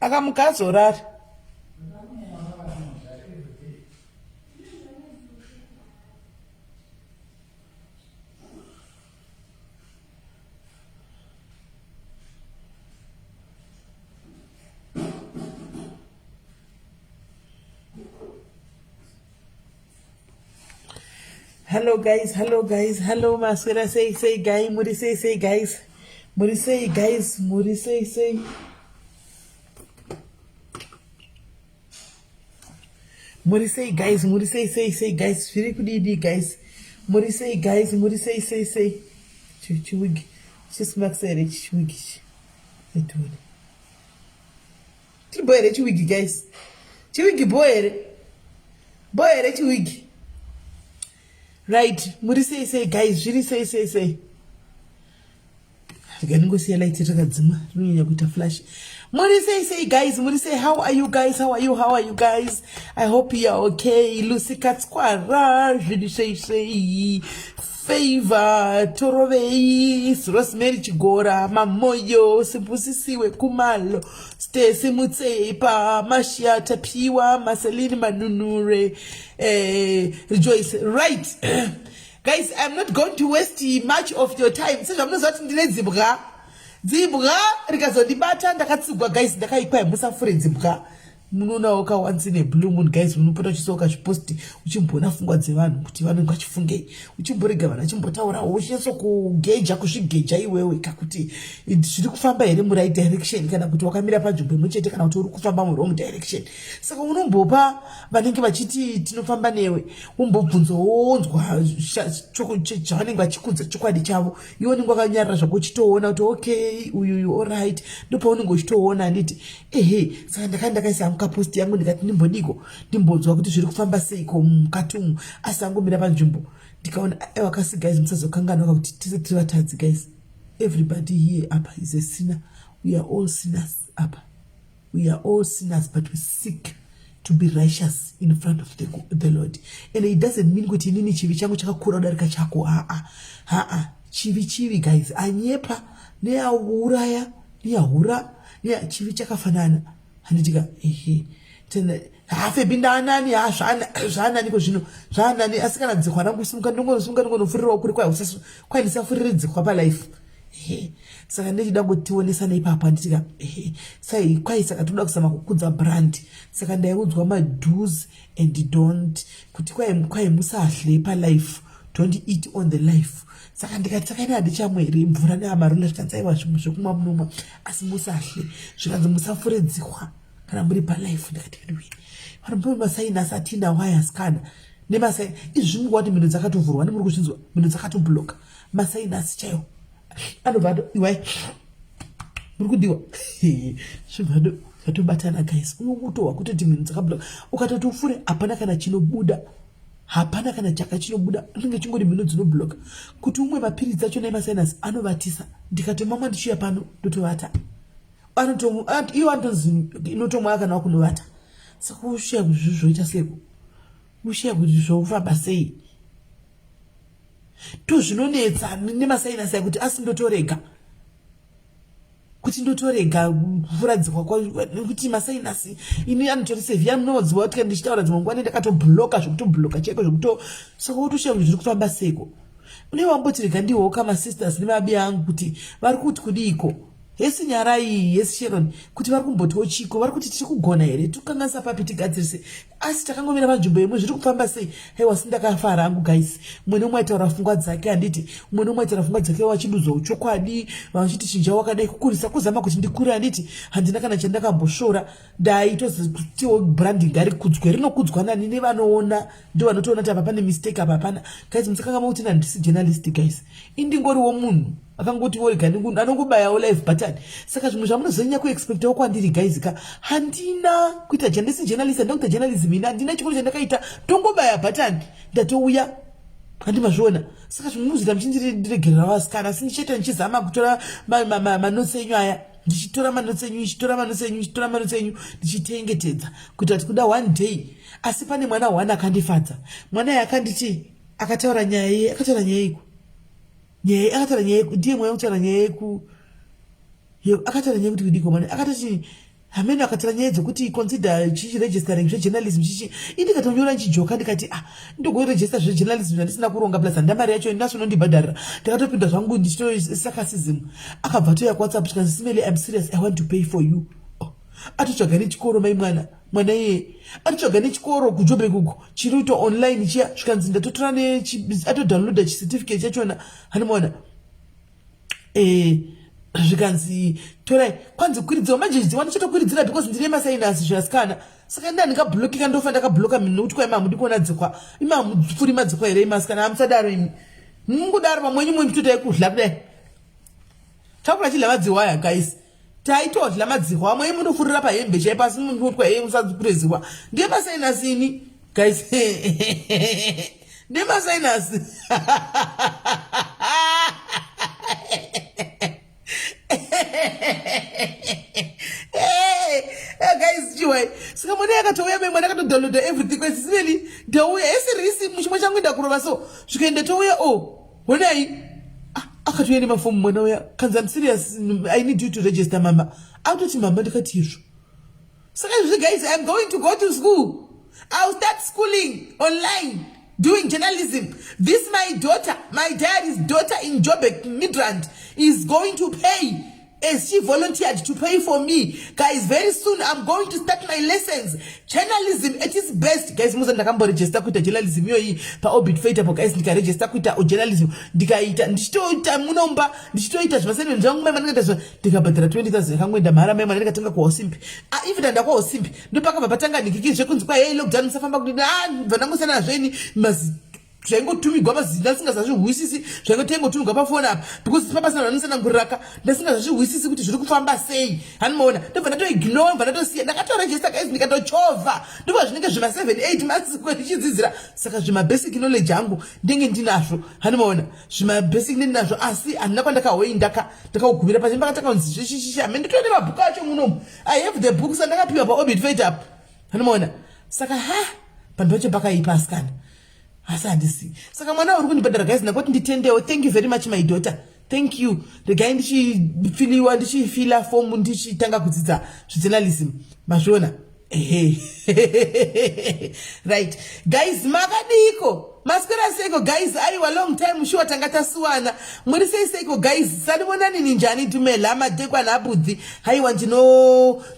Akamukazorara. Hello guys, hello Masquera, say guy, Muri say guys, Muri say guys, Muri say. Muri say guys, Muri say guys, Firikudi guys, Muri say guys, Muri say. Chiwig, just Max said it, Chiwig. I told you. Boy, Chiwig guys. Chiwig boy, Chiwig. Right, Muri say guys, really say. I can go see a light to the flash. Muri say guys, Muri say how are you guys? How are you guys? I hope you are okay. Lucy Katsquara, really say Favor, Toroveis, Rosemary Chigora, Mamoyo, Sipusisiwe Kumalo, Stacy Mutsepa, Mashia Tapiwa, Marceline Manunure, Rejoice. Right. Guys, I'm not going to waste much of your time. So I'm not starting to let Zibra, Rikazodibata, Nakatsuba, guys, the Kai Musa for Zibra. Mununa oka once in a blue moon, guys, Munupota Chisoka posti, Uchimpona Funga Zevan, Kutivano Kachifunge, Uchimborigavana, Chimpotara, Oshesoko, Gage, Akushi Gage, Iwe, Kakuti. It should look from by the right direction, can I put Wakamira Paju, which taken out to Kufamba wrong direction. So, Boba, Baninka Chiti, Tinofambanewe, Umbo Punzo, Choco Chaning, but Chikuza, Chukwadi Chavo, you only go Nyara, which to own out, okay, you all right, no pony goes to own and it. Eh, Sanda Kanda posti yangu nikati nimbodigo ndimbozwa kuti zviri kufamba sei ko mukatumu asangomira panzvimbo ndikaona wakasi guys musazokangana kuti tise tivatadzi guys. Everybody here apa is a sinner. We are all sinners apa. We are all sinners, but we seek to be righteous in front of the Lord. And it doesn't mean kuti nini chivi changu chakakura kudarika chako. Chivi guys anyepa neauraya neahura chivi chakafanana. Handitika tena hafe bindanani zvana niko zvino zvana ni asikana dzikwana kusunga ndongo furira kuri kwa usasu kwa ndisafurira dzikwa pa life saka ndechida kutionesa neipapa nditika sai kwai saka toda kusama kukudza brand saka ndaiudzwa ma do's and don't kuti kwai musahle pa life, don't eat on the life. Saka ndikati sakaina ndichamwere mvura neamarula zvikanzaiwa zvinhu zvekumwa munoma asi musahle zvikanzi musafuredzihwa kana muri palife. Ndikati vanhu masainasi atina wayaskana nemasai izvi kuti mino dzakatovhurwa nemuri kuzvinzwa mino dzakatobloka masainasi chaiwo anobva iwai muri kudiwa zvibvado zvatobatana guys unokutohwa kutoti mino dzakabloka ukatotofure hapana kana chinobuda. Hapana kana chaka chinobuda unenge chingori mino dzinobloka kuti umwe mapiritsi acho nemasainasi anovatisa. Ndikati mama ndichiya pano ndotovata iwo antonzi inotomwa kana wakunovata. Saka ushiya kuti zvoita seko ushiya kuti zvofamba sei to zvinonetsa nemasainasi kuti asi ndotorega kuti ndotorega kuradzikwa kuti masainasi ini anotorisevhia munodziwa kuti ndichitaura dzimwe nguva ndakatobloka zvokutobloka chaiko zvokuto saka utoshiya kuti zviri kufamba seko une wambotirega ndihoka masisters nemabi angu kuti vari kuti kudiko Yesi Nyarai, yes Sharon, kuti vari kumbotiwo chiko, vari kuti tiri kugona here, tukanganisa papi tigadzirise. Asi takangomira panzvimbo imwe zviri kufamba sei. Haiwa sindakafara hangu guys. Mumwe nomwe aitaura pfungwa dzake handiti. Mumwe nomwe aitaura pfungwa dzake wachidudzwa uchokwadi, vachiti chinja wakadai kukurisa kuzama kuti ndikure handiti. Handina kana chandakamboshora. Ndaitozotiwo branding ari kudzwe, rinokudzwa nani nevanoona, ndio vanotoona kuti apa pane mistake apa hapana. Guys, musakanga muti ndisi journalist guys. Indingoriwo munhu. Akangoti wega anongobayawo live button. Saka zvimwe zvamunozonyanya kuexpectawo kwandiri guys ka handina kuita ndisi journalist, ndakuita journalism ina handina chikuru chandakaita, tongobaya button ndatouya handimazviona. Saka zvimwe munozita muchindiregerera vasikana, sindichaita ndichizama kutora manotsi enyu aya, ndichitora manotsi enyu ndichitengetedza kuita kuti kuda one day. Asi pane mwana one akandifadza, mwana yakanditi akataura nyaya iyi, akataura nyaya iyi akataura nyaya ndiye mweya kutaura nyaya yeku akataura nyaya kuti kudiko mwana akatoti hamene akataura nyaya dzokuti consider chichiregistering zvejournalism chichi indikatonyora nchijoka ndikati ndokuregister zvejournalism zvandisina kuronga plus handamari yacho ndinasvinondibhadharira ndakatopinda zvangu ndichitosarcasm. Akabva toya kuwhatsapp tikanzi SIS MELLY, I'm serious, I want to pay for you. Atotsvaga nechikoro mai mwana iye atotsvaga nechikoro kujobe kuko chinoitwa online chiya zvikanzi ndatotora atodownloada chicertificate chachona hanimona zvikanzi torai kwanzi kwiridziwa manje wanochitokuridzira because ndine masainasi zvasikana. Saka ndandikablokika ndofa ndakabloka minhu nokuti kwa imamu ndikuona dzikwa imamu pfuri madzikwa here imasikana amusadaro imi mungodaro pamwenyu mutotai kudla kudai takura chidla madziwaya guys taitodla madzihwa amwe munofurira pahembe chai pasi munotwa hei musadzipureziwa ndiye masainasi ini guys ndiye masainasi guys chiwai saka mwana yakatouya mai mwana akatodownloada everything kwa SIS MELLY ndauya esirisi muchimwe changu ndakurova so zvikaenda touya honai akatouya nemafomu mwana uya kanzi I'm serious, I need you to register mama. Autoti mama ndikati izvo. Saka izvi guys, I'm going to go to school. I'll start schooling online, doing journalism. This my daughter, my dad's daughter in Joburg, Midrand, is going to pay. As she volunteered to pay for me. Guys, very soon I'm going to start my lessons. Journalism at its best. Guys, musa ndakambo register kuita journalism yoi pa Orbit Faith po guys nika register kuita journalism. Ndikaita ndichitoita munomba, ndichitoita zvasene ndangu mema ndikata ndikabhadhara 20,000 kangwenda mara mema ndikatanga kwa Osimpi. Even ndakwa Osimpi. Ndopaka patanga ndikikizve kunzi kwa hey lockdown musafamba kuti vanangosana zveni mazi zvaingotumigwa mazina singazazvihwisisi zvaingotumigwa pafoni apa because papasana vanosana nguraka ndasingazazvihwisisi kuti zviri kufamba sei hanimaona ndobva ndatoignore bva ndatosiya ndakatorejista guys ndikatochovha ndobva zvinenge zvima 7-8 months ndichidzidzira. Saka zvima basic knowledge yangu ndenge ndinazvo hanimaona zvima basic ndinazvo asi handina kwandakahoi ndakaugumira pashi pakatanga kunzi zvishishishi hamene nditoine mabhuku acho munomu I have the books andakapiwa paOrbit Faith apa hanimaona. Saka panhu pacho pakaipa asikana asi handisi. Saka mwana uri kundibhadhara guys ndakuti nditendewo. Thank you very much my daughter, thank you. Regai ndichifila fomu ndichitanga kudzidza zvejournalism mazviona right guys, makadiko maswera seiko guys, aiwa long time sure tanga tasuwana muri seiko guys, sanibonani ninjani tumela madekwa nabudhi haiwa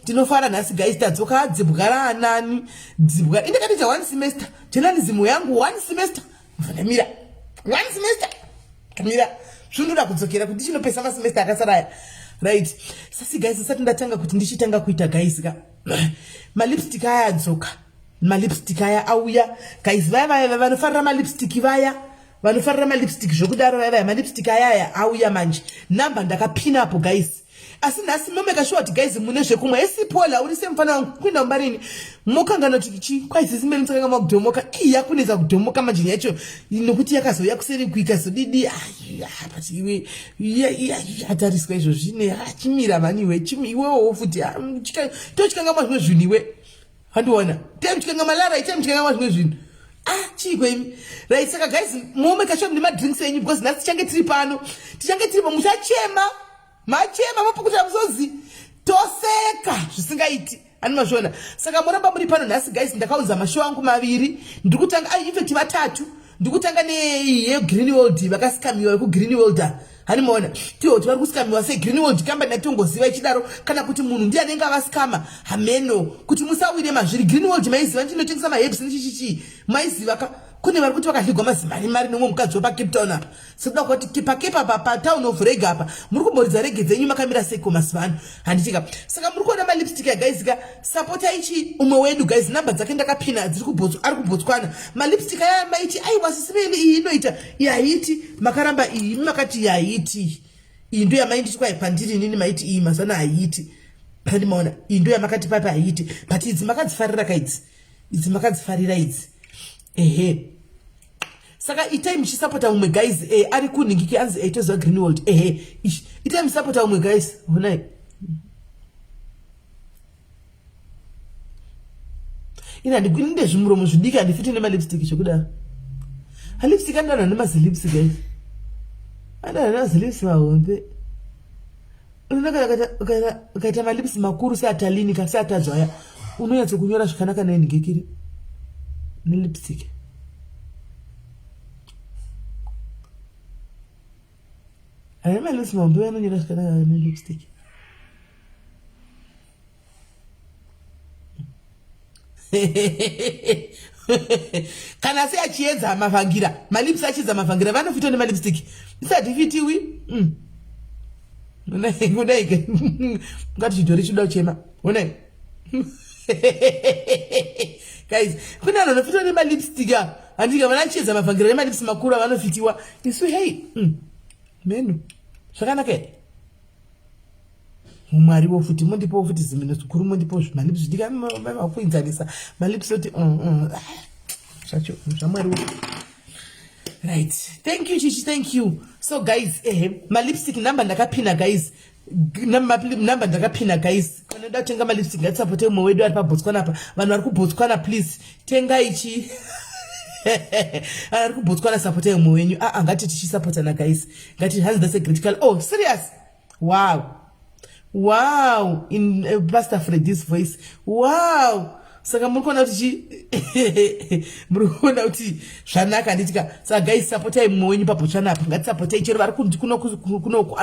ndinofara nhasi guys tadzoka dzibwara anani dzibwara indakati 1 semester journalism yangu 1 semester mfanamira 1 semester kamira zvinoda kudzokera kuti chinopesa masemester akasaraya right. Sasi guys sati ndatanga kuti ndichitanga kuita guys ka malipstick aya adzoka, malipstick aya auya guys, vaya vanofarira malipstick vaya vanofarira malipstick zvokudaro vaya malipstick aya auya manje namba ndakapina apo guys. Asi nhasi momeka short guys mune zvekumwe esipola uri semfana wangu kuenda umbarini mokangana kuti kwai SIS MELLY mtsakanga makudhomoka iya kuneza kudhomoka manje yacho nokuti yakazoya kuseri kuika zodidi pati iwe atariswa izvo zvine chimira maniwe iwewo futi tochikanga mazvimwe zvinhu iwe handiona temchikanga malara itemchikanga mazvimwe zvinhu chikwemi right. Saka guys momeka short nemadrinks enyu because nhasi tichange tiri pano muchachema machema mapukuta muzozi toseka zvisingaiti animazviona. Saka moramba muri pano nhasi guys ndakaunza mashow angu maviri ndikutanga in fact vatatu ndikutanga neyeGreenworld vakasikamiwa vekuGreenworld Hanimona tiwo vari kusikamiwa segreenwood company atongoziva ichidaro kana kuti munhu ndiye anenge avasikama hameno kuti musawire mazviri greenwood maiziva ndinotengesa maherbs nechichichi maiziva kune vari kuti vakadligwa mazimari mari nomwe mukadzi wepacape town apa sekuda kuti pakepa patown of reg apa muri kumboridza rege dzenyu makamira seiko mazuva ano handitika saka muri kuona malipstick agaizika sapota ichi umwe wedu guys namba dzake ndakapina ari kubotswana malipstick aya maiti aiwa sisimeli iyi inoita yaiti makaramba iyi makati yaiti iyi ndo yamainditi kwai pandiri nini maiti iyi mazana haiti pandimaona iyi ndo yamakati papa haiti but idzi makadzifarira kaidzi idzi makadzifarira idzi ehe saka itai mchisapota umwe guys ari kuningiki anzi aitozwa greenwood itai mchisapota umwe guys honai ina ndinde zvimuromo zvidiki handifiti nemalipstick chokudaro halipstick andana nemazilips guys andana nemazilips mahombe ukaita malips makuru seatalini kaseatadzwa aya unonyatso kunyora zvakanaka nainingikiri nelipstick I am a little more than you can lipstick. Can I say a cheers? I'm a vangira. My lips are cheese. I'm a vangira. I don't fit on my lipstick. Is that if it we? When I got you to reach out, Chema. When I guys, when I don't fit on my lipstick, and you have an cheese. I'm a vangira. My lips makura. I don't fit you. You say, hey, menu. Shakanake umari wofuti mundipo wofuti zimino zikuru mundipo malips ndika makuinzanisa malips oti shacho shamwari right. Thank you chichi, thank you. So guys my lipstick number ndakapina guys number ndakapina guys kana ndatenga my lipstick ngatsapote umwe wedu ari paBotswana apa vanhu vari kuBotswana please tenga ichi ari kuBotswana support umwe wenyu ngati tichisupportana guys ngati has the critical serious wow in Pastor Freddy's voice wow saka muri kuona kuti muri kuona kuti zvanaka nditika saka guys supportai umwe wenyu paBotswana apa ngati supportai chero vari kuno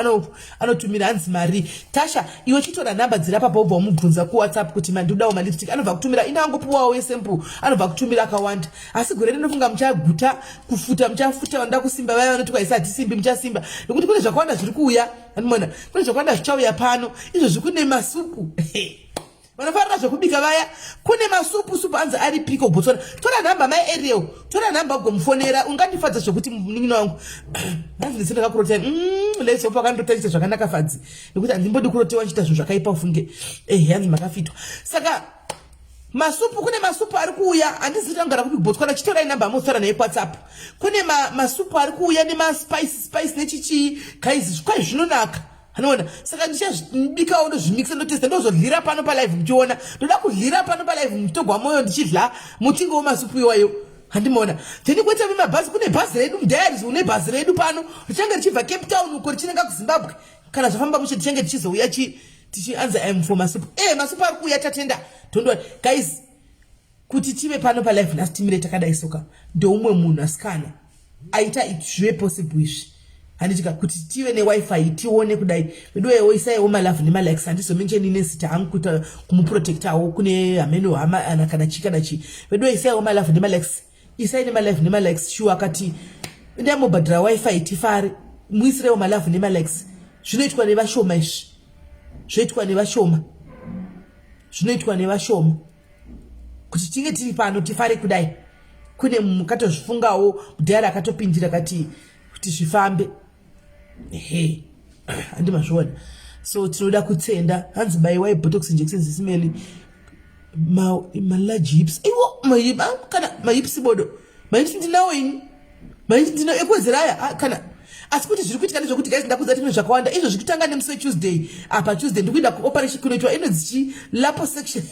anotumira hanzi mari Tasha iwe chitora namba dzira pa bobva umubvunza ku WhatsApp kuti mandidawo malipstick anobva kutumira inangopuwawo wesemple anobva kutumira akawanda asi gore rinofunga muchaguta kufuta muchafuta wanda kusimba vaya vanoti kwaisa atisimbi muchasimba nokuti kune zvakawanda zviri kuuya animona kune zvakawanda zvichauya pano izvo kune masupu vanofarira zvekubika vaya kune masupu anzi ari piko Botswana tora namba mai Ariel tora namba ugomufonera ungandifadza zvekuti munin'ina wangu hanzi ndisindakakurota let's hope akandotangisa zvakanaka fadzi nekuti handimbodi kurotewa nchita zvinhu zvakaipa ufunge hanzi makafitwa saka masupu kune masupu ari kuuya handiziti angara kupi Botswana chitorai namba amotsvara naye WhatsApp kune masupu ari kuuya nemaspice nechichi guys kwai zvinonaka hanoona saka ndichazvibikawo ndozvimixa ndotesta ndozodlira pano palive muchiona ndoda kudlira pano palive mutogwa moyo ndichidla mutingowo masupu iwayo handimona then kwete mabhazi kune bhazi redu mudiaries une bhazi redu pano richange richibva Cape Town uko richinenga kuZimbabwe kana zvafamba mushe tichange tichizouya tichianza am for masupu masupu ari kuuya tatenda tondwa guys kuti tive pano palive nhasitimire takadai soka ndoumwe munhu asikana aita zvive possible izvi handitika kuti tive newifi tione kudai vedoyewo isaiwo malavu nemalikes handizomensheni nezita hangu kuita kumuprotectawo kune hameno hama ana kana chika nachi vedoye isaiwo malavu nemalikes isai nemalavu nemalikes shuwa akati ndamobhadhira wifi tifare muisirewo malavu nemalikes zvinoitwa nevashoma izvi zvinoitwa nevashoma kuti tinge tiri pano tifare kudai kune mukatozvifungawo mudhara akatopindira kati kuti zvifambe handimazviona so tinoda kutsenda hanzi baiwai botox injections isimeli large hips iwo kana mahips bodo mahips ndinawo ini mahips ndinawo ekwezera aya kana asi kuti zviri kuitika nezvokuti guys ndakudza timwe zvakawanda izvo zvitanga nemusi Tuesday apa Tuesday ndikuida kuoperation kunoitwa inodzichi lapo section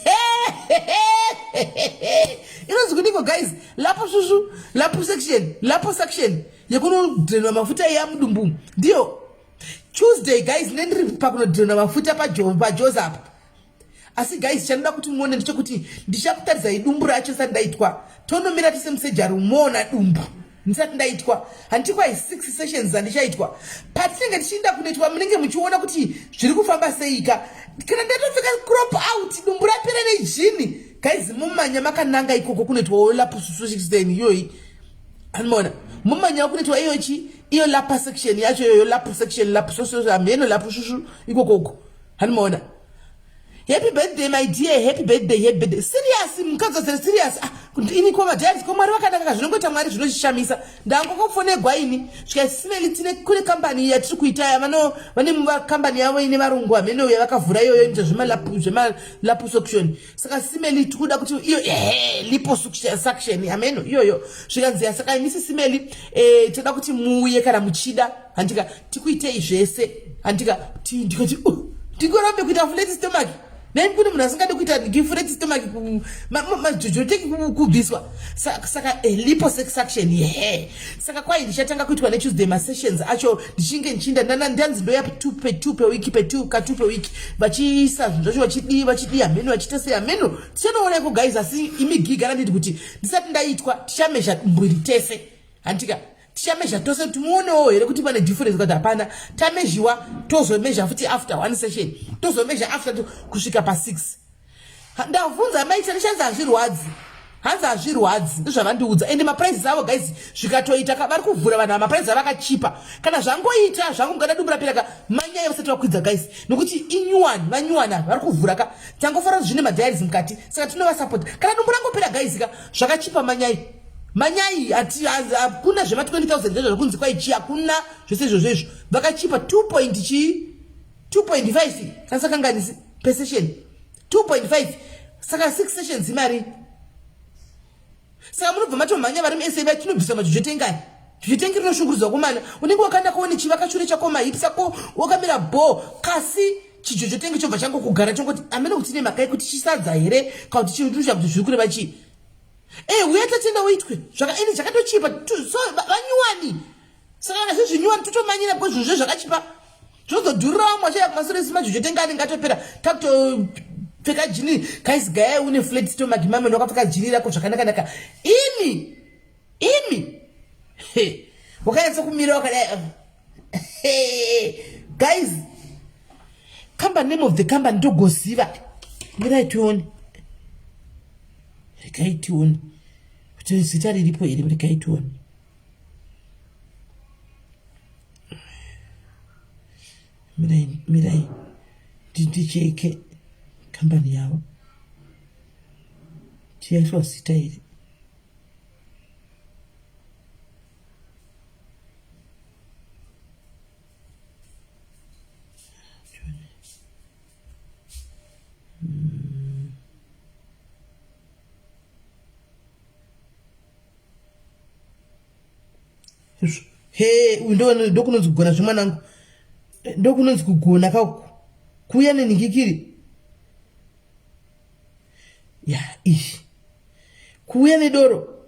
inonzi kudiko guys lapo section yekunodrenwa mafuta yamudumbu ndiyo Tuesday guys nendiri pakunodrenwa mafuta pajoza apa asi guys chanoda kuti muone ndichokuti ndichakutaridza idumbu racho sandaitwa tonomira tise musejari umoona dumbu ndisati ndaitwa handikwa 6 sessions zandichaitwa patinenge tichinda kunoitwa munenge muchiona kuti zviri kufamba seika kana ndatopfeka crop out dumbu rapera nejini guys mumanya makananga ikoko kunoitwawo lapususeni iyoyi anmona mumanya kunoitwa iyochi iyo lapa section yacho yoyo lapu section lapu soso ameno lapu shushu ikokoko anmona. Happy birthday, my dear. Happy birthday. Serious, mkazo serious. Ini kwa madari, kwa mwari wakanaka, zvinongota mwari zvinoshamisa. Ndango kufone gwaini, SIS-MELLY tine kule company ya kuitaya mano, wani mwa company yawe ine marungu ameno ya wakavura yoyo nje zhema lapu suction. Saka SIS-MELLY tukuda kuti iyo lipo suction ameno yoyo. Zvikanzi saka SIS-MELLY tenda kuti muuye kana muchida, handika tikuite izvese, handika ndikati ndikorambe kuita flat stomach. Nani kuni muna singade kuita gifurate stomach majojoteki kubviswa saka lipo suction saka kwai ndichatanga kuitwa neTuesday ma sessions acho ndichinge nchinda ndanzi ndoya 2 per week per 2 per week vachiisa zvacho vachidi ameno vachitese ameno tichanoona ko guys asi imigiga nditi kuti ndisati ndaitwa tichamezha mburi tese handika tichamezha tose tumuonewo here kuti pane difference kuti hapana tamezhiwa tozomezha futi after 1 session tozomezha after kusvika pa 6 ndavunza maita ndichanzi hazvirwadzi ndozvavandiudza ende maprices avo guys zvikatoita vari kuvhura vanhu maprices avakachipa kana zvangoita zvangu ngadadumbura piraka manyaya vasati vakwidza guys nokuti inyuwani vanyuwana vari kuvhura ka tangofara zvine madiaries mukati saka tinovasupport kana dumbu rangopera guys ka zvakachipa manyai hakuna zvema 20,000 zvezvo zvokunzi kwaichi hakuna zvose izvozvo vakachipa 2.5 kasakanganisi per session 2.5 saka 6 sessions imari saka munobva matomhanya vari muSA vatinobvisa majojotengani jojotenge rinoshungurudzwa kumana unenge wakanda kuone chivakachure chako mahips ako wakamira bo kasi chijojotenge chobva chango kugara chongoti amene kuti ne makai kuti chisadza here kana kuti chirutusha kuti zviri kureva chii uyatatenda uitwe zvakaini zvakatochipa so vanyuwani saka zvezvinyuwani totomanyira ko zvozvo zvakachipa zvozodhurira vamwe vachaya kumasoro simajojotengani ngatopera takutopfeka jini guys gaya une flat stomach mamwe wakapfeka jini rako zvakanaka imi wakanyatsa kumira wakadai guys company name of the company ndogoziva mirai tione rekaitioni kuti zita riripo here rekaitioni mirai ndicheke kambani yavo tiyaiswa zita here ndokunonzi kugona zvemwanangu ndokunonzi kugona kuya neningikiri kuya nedoro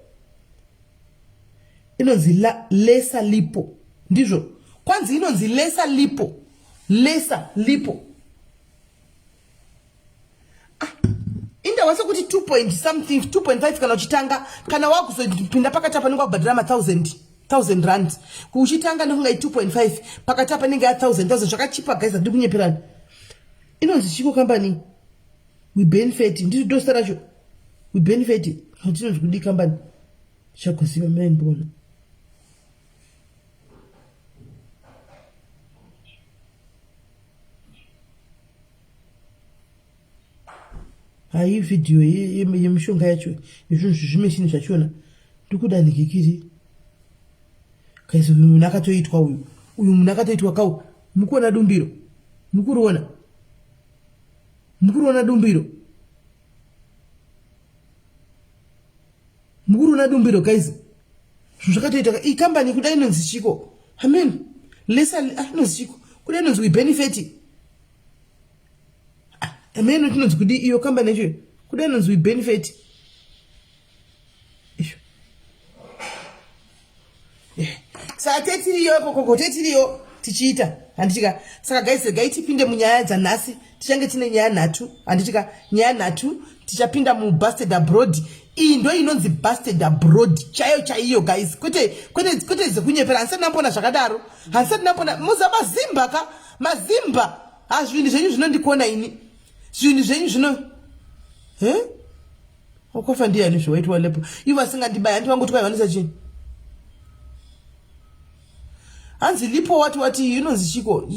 inonzi lesa lipo ndizvo kwanzi inonzi lesa lipo indawase kuti 2 point something 2.5 kana uchitanga kana wakuzopinda pakati apa ninga kubhadhira ma1000 rand kuchitanga ndokunga 2.5 pakati apa ninga 1000 zvakachipa guys ndiri kunyeperana inonzi chiko company we benefit ndiri dosta racho we benefit hatinonzi kudi company chakuziva mene mbona hai video yemishonga yacho izvozvo zvimeshini zvachona ndikuda ndigikiri kaisi uyu munhu akatoitwa uyu munhu akatoitwa kau mukuona dumbiro mukuriona dumbiro mukuriona dumbiro guys zvakatoita iyi company kudai inonzi chiko amen lesa inonzi chiko kudai inonzi we benefit ameno tinonzi kudi iyo company yacho kudai inonzi we benefit saka tetiriyo tichiita handitika saka guys regai tipinde munyaya dzanhasi tichange tine nyaya nhatu handitika nyaya nhatu tichapinda mubusted abroad iyi ndo inonzi busted abroad chaiyo guys, kwete zekunyepera. Handisati ndambona zvakadaro, handisati ndambona muza mazimba zvinhu zvenyu zvinondikona ini, zvinhu zvenyu zvino wakofa ndiani zvowaitwa lepo ivo vasingandibaya handi vangu tukaiwanisa chini. Hanzi lipo wati inonzi chiko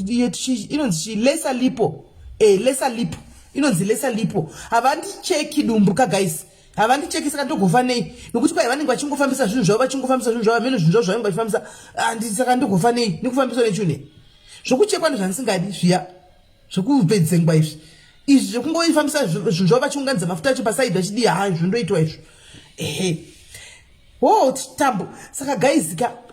inonzi lesa lipo lesa lipo inonzi lesa lipo. Havandicheki dumbuka guys, havandicheki. Saka ndogofa nei nokuti kwai vanenge vachingofambisa zvinhu zvavo vamene zvinhu zvavo zvavanenge vachifambisa. Saka ndogofa nei nekufambiswa nechune zvokuchekwa nezvandisingadi zviya zvokupedzengwa izvi zvekungoifambisa zvinhu zvavo vachiunganidza mafuta acho pasaidi vachidi zvondoitwa izvo tambo. Saka guys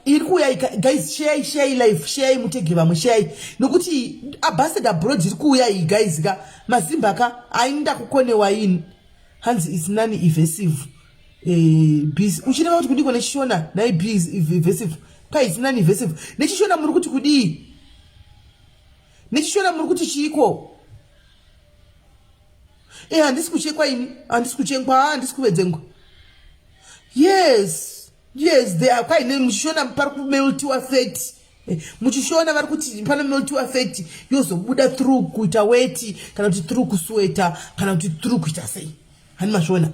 iri kuuya guys, share life, share mutege vamwe, share nokuti busted abroad iri kuuya iyi guys mazimba ainda kukonewa ini. Hanzi is nani evasive busy uchireva kuti kudiko nechishona nai busy evasive kai is nani evasive nechishona muri kuti kudii, nechishona muri kuti chiko handisi kuchekwa ini, handisi kuchekwa, handisi kuwedzengwa. Yes they are kwaine muchishona pari kumeltiwa fat, muchishona vari kuti pana meltiwa fat yozobuda through kuita weti kana kuti through kusweta kana kuti through kuita sei. Hani mashona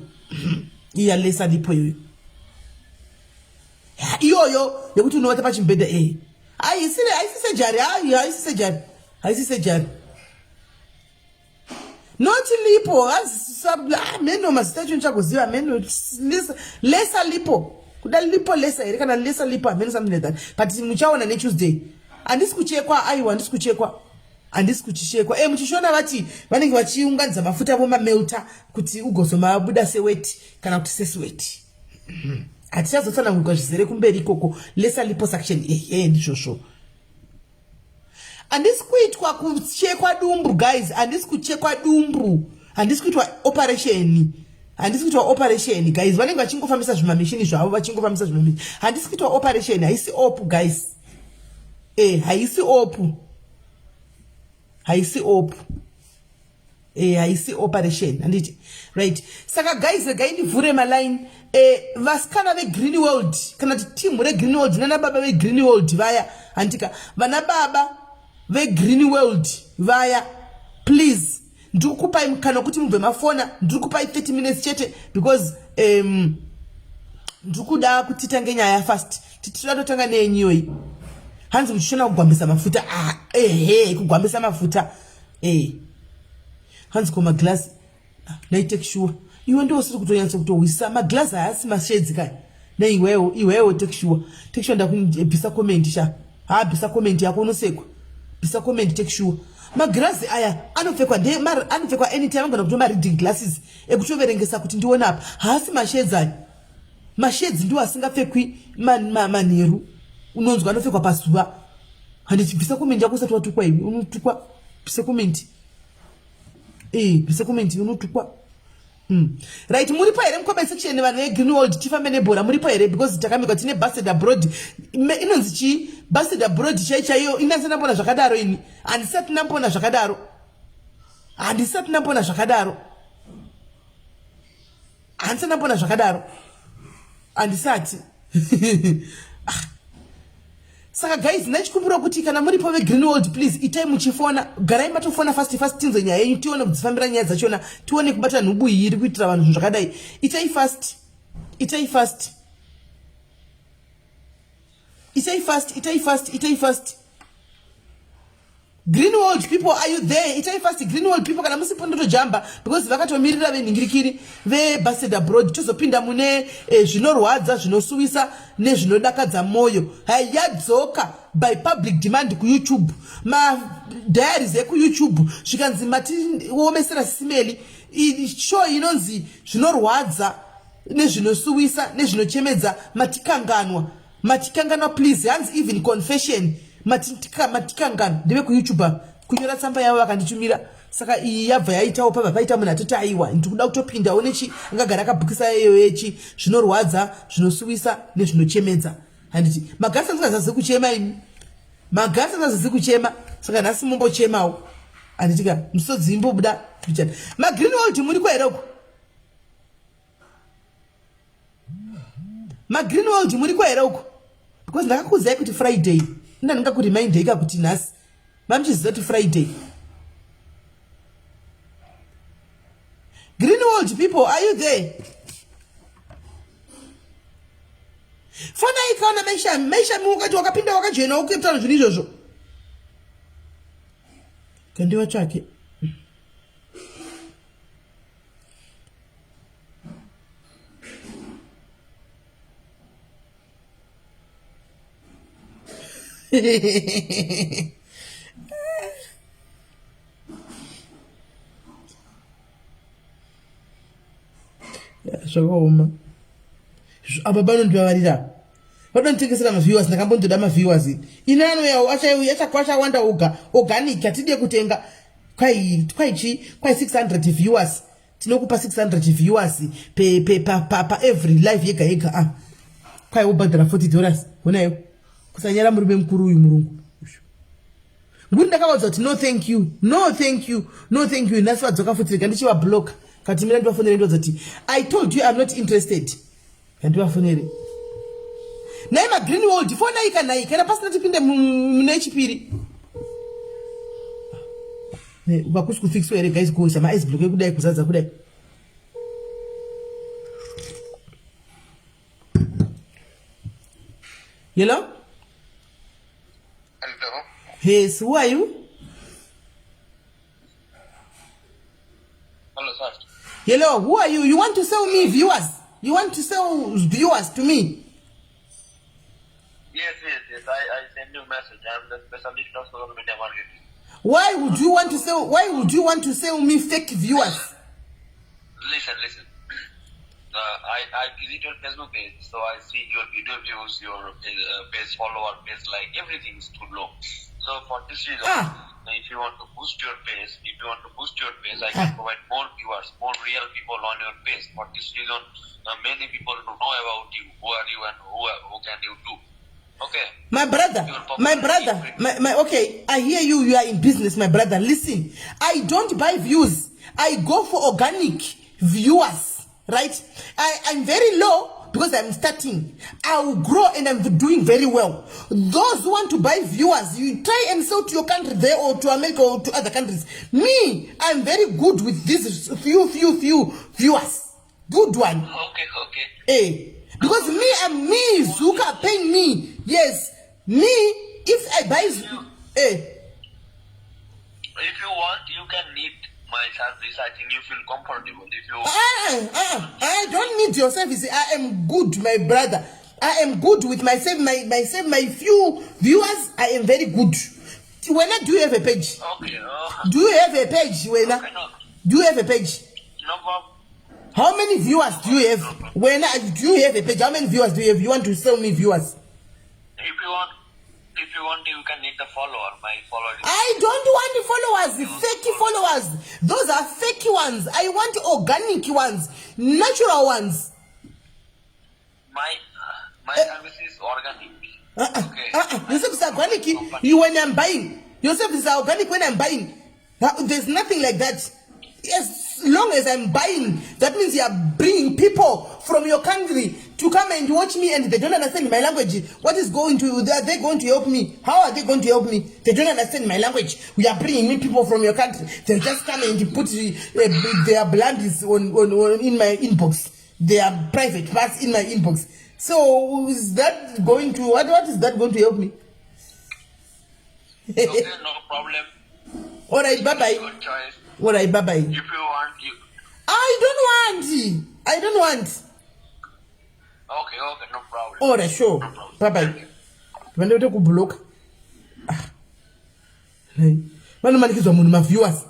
iya lesa lipo iyoyo yekuti unovata pachimbedha haisi sejari noti lipo meno mazita acho nichakuziva meno lesa lipo kuda lipo lesa here kana lesa lipo hameno something like that, but muchaona neTuesday. Handisi kuchekwa aiwa, handisi kuchekwa, handisi kuchishekwa. Muchishona vati vanenge vachiunganidza mafuta avo mamelta kuti ugozomabuda seweti kana kuti sesweti. Hatichazotsanangurwa zvizere kumberi ikoko. Lesa lipo section ndizvozvo. Handisi kuitwa kuchekwa dumbu guys, handisi kuchekwa dumbu, handisi kuitwa operation. Handisi kuitwa operation guys, vanenge vachingofambisa zvimamishini zvavo vachingofambisa zvimamishini. Handisi kuitwa operation, haisi op guys. Haisi op. Haisi op. Haisi operation. Handiti. Right. Saka guys, regai ndivhure maline. Vasikana ve Green World, kana team re Green World, nana baba ve Green World vaya. Handika. Vana baba ve Green World vaya. Please. Ndikupai mkano kuti mubve mafona, ndikupai 30 minutes chete because ndikuda kuti tange Nyaya fast. Titira totanga nenyoi. Hanzi muchishona kugwambisa mafuta. Kugwambisa mafuta. Hanzi koma glass. Na take sure. Iwe ndo usiri kutonyatsa kutowisa maglass haasi masheds kai. Na iwewe take sure. Take sure ndakubisa comment sha. Bisa comment yako unosekwa. Bisa comment take sure. Maglass aya anopfekwa anopfekwa anytime ngana kutoma reading glasses ekutoverengesa kuti ndiona apa haasi masheds aya. Masheds ndo asingapfekwi manheru unonzwa anopfekwa pasuva. Handibvisa comment yako usati watukwa iwe unotukwa bvisa comment. Bvisa comment unotukwa. Right, muri pa here mcomment section vanhu ve Green World tifambe nebhora muri pa here because takamika tine busted abroad. Inonzi chi busted abroad chaiyo inanzi ndambona zvakadaro ini. Handisati ndambona zvakadaro. Handisati ndambona zvakadaro. Handisati ndambona zvakadaro. Handisati. Saka guys, nachikumbura kuti kana muri pa ve Green World please itai muchifona, garai matofona fast tinzo Nyaya yenyu tione kudzifambira nyaya dzachona, tione kubata nhubu iyi iri kuitira vanhu zvakadai. Itai fast. Itai fast. Itai fast, itai fast, itai fast. Green World people, are you there? Itai fast Green World people kana musipondoto jamba because vakatomirira venhingirikiri ve busted abroad tozopinda mune zvinorwadza zvinosuwisa nezvinodakadza moyo. Hayadzoka by public demand ku YouTube. Ma diaries eku YouTube zvikanzi matiomesera simeli show inonzi zvinorwadza nezvinosuwisa nezvinochemedza matikanganwa please. Hands even confession matikangana ndeve ku YouTube kunyora tsamba yavo vakanditumira. Saka iyi yabva yaitawo papa paita munhu atoti aiwa ndikuda kutopinda onechi angagara akabhukisa iyo yechi zvinorwadza zvinosuwisa nezvinochemedza. Handiti magasi asingazazi kuchema imi, magasi asingazazi kuchema, saka nhasi mumbochemawo. Handitika musodzi imbobuda kuchana. Ma Green World muri kwa heroko magreenwald muriko here uko because ndakakuzai kuti Friday ndingakuremindei kakuti nhasi mamuchiziva kuti Friday. Greenwald people, are you there? Fona ikaona maisha mukati wakapinda wakajoina ukitaura zvinhu izvozvo. Kandiwa chake. Zvakaoma. Apa vanondivavarira vanonditengesera maviewers ndakambondoda maviewers inano achakwasha wanda organic atide kutenga kwai 600 viewers tinokupa 600 viewers pa every live yega yega kwai ubhadhara $40 unayo kusanyara murume mukuru uyu murungu nguti ndakavaudza kuti no thank you nhasi vadzoka futi ndichivablock kati mina ndivafonere ndodza kuti I told you I'm not interested kandivafonere nai magreenwald fona ikanai kana pasina tipinde mune chipiri vakusi kufixwa here guys kuisa ma ice block ekudai kuzadza kudai hello. Yes, who are you? Hello, sir. Hello, who are you? You want to sell me viewers? You want to sell viewers to me? Yes. I send you a message. I'm the specialist of social media marketing. Why would you want to sell me fake viewers? Listen. I visit your Facebook page, so I see your video views, your page follower, page like everything is too low. So for this reason, if you want to boost your page, I can provide more viewers, more real people on your page. For this reason, many people don't know about you. Who are you and who can you do? Okay. My brother, okay, I hear you. You are in business, my brother. Listen, I don't buy views. I go for organic viewers, right? I'm very low because I'm starting. I will grow and I'm doing very well. Those who want to buy viewers, you try and sell to your country there or to America or to other countries. Me, I'm very good with these few viewers. Good one. Okay. Hey. Because me, Zuka paying me. Yes. Me, if I buy... If you want, you can need my service. I think you feel comfortable. If you... I don't need your service. I am good, my brother. I am good with myself, my few viewers. I am very good. Wena, do you have a page? Okay. Do you have a page, Wena? Okay, no. Do you have a page? No problem. How many viewers do you have? When do you have a page? How many viewers do you have? You want to sell me viewers? If you want, you can need the follower. My followers. I don't want the followers, fake followers. Those are fake ones. I want organic ones, natural ones. My service is organic. Okay. Yourself is organic. You when I'm buying. Yourself is organic when I'm buying. There's nothing like that. As long as I'm buying, that means you are bringing people from your country to come and watch me and they don't understand my language. What is going to, are they going to help me? How are they going to help me? They don't understand my language. We are bringing me people from your country. They just come and put their blunders in my inbox. Their private parts in my inbox. So is that going to, what is that going to help me? Okay, no problem. All right, bye-bye. Good choice. All right, bye-bye. If you want, you... I don't want. Okay, no problem. All right, sure. No problem. Bye-bye. Vandote kublock. Vanomanikidzwa munhu maviewers.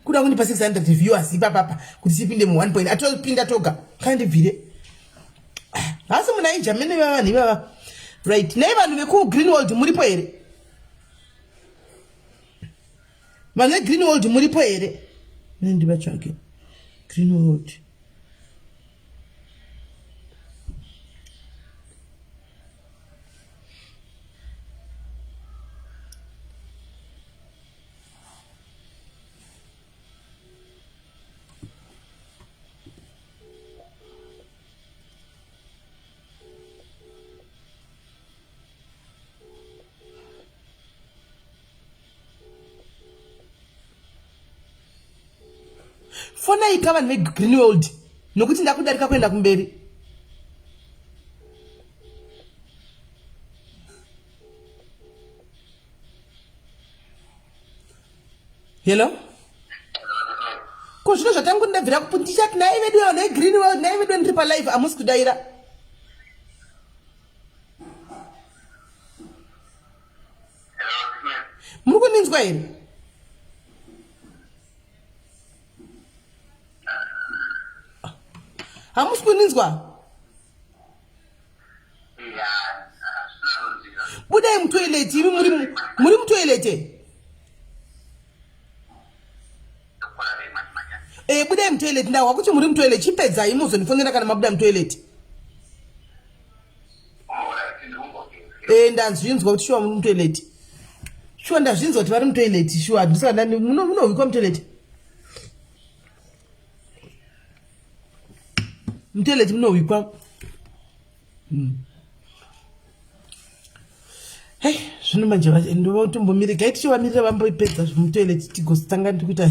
Kuda kundipa 600 viewers ipapapa kuti chipinde mu 1 point. Atopinda toga. Kandibvire. Asi munai Germany vanhu ivava. Right. Nei vanhu veku Greenwald muripo here. Vanhu Greenwald muripo here. Ndivatsvake. Greenwald. ona ikava ne Greenwood nokuti ndakudarika kwenda kumberi. Hello? Ko zvino zvatangu ndabvira kupundisha kuti naye vedu ne Greenwood naye vedu ndiri pa live amusi kudaira. Muri kuninzwa here? Hamusi kuninzwa? Budai mutoilet, muri mutoilet. Budai mutoilet ndawa kuti muri mutoilet chipedza imuzo ndifonera kana mabuda mutoilet. Ndanzvinzwa kuti shuwa muri mutoilet. Shuwa ndazvinzwa kuti vari mutoilet shuwa ndisaka ndani munovhikwa mutoilet. Mutoilet munovhikwa. Hey, zvino manje ndotombomirira gaitichivamirira vamboipedza zvemutoilet tigositanga ndikuita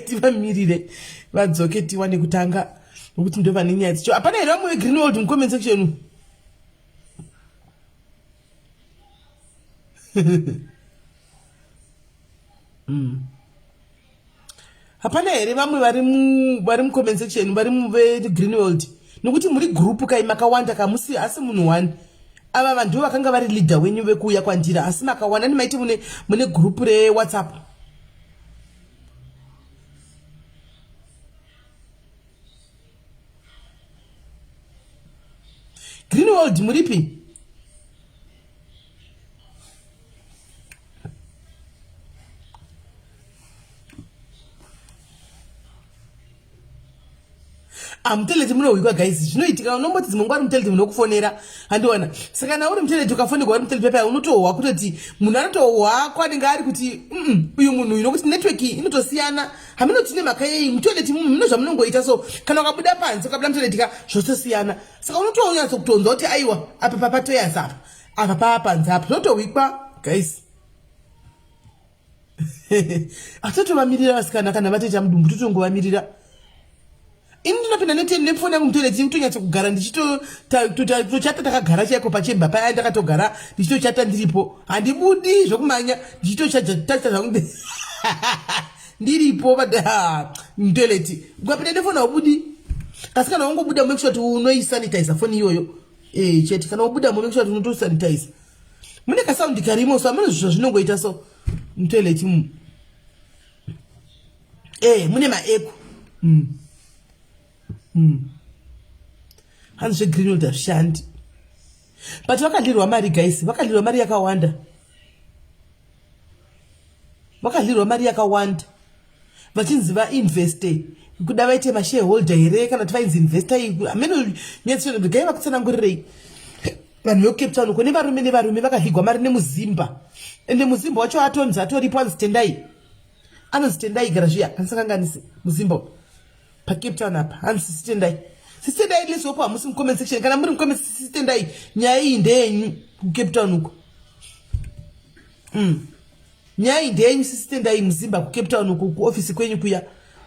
tivamirire vadzoke tiwane kutanga nokuti ndo vane nyaya dzicho. Hapana here vamwe veGreenwood mucomment section? Hapana here vamwe vari mucomment section vari veGreenwood nokuti muri group kai makawanda kamusi asi munhu one. Ava vanhu vakanga vari leader wenyu vekuuya kwandira asi makawana nimaiti mune group re WhatsApp. Greenwood muripi? Muteleti munohwikwa guys, zvinoitika unomboti dzimwe nguva muteleti munokufonera handiwana. Saka kana uri muteleti ukafonirwa uri muteleti paya unotohwa kutoti munhu anotohwa kwanenge ari kuti uyu munhu uyu nokuti network inotosiyana. Hamunoti nemhaka yei muteleti mune zvamunongoita so kana ukabuda panze ukabuda muteleti ka zvotosiyana. Saka unotonyatsa kutonzwa kuti aiwa apa papatoyasa apa papanze apa zvotohwikwa guys. Atotovamirira vasikana kana vatoita mudumbu totongovamirira. Ini ndinopinda nefoni yangu mutoilet kutonyatsa kugara ndichitochata takagara chaiko pachemba paya ndakatogara ndichitochata ndiripo handibudi zvokumanya ndichitochata zvangu ndiripo mutoilet ukapinda nefoni haubudi. Kasi kana wangobuda make sure kuti unoisanitize foni iyoyo chete kana wabuda make sure kuti unotosanitize. Mune kasaundi karimo so amene zvizvo zvinongoita so mutoilet mune maeko hanzi zveGreenwood hazvishandi. But vakalirwa mari guys, vakalirwa mari yakawanda. Vakalirwa mari yakawanda. Vachinzi vainveste kuda vaite mashareholder here kana kuti vainzi investor amene nyatso gai vakutsanangurirei vanhu veCape Town uko nevarume vakahigwa mari nemuzimba. Ende muzimba wacho atonzi atoripo anonzi Tendai garazviya kandisakanganisi muzimba paCape Town apa hanzi Sitendai lesopo hamusi mucomment section kana muri mucomment Sitendai nyaya iyi ndeyenyu kuCape Town uko. Nyaya iyi ndeyenyu Sitendai muzimba kuCape Town uko kuofisi kwenyu kuya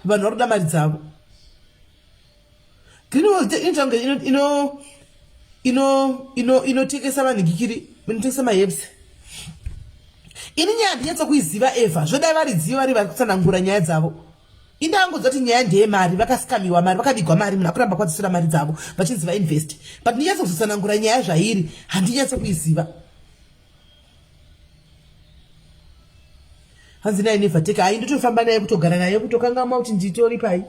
vanhu varoda mari dzavo. Greenwood inotekesa vanhikikiri inotekesa maherbs. Ini nyaya handinyatsa kuiziva eva zvodai varidziva vari vari kutsanangura nyaya dzavo. Indangodza kuti nyaya ndeyemari vakaskamiwa mari vakavigwa mari munhu akuramba kwadzisira mari dzavo vachinzi vainvest. But ndinyatsa kuzotsanangura nyaya zvairi handinyatsa kuiziva. Hanzi naye nevhateka hai ndotofamba naye kutogara naye kutokangama kuti nditori pai.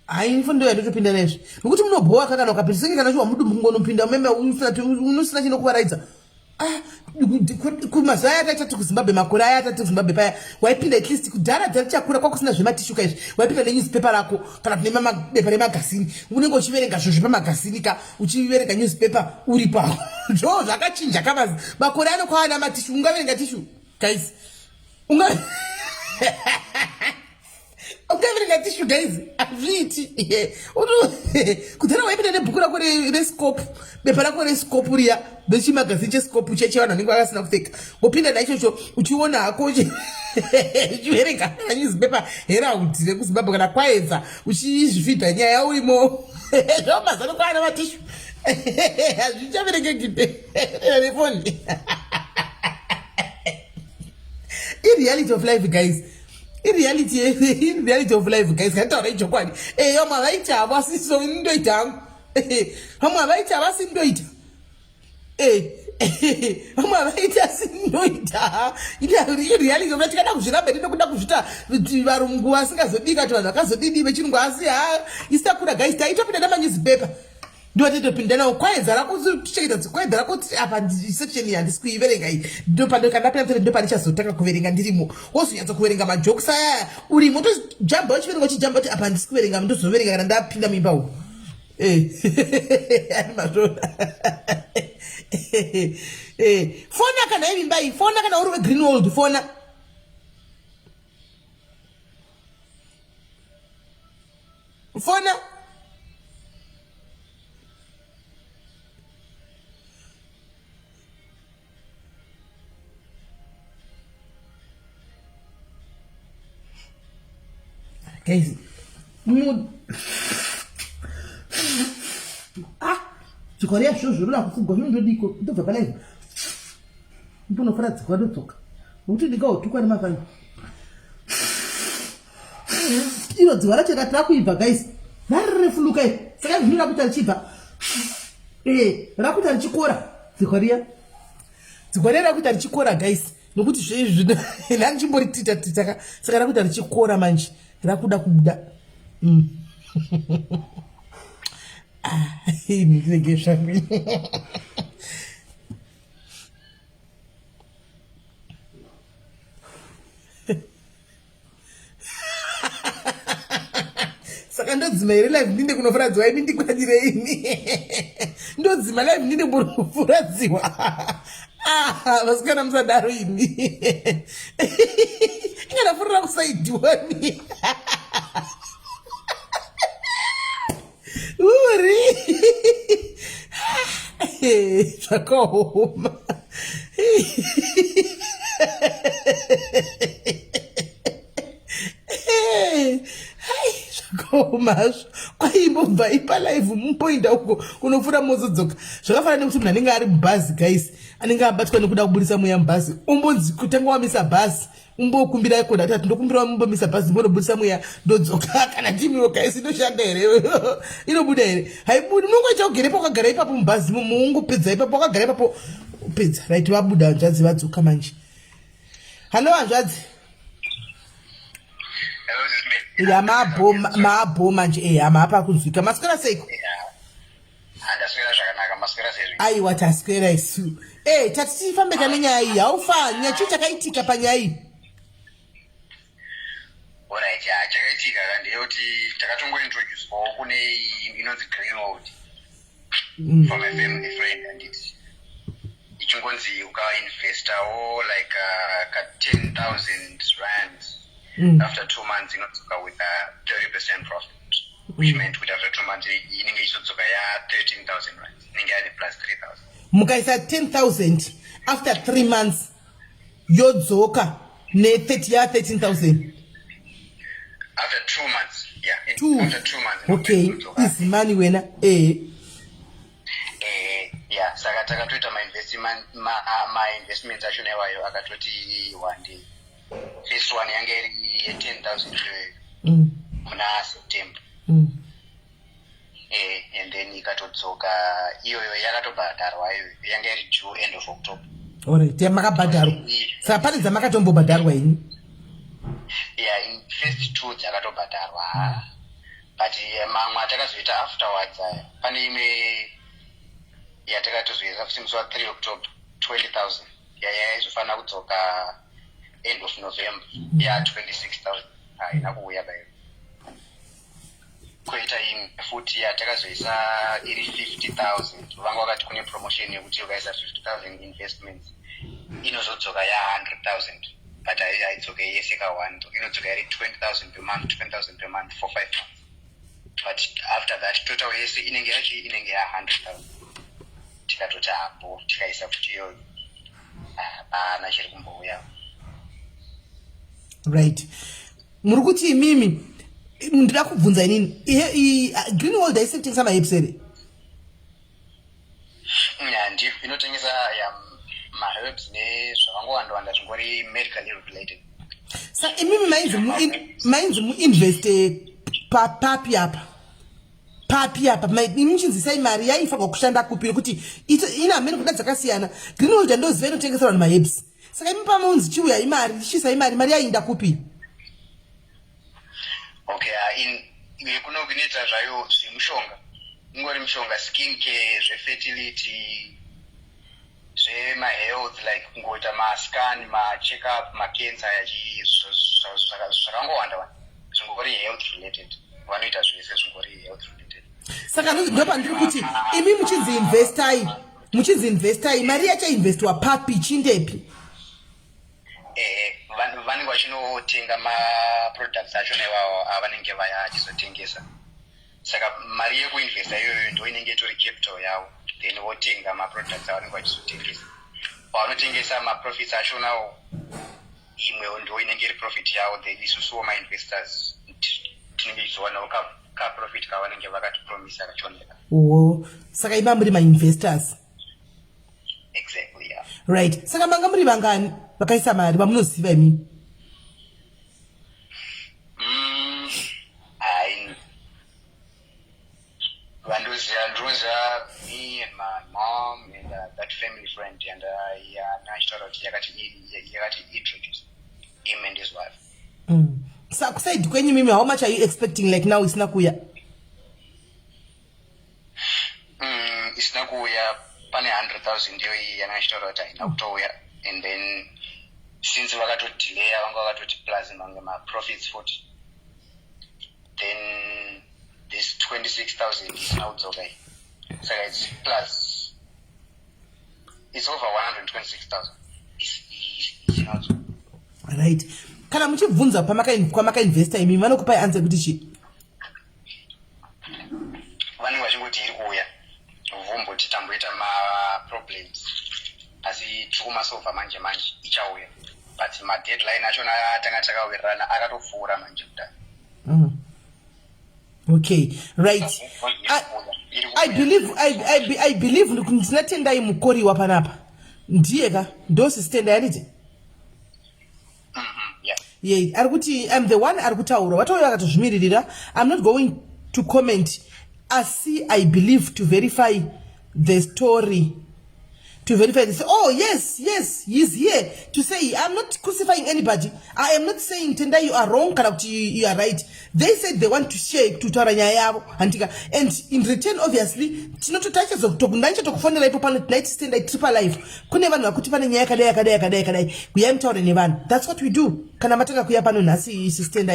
Hai fundo yatotopinda nezvi nokuti munobhowa kana ukapindisenge kana chiwa mudumbu ngonopinda meme unosina chinokuvaraidza. Kumazuva aya ataitati kuZimbabwe makore aya atati kuZimbabwe paya waipinda at least kudhara chakura kwakusina zvematishuka izvi waipinda nenewspaper rako kana kuti nemabepa remagazini unenge uchiverenga zvo zvepamagazini ka uchiverenga newspaper uri pao ndo zvakachinja kamazi makore ano kwaana matishu ungaverenga tishu guys ungaverenga tishu life guys azviiti kudhara waipinda nebhuku rako rescope bepa rako rescope riya vechimagazini chescope chevanhu vanenge vakasina kupfeka wopinda naichocho uchiona hako uchiverenga newspaper herald rekuzimbabwe kana kwaedza uchizvifidha nyaya urimo zvamazano kwaana matishu hazvichaverengekite refoni reality of life guys reality of life guys kantaura ichokwadi vamwe havaiti havasiso indoita hangu vamwe havaiti havasindoita vamwe havaita sindoita reality of life tikada kuzviramba ndinokuda kuzvita varungu vasingazodii kati vanhu vakazodidi vechirungu asi isakura guys taitopinda namanewspaper ndotitopinda nawo kwaedza rakuchengeta kwaedza rakuti apa section iyi handisi kuiverenga iyi ndopandopandopandopane chazotanga kuverenga ndirimo wozonyatsa kuverenga majokes aya urimo tojamba uchiverenga uchijamba kuti apa handisi kuverenga ndozoverenga kana ndapinda muimba uku ani mazvona fona kana ivimba iyi fona kana uri wegreenwold fona guys chikoria zvo zvirula kufugwa zvinondodiko kutobva palaive mpunofara dzikwa ndodzoka nokuti ndingahotukwa nemafani iro dziva racho rati rakuibva guys rarirefunuka i saka zvino rakuita richibva rakuita richikora dzikwaria rakuita richikora guys nokuti zvezvino nandichimboritita saka rakuita richikora manje rakuda kubuda ndinenge zvangu saka ndodzima here live ndinde kunofuradziwa imi ndikwanire ini ndodzima live ndinde kunofuradziwa vasikana musadaro ini inganafurira kusaidiwani uri zvakaoma zvakaomazvo kwaimbobva ipalaive mupoinda uko kunofura mozodzoka zvakafanana nekuti munhu anenge ari mubhazi guys anenge abatwa nekuda kubudisa mweya mubhazi umbonzi kutanga wamisa bhazi umbokumbira ikoda tati ndokumbira mumbomisa bhazi mbonobudisa mweya ndodzoka kana timiwo guys inoshanda here inobuda here haibudi munongoita kugerepo wakagara ipapo mubhazi muungopedza ipapo wakagara ipapo upedza right vabuda hanzvadzi vadzoka manje halo hanzvadzi ya maabho manje hamapa kunzwika maswera seiko handaswera zvakanaka maswera sezvo aiwa taswera isu tati tifambeka nenyaya iyi haufanyi chii chakaitika panyaya iyi alright chakaitika kandeyekuti takatongointroducewawo kune inonzi greenwood from a family friend handiti ichingondzi ukainvestawo like ka 10,000 rands after 2 months inodzoka with a 30% profit which meant kuti after 2 months inenge ichidzoka ya 13,000 rands inenge yani plus 3,000 mukaisa 10,000 after 3 months yodzoka ne-30 ya 13,000 after 2 months after 2 months okay easy money wena yeah saka takatoita ma-investments acho newayo akatoti one day first one yange iri ye10,000 muna September and then ikatodzoka iyoyo yakatobhadharwa iyoyo yange iri due end of October alright yamakabhadharwa saka pane dzamakatombombhadharwa ini yeah in first two dzakatobhadharwa but mamwe atakazoita afterwards pane imwe yatakatozoisa futi musi wa3 October 20,000 yaizofanira kudzoka end of November ya 26,000 haina kuuya bayo koita imwe futi yatakazoisa iri 50,000 vanga vakati kune promotion yekuti ukaisa 50,000 investments inozodzoka ya 100,000 but it's okay. Yes, I want to 20,000 per month, 20,000 per month for 5 months. But after that, total yes, inenge 100,000. Tikatoti hapo tikaisa kuti yo ana chiri kumbouya. Right. Muri kuti mimi ndida kubvunza inini Greenwald aisitengesa maherbs ere? Ndi inotengesa maherbs nezvakangowanda zvingori medically related. Sa imimi mainzi muinveste papi apa muchinzisai mari yaifanwa kushanda kupi nekuti ina hamene kuda dzakasiyana. Greenwald ndoziva inotengesa vanhu maherbs, saka imi pamunzi chiuya imari ichiisai mari yainda kupi? Okay, kuno kunoita zvayo zvemushonga, ingori mushonga, skin care, zvefertility, zvemahealth, like kungoita mascan, macheck-up, macancer, zvakangowanda zvingori health related. Vanoita zvese zvingori health related. Saka ndopa ndiri kuti imi muchinzi-investai mari yachainvestwa papi chindepi? Vanenge vachinotenga maproducts acho nevawo avanenge vachizotengesa. Saka mari yekuinvesta iyoyo ndo inenge itori capital yavo, then votenga maproducts avanenge vachizotengesa. Pavanotengesa maprofits acho nawo, imwewo ndo inenge iri profit yavo, then isusuwo mainvestors tinenge tichizowanawo kaprofit kavanenge vakatipromisa kachioneka. Saka ima muri mainvestors? Exactly, yeah. Right. Saka manga muri vangani vakaisa mari vamunoziva imimi? Vandoziva me and my mom and that family friend, and yakati introduce him and his wife. Saka kusaidi kwenyu mimi, how much are you expecting like now isina kuya? Isina kuya pane 100,000 ndiyo yanashitaura kuti haina kutouya, and then since vakatodelaya vanga vakatoti plus mange maprofits 40, then this 26,000 is now kudzoka. Saka it's plus, it's over 126,000. It's not. Right. Kana muchibvunza kwamakainvesta imimi vanokupai answer kuti chi? Vanenge vachingoti iri kuuya, vomboti tamboita problems, asi tikumasova manje ichauya, but madeadline achona atanga takawirirana akatopfuura manje kudai. Okay, right. I believe ndina tendai mukoriwa panapa. Ndiye ka ndosi tendai aniti? Yeah, arikuti I'm the one arikutaura. Wataura katozvimiririra. I'm not going to comment. I believe to verify the story. To verify this. Oh, yes, he's here to say, I'm not crucifying anybody. I am not saying, Tenda, you are wrong, you are right. They said they want to share to Nyaya, and in return, obviously, Tinoto touches of Tokunancha to phone like upon night stand like triple life. Kunevan, Kutipan Nyaka, we am told anyone. That's what we do. Kanamatanga Kuyapano Nasi is stand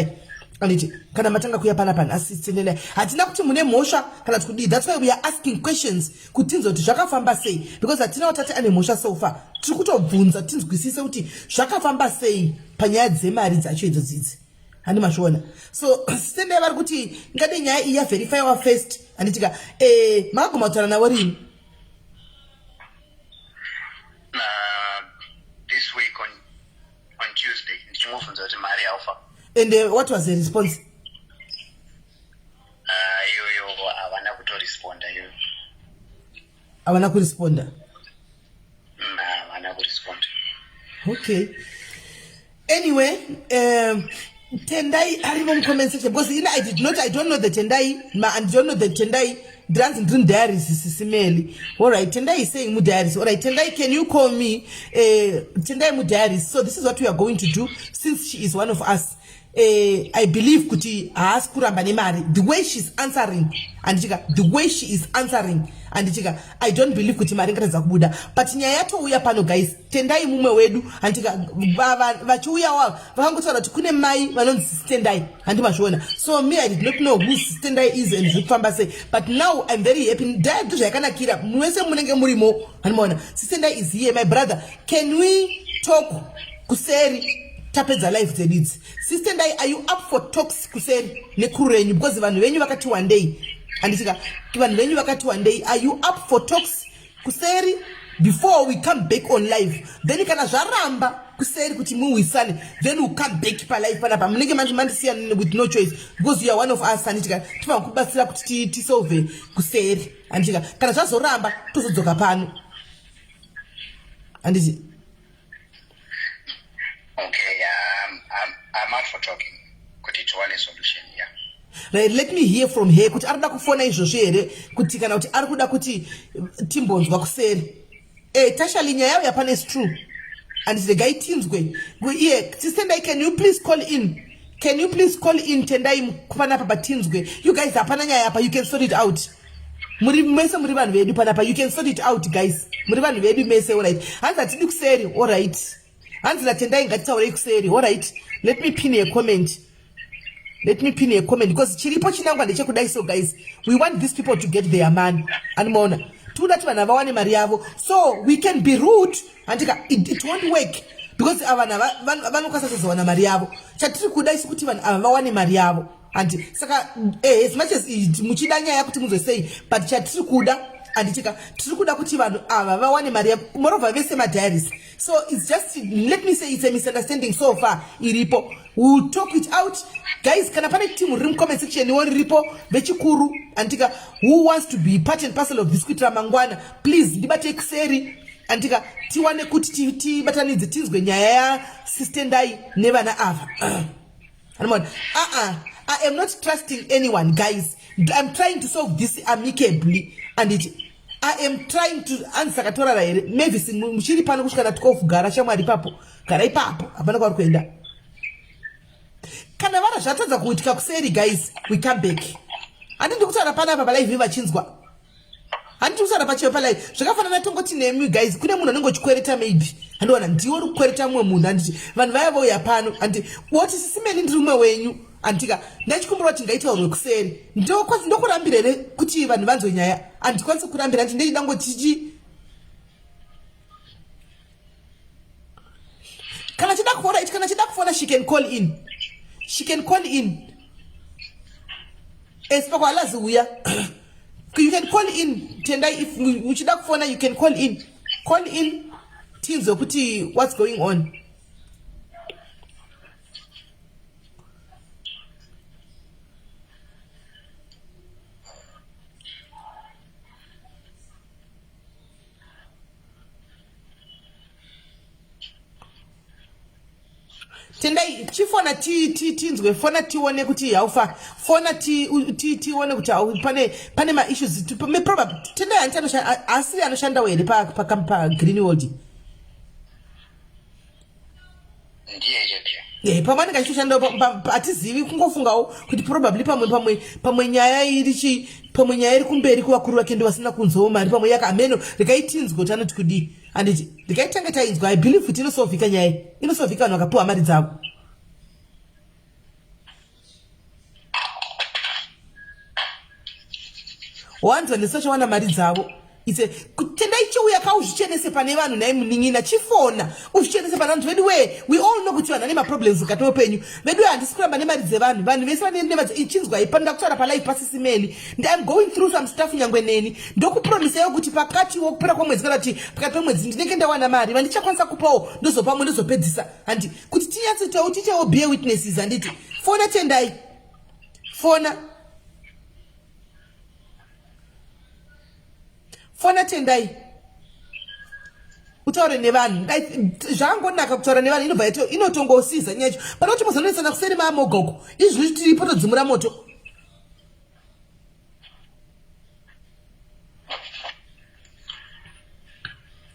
kana matanga kuyapana pana assistant hatina kuti mune mosha kana kuti that's why we are asking questions kutinzo kuti zvakafamba sei, because hatina utati ane mosha so far. Tiri kutobvunza tinzwisise kuti zvakafamba sei panyaya dzemari dzacho idzo dzidzi. Handi mashona. So stand vari kuti ngade nyaya iya verify wa first anditika magoma kutaura nawo rini? This week on Tuesday ndichimubvunza kuti mari alpha. And what was the response? Havana kutoresponda iyoyo. Havana kuresponda? Havana kuresponda. Okay. Anyway, Tendai arimo mcomment section because I don't know the Tendai, and don't know the Tendai didn't diaries SIS MELLY. All right, Tendai is saying mu diaries. All right, Tendai, can you call me Tendai mu diaries? So this is what we are going to do since she is one of us. I believe kuti ask kuramba nemari, the way she's answering and the way she is answering and I don't believe kuti mari ngataza kubuda, but nyaya touya pano guys, Tendai mumwe wedu and vachiuya wao vakangotaura kuti kune mai vanonzi Tendai handi mashona. So me, I did not know who Tendai is and zvifamba sei, but now I'm very happy. Dad zvakanakira mwese munenge murimo handimaona Tendai is here. My brother, can we talk kuseri tapedza life dzedu. Sister Ndai, are you up for talks kuseri nekuru renyu? Because vanhu venyu vakati one day, andisika vanhu venyu vakati one day, are you up for talks kuseri before we come back on live? Then kana zvaramba kuseri kuti muwisane, then we'll come back pa live panapa. Munenge manje mandisiya with no choice because you are one of us. Andika tiva kubatsira kuti tisolve kuseri. Andika kana zvazoramba tozodzoka pano. Anditi okay, I'm out for talking. Could it one a solution here? Right, let me hear from her kuti arikuda kufona izvozvo here kuti kana kuti arikuda kuti timbonzwa kuseri. Tashali Nyaya yapana is true. And it's the guy tinzwe. Yeah, Sister Ndai, can you please call in? Can you please call in Tendai kupana papa tinzwe? You guys apana Nyaya apa, you can sort it out. Muri mese muri vanhu vedu panapa, you can sort it out guys. Muri vanhu vedu mese, all right. Hanza tidi kuseri, all right. Hanza Tendai ngatitaure kuseri, all right. Let me pin a comment. Let me pin a comment because chiripo chinangwa ndechekudai. So guys, we want these people to get their man and mona. Tudati vanavawane mari yavo, so we can be rude and it won't work because avana vanokwanisa kuzowana mari yavo. Chatiri kuda isi kuti vanhu ava vawane mari yavo. And saka as much as muchida Nyaya kuti muzosei, but chatiri kuda anditika tiri kuda kuti vanhu ava vawane mari yavo. Moreover vese madiaries. So it's just, let me say, it's a misunderstanding so far. Iripo, we'll talk it out. Guys, can I panic team room comment section one ripo vechikuru antika who wants to be part and parcel of this kutra mangwana, please dibate kuseri antika tiwane kuti ti batanidze tinzwe Nyaya Sister Ndai never na ava. I am not trusting anyone guys. I'm trying to solve this amicably and I am trying to answer katora raere maybe mushiri pano kushikana tukofu gara shamwari papo gara ipapo apana kwa kuenda. Kana vara zvatadza kuitika kuseri guys, we come back. Handindi kutaura panapa pa live vachinzwa. Handindi kutaura pachiyo pa live. Zvakafanana tongoti nemi guys, kune munhu anongokwereta maybe. Handiwana ndiwo uri kukwereta mumwe munhu handiti vanhu vaya vauya pano andi woti SIS MELLY ndiri umwe wenyu andika ndachikumbura kuti ngaitaurwe kuseri. Ndokurambira here kuti vanhu vanzwe Nyaya. Handikwanisi kurambira andi ndechida ngoti kana chida kufona she can call in. She can call in. You can call in Tendai if we should have phone, you can call in. Call in Tinzo kuti what's going on. Tendai chifona tinzwe fona tione kuti haufa fona tione kuti pane ma issues me probably Tendai antano asi anoshanda wele pa Greenwood ndiye pamani kachoshanda atizivi kungofungawo kuti probably pamwe Nyaya iri kumberi kuvakuru vake ndo vasina kunzwa mari pamwe yakameno rekaitinzwe kuti anoti kudi anditi rekaitanga tainzwa. I believe kuti inosovika Nyaya inosovika vanhu vakapuwa mari dzavo. Wanzwa nesochawana mari dzavo ite Tendai chiuya kauzvichenese pane vanhu nai muning'ina chifona uzvichenese pane vanhu vedu we all know kuti vanhu vane maproblems mukati meupenyu vedu handisi kuramba nemari dzevanhu vanhu vese vane ichinzwa ipa ndakutaura palive paSIS MELLY I'm going through some stuff nyangwe neni ndokupromiseyo kuti pakati wokupera kwemwedzi kana kuti pakati pemwedzi ndinenge ndawana mari vandichakwanisa kupawo ndozopamwe ndozopedzisa handi kuti tinyatsitawo tichewo bear witnesses handiti fona Tendai fona Tendai utaure nevanhu zvangonaka kutaura nevanhu inobva inotongosiza nyacho pana kuti muzonoisana kuseri maamogoko izvi tiripo todzimura moto.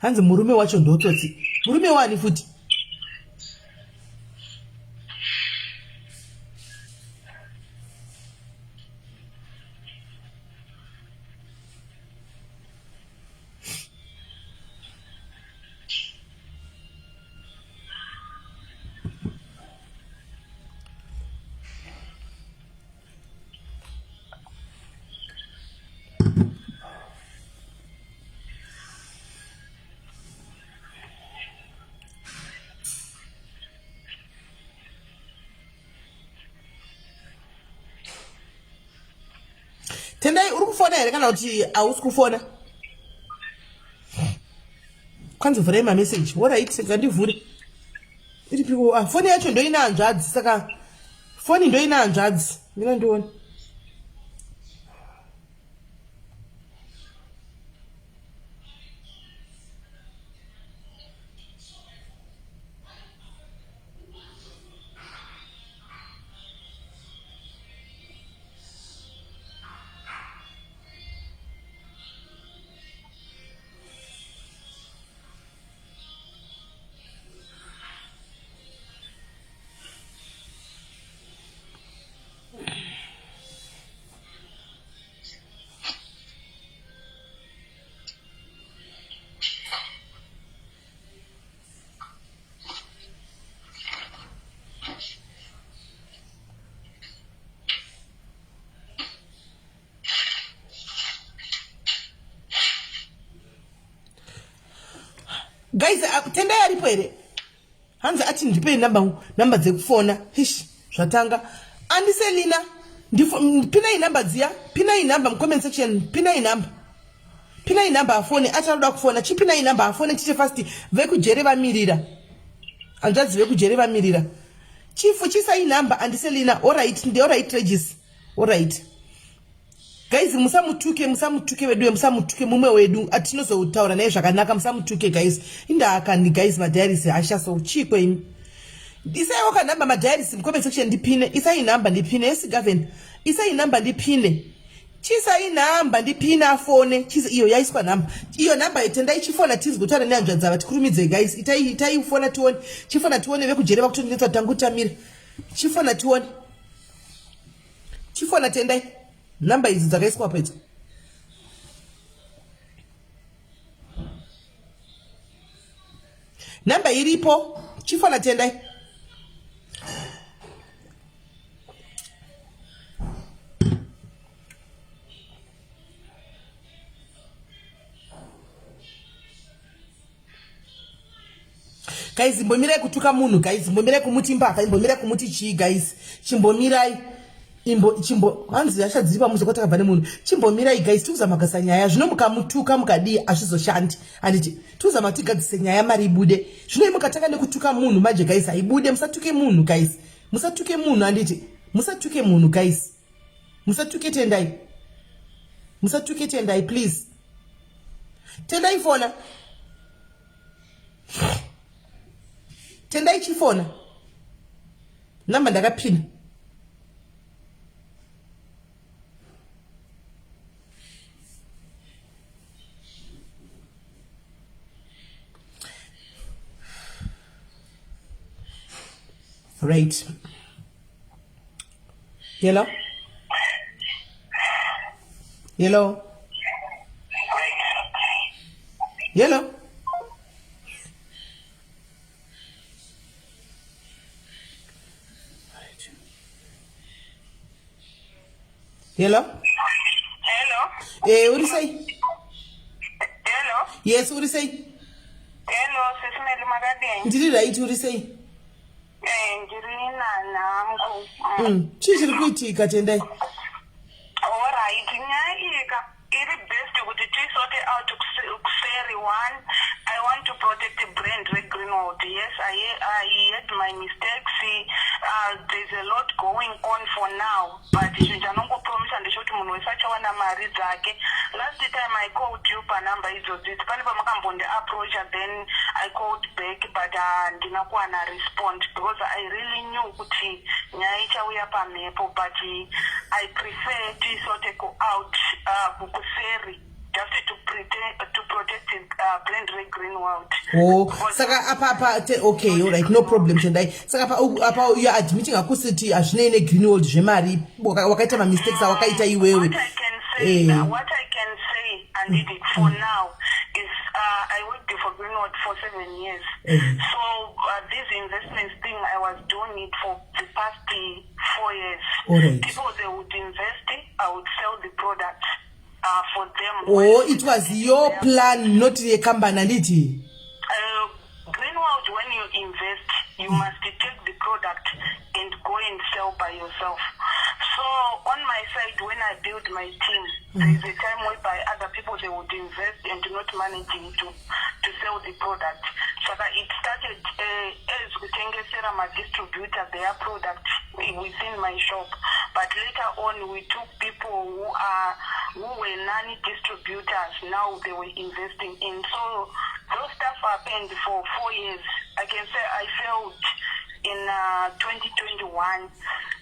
Hanzi murume wacho ndototi murume wani futi kufona here kana kuti hausi kufona? Kwanzi vhurai mamessage. Alright, ngandivhure. Iripiko foni yacho ndoina hanzvadzi saka foni ndoina hanzvadzi. Mina ndione. Guys, tendai aripo here. Hanzi ati ndipei namba dzekufona. Hish, zvatanga. Andiselina. Pina inamba dziya. Pina inamba comment section. Pina inamba. Pina inamba afone. Achanoda kufona. Chipina inamba afone. Chiche fast. Vekujere vamirira. Anjadzi vekujere vamirira. Chifu chisa inamba. Andiselina. Alright. Ndi alright Regis. Alright. Guys, musamutuke wedu, musamutuke mumwe wedu. Atinozotaura naye zvakanaka, musamutuke guys. Indakani guys madiaries asha so chikwe imi. Isai waka namba madiaries comment section ndipine. Isai namba ndipine. Yes Gavin. Isai namba ndipine. Chisa inamba ndipine afone. Chisa iyo yaiswa namba. Iyo namba itenda ichifona tizi gutana neanjadza vatikurumidze guys. Itai ufona tuone. Chifona tuone vekujere vakutonetsa tanguta mira. Chifona tuone. Chifona tendai. Namba hizi dzakaiswa pedyo. Namba iripo. Chifona tendai. Guys, imbomirai kutuka munhu guys. Imbomirai kumuti mbavha. Imbomirai kumuti chii guys. Chimbomirai. Hanzi yashadziri pamuzi kwataka vane munhu. Chimbomirai guys, tikuzama kugadzisa Nyaya. Zvino mukamutuka mukadi hazvizoshandi. Handiti tikuzama tigadzise Nyaya mari ibude. Zvino mukataka nekutuka munhu manje guys haibude. Musatuke munhu guys. Musatuke munhu handiti. Musatuke munhu guys. Musatuke tendai. Musatuke tendai please. Tendai fona. Tendai chifona. Namba ndakapina. Right. Hello? Hello? Hello? Hello? Hello? What do you say? Hello? Yes, what do you say? Hello, SIS MELLY Magadi. Did you write what do you say? Chichi rikuitika tendai. Alright, Nyaya, it is best to sort it out to ferry one. I want to protect the brand Red Greenwood. Yes, I had my mistakes. There's a lot going on for now, but Shinjanongo promise and the show to Munwesacha wana mari zake. Last time I called you per number is this the approach and then I called back, but didn't want to respond because I really knew kuti Nyaya we are pamepo, but I prefer to sort of go out ferry. Just to protect brand Red Greenwood. Oh, saka apa okay, all right, no problem tendai. Saka apa you are admitting akusiti ashine Greenwood zvemari wakaita ma mistakes wakaita iwewe. What I can say and did it for now is I worked for Greenwood for 7 years. So this investment thing I was doing it for the past 4 years. Right. People they would invest, I would sell the product. For them. Oh, it was your plan, not the company. Greenwood, when you invest, you must take the product and go and sell by yourself. So on my side, when I build my team, there is a time whereby other people, they would invest and not managing to sell the product. So that it started as Kutengesera, my distributor, their product within my shop. But later on, we took people who were non-distributors. Now they were investing in. So those stuff happened for 4 years. I can say I failed in 2021.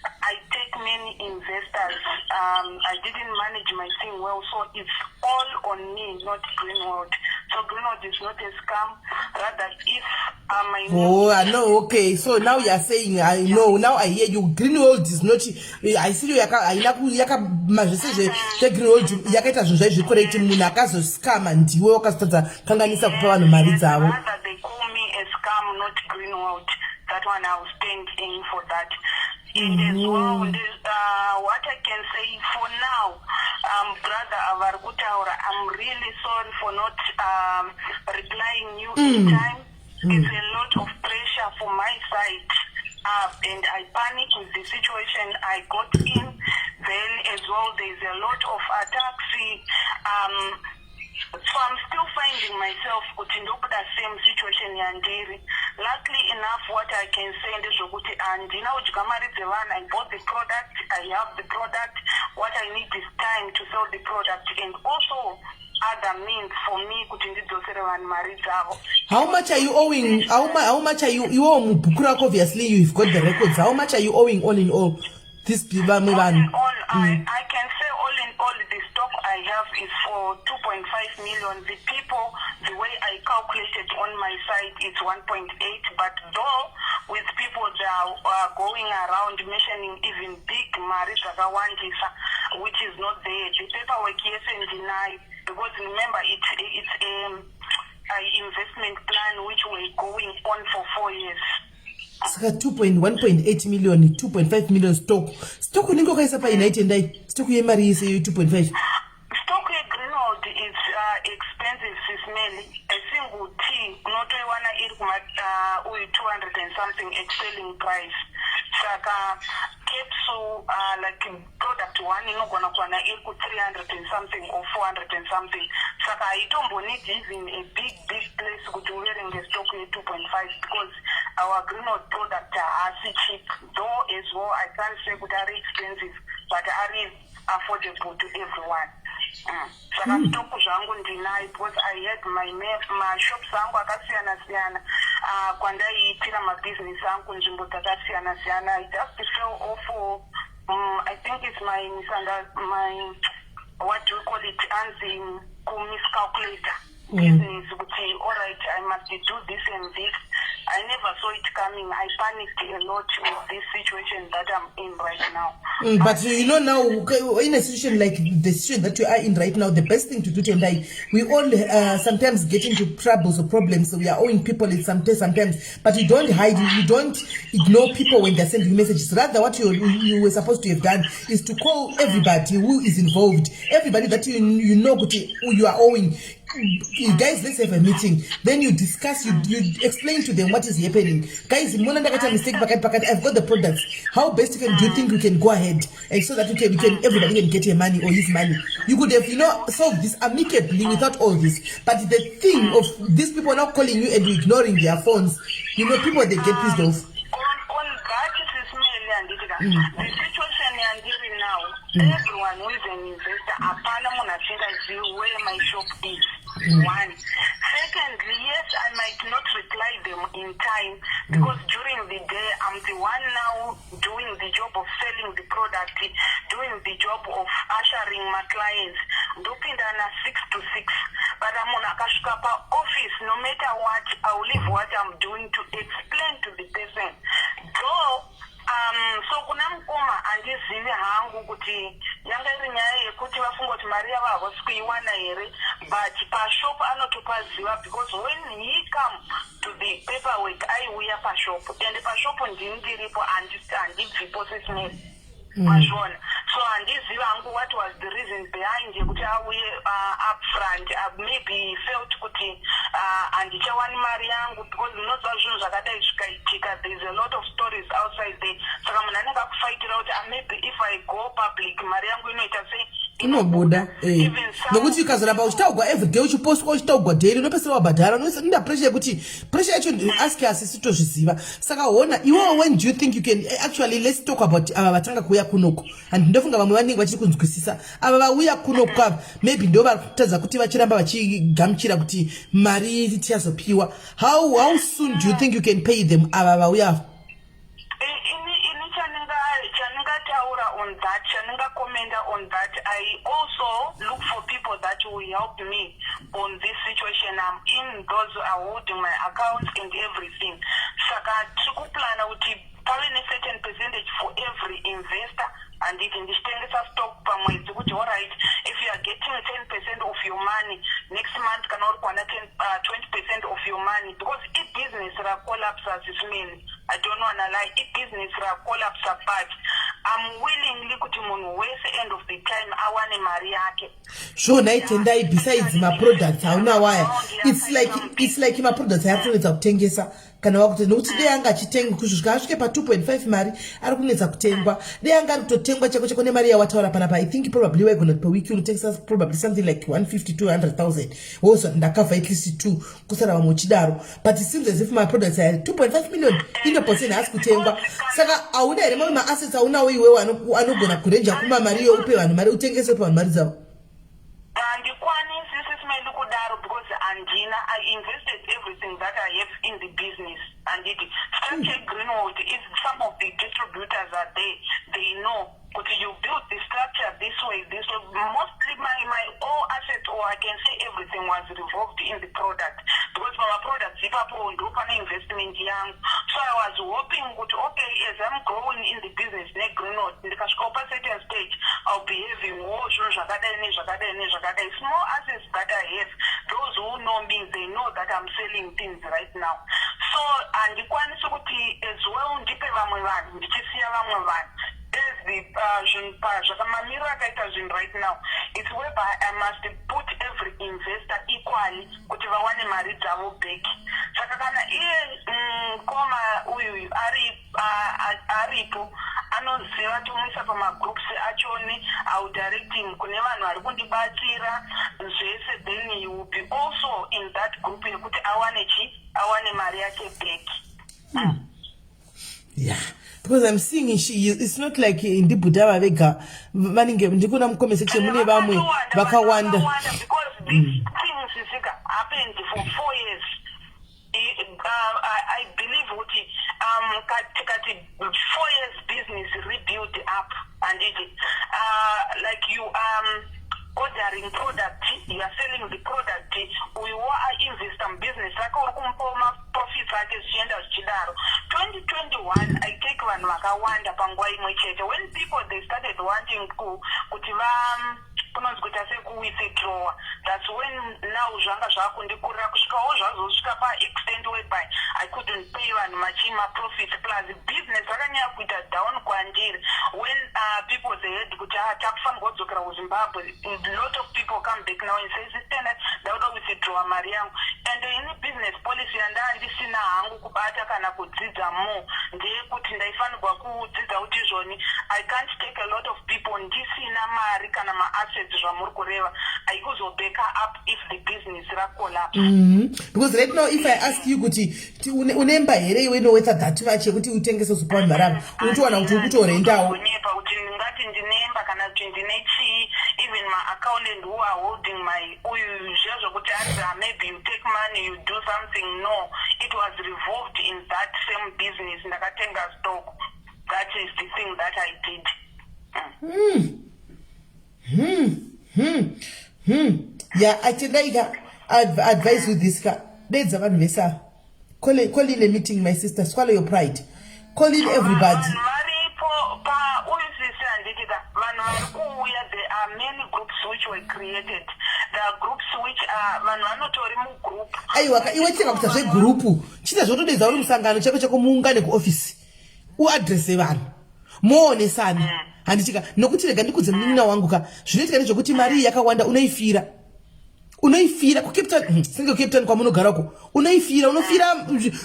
I take many investors. I didn't manage my thing well, so it's all on me, not Greenwood. So Greenwood is not a scam. Rather, if my I know. Okay, so now you are saying, I know. Now I hear you. Greenwood is not. I see you. Yaka message. Greenwood. Yaka ita zoja jikoreti munaka zo scam and you work as tata kanganisa kupewa no mali zao. Rather, they call me a scam, not Greenwood. That one I will stand in for that. And as well, what I can say for now, brother Avargutaura, I'm really sorry for not replying you in time. It's a lot of pressure from my side, and I panic with the situation I got in. Then as well, there's a lot of attacks. So I'm still finding myself putting up the same situation yandiri. Luckily enough, what I can say in this and you know, I bought the product, I have the product. What I need is time to sell the product, and also other means for me How much are you owing? How much are you owe Bukurak? Obviously you've got the records. How much are you owing all in all? This people all in all, I can say all in all, the stock I have is for 2.5 million. The people, the way I calculated on my side, it's 1.8. But though with people that are going around mentioning even big Marisa which is not there, the paperwork yes and deny, because remember it's an investment plan which we're going on for 4 years. 1.8 million, 2.5 million stock. Stock uningo kaisa pa United and stock ye mari is 2.5. Stock Greenwood is expensive, SIS MELLY. A single tea, not one with 200 and something selling price. Saka capsule like product one you know gonna 300 and something or 400 and something. Saka I don't need even a big place to wearing the stock 2.5 because our Greenwood product are cheap. Though as well I can't say that are expensive, but are affordable to everyone. Saka stock zangu ndinai because I had my shops zangu akasiyana kwanda itira my business zangu njimbo takasiyana I just fell off I think it's my what do you call it, anzim miscalculator business, all right, I must do this and this. I never saw it coming. I panicked a lot with this situation that I'm in right now. But you know now, in a situation like the situation that you are in right now, the best thing to do Tendai, we all sometimes get into troubles or problems. So we are owing people sometimes, but you don't hide, you don't ignore people when they're sending messages. Rather, what you were supposed to have done is to call everybody who is involved, everybody that you know who you are owing. You guys, let's have a meeting. Then you discuss, you explain to them what is happening. Guys, mistake, I've got the products. How best do you think we can go ahead and so that everybody can get your money or his money? You could have, solved this amicably without all this. But the thing of these people now calling you and you ignoring their phones, people they get pissed off. On that, SIS MELLY and the situation I'm giving now, everyone who is an investor, where my shop is. One. Secondly, yes, I might not reply them in time because during the day I'm the one now doing the job of selling the product, doing the job of ushering my clients, doping down 6 to 6. But I'm on a office, no matter what, I'll leave what I'm doing to explain to the person. Though so kuna mkoma andizivi hangu kuti yanga iri nyaya yekuti vafunga kuti mari yavo havasi kuiwana here, but pashop anotopaziva because when he come to the paperwork aiuya pashop and pashop ndiripo handibvipo SIS MELLY mazvona. So handiziva hangu what was the reason behind yekuti auye up front. Maybe he felt kuti handichawani mari yangu because ndinozva zvinhu zvakadai zvikaitika. There is a lot of stories outside there. Saka munhu anenge fight out, maybe if I go public, Mariangu, you know, it say, inobuda nokuti ukazoramba uchitaugwa everyday uchipostwa uchitaugwa daily unopesera wabhadhara unoda pressure yekuti pressure yacho ask us sitozviziva saka hona iwewe when do you think you can actually let's talk about ava vatanga kuuya kunoko and ndofunga vamwe vanenge vachiri kunzwisisa ava vauya kunoko ava maybe ndo vari kutadza kuti vachiramba vachigamuchira kuti mari tichazopiwa how soon do you think you can pay them ava vauya on that, Chaninga commenter on that. I also look for people that will help me on this situation. I'm in, those are holding my accounts and everything. Saka tukuplan uti probably a certain percentage for every investor, and it in the stock alright, if you are getting 10% of your money, next month can all 20% of your money, because if business collapses is mean, I don't want to lie, if business collapses, but I'm willingly to waste end of the time I want to marry yake. Sure, night and day besides my products, how now why? It's like my products I have to obtengesa. Kana wakuti nokuti dei anga achitenga kusvika asvike pa 2.5 mari ari kunetsa kutengwa dei anga kutotengwa chako chako nemari yawataura panapa. I think probably we're going per week you takes us probably something like 150-200,000 also ndakava at least 2 kusara vamwe chidaro, but it seems as if my products are 2.5 million ino percent has kutengwa saka auda here mamwe ma assets aunawo iwewe anogona kurenja kuma mari yo upe vanhu mari utengese pa vanhu mari dzavo. Andina, I invested everything that I have in the business, and it structure Greenwood is some of the distributors are there. They know, but you build the structure this way. Mostly my all assets, or I can say everything, was revolved in the product, because my product zip up on investment young. So I was hoping that okay, as I'm growing in the business, Greenwood, in the certain stage, I'll be having small assets that I have. Those who know me, they know that I'm selling things right now. So, and the one as well, as the right now, it's whereby I must put every investor equally kuti vawane mari dzavo back. Saka kana koma uyu aripo anoziva tomuisa pamagroups achoni audirecting kune vanhu vari kundibatsira zvese, then you will be also in that group yekuti awane mari yake back. Yeah, because I'm seeing it's not like in the Buddha vega maninge ndikuna mu comment section mune vamwe vakawanda because these things happened for 4 years. I believe what 4 years business rebuild up, and it like you ordering product, you are selling the product, we are invest in business like profits like 2021 I take one wakawanda pangwa imwe chete when people they started wanting to withdraw. That's when now zvanga zvakundikurira kusvikawo zvazosvika pa extent whereby I couldn't pay vanhu machima profit plus business akanyanya kuita down kwandiri when people they had kuti takufanirwa kudzokera kuZimbabwe. A lot of people come back now and say sister ndauda withdraw mari yangu, and in business policy ndandisina hangu kubata kana kudzidza mo ndeyekuti ndaifanirwa kudzidza kuti izvoni I can't take a lot of people ndisina mari kana ma-assets zvamuri kureva I kuzo back up if the business rakolapsa. Because right now if I ask you kuti unemba here iwe inowetsa that much yekuti utengese zupa marava unotowana kuti ukutorendawo nyepa kuti ngati ndinemba kana kuti ndine chii, even my accountant who are holding my zvezvo kuti maybe you take money you do something. No, it was revolved in that same business. Ndakatenga stock. That is the thing that I did. Yeah, I advise you this. There's a man vesa. Call in a meeting, my sister. Swallow your pride. Call in everybody. There are many groups which were created. There are groups which are group. Aiwa, iwe chika kuti zvegroup. Chita zvotodedza uri musangano chako muungane kuoffice. Uaddresse vanhu. Muonesane. Handichika nokuti rega ndikudze munina wangu ka zvinoitika nezvokuti mari yakawanda unoifira. unoifira kuCape Town singe Cape Town kwamunogarako unoifira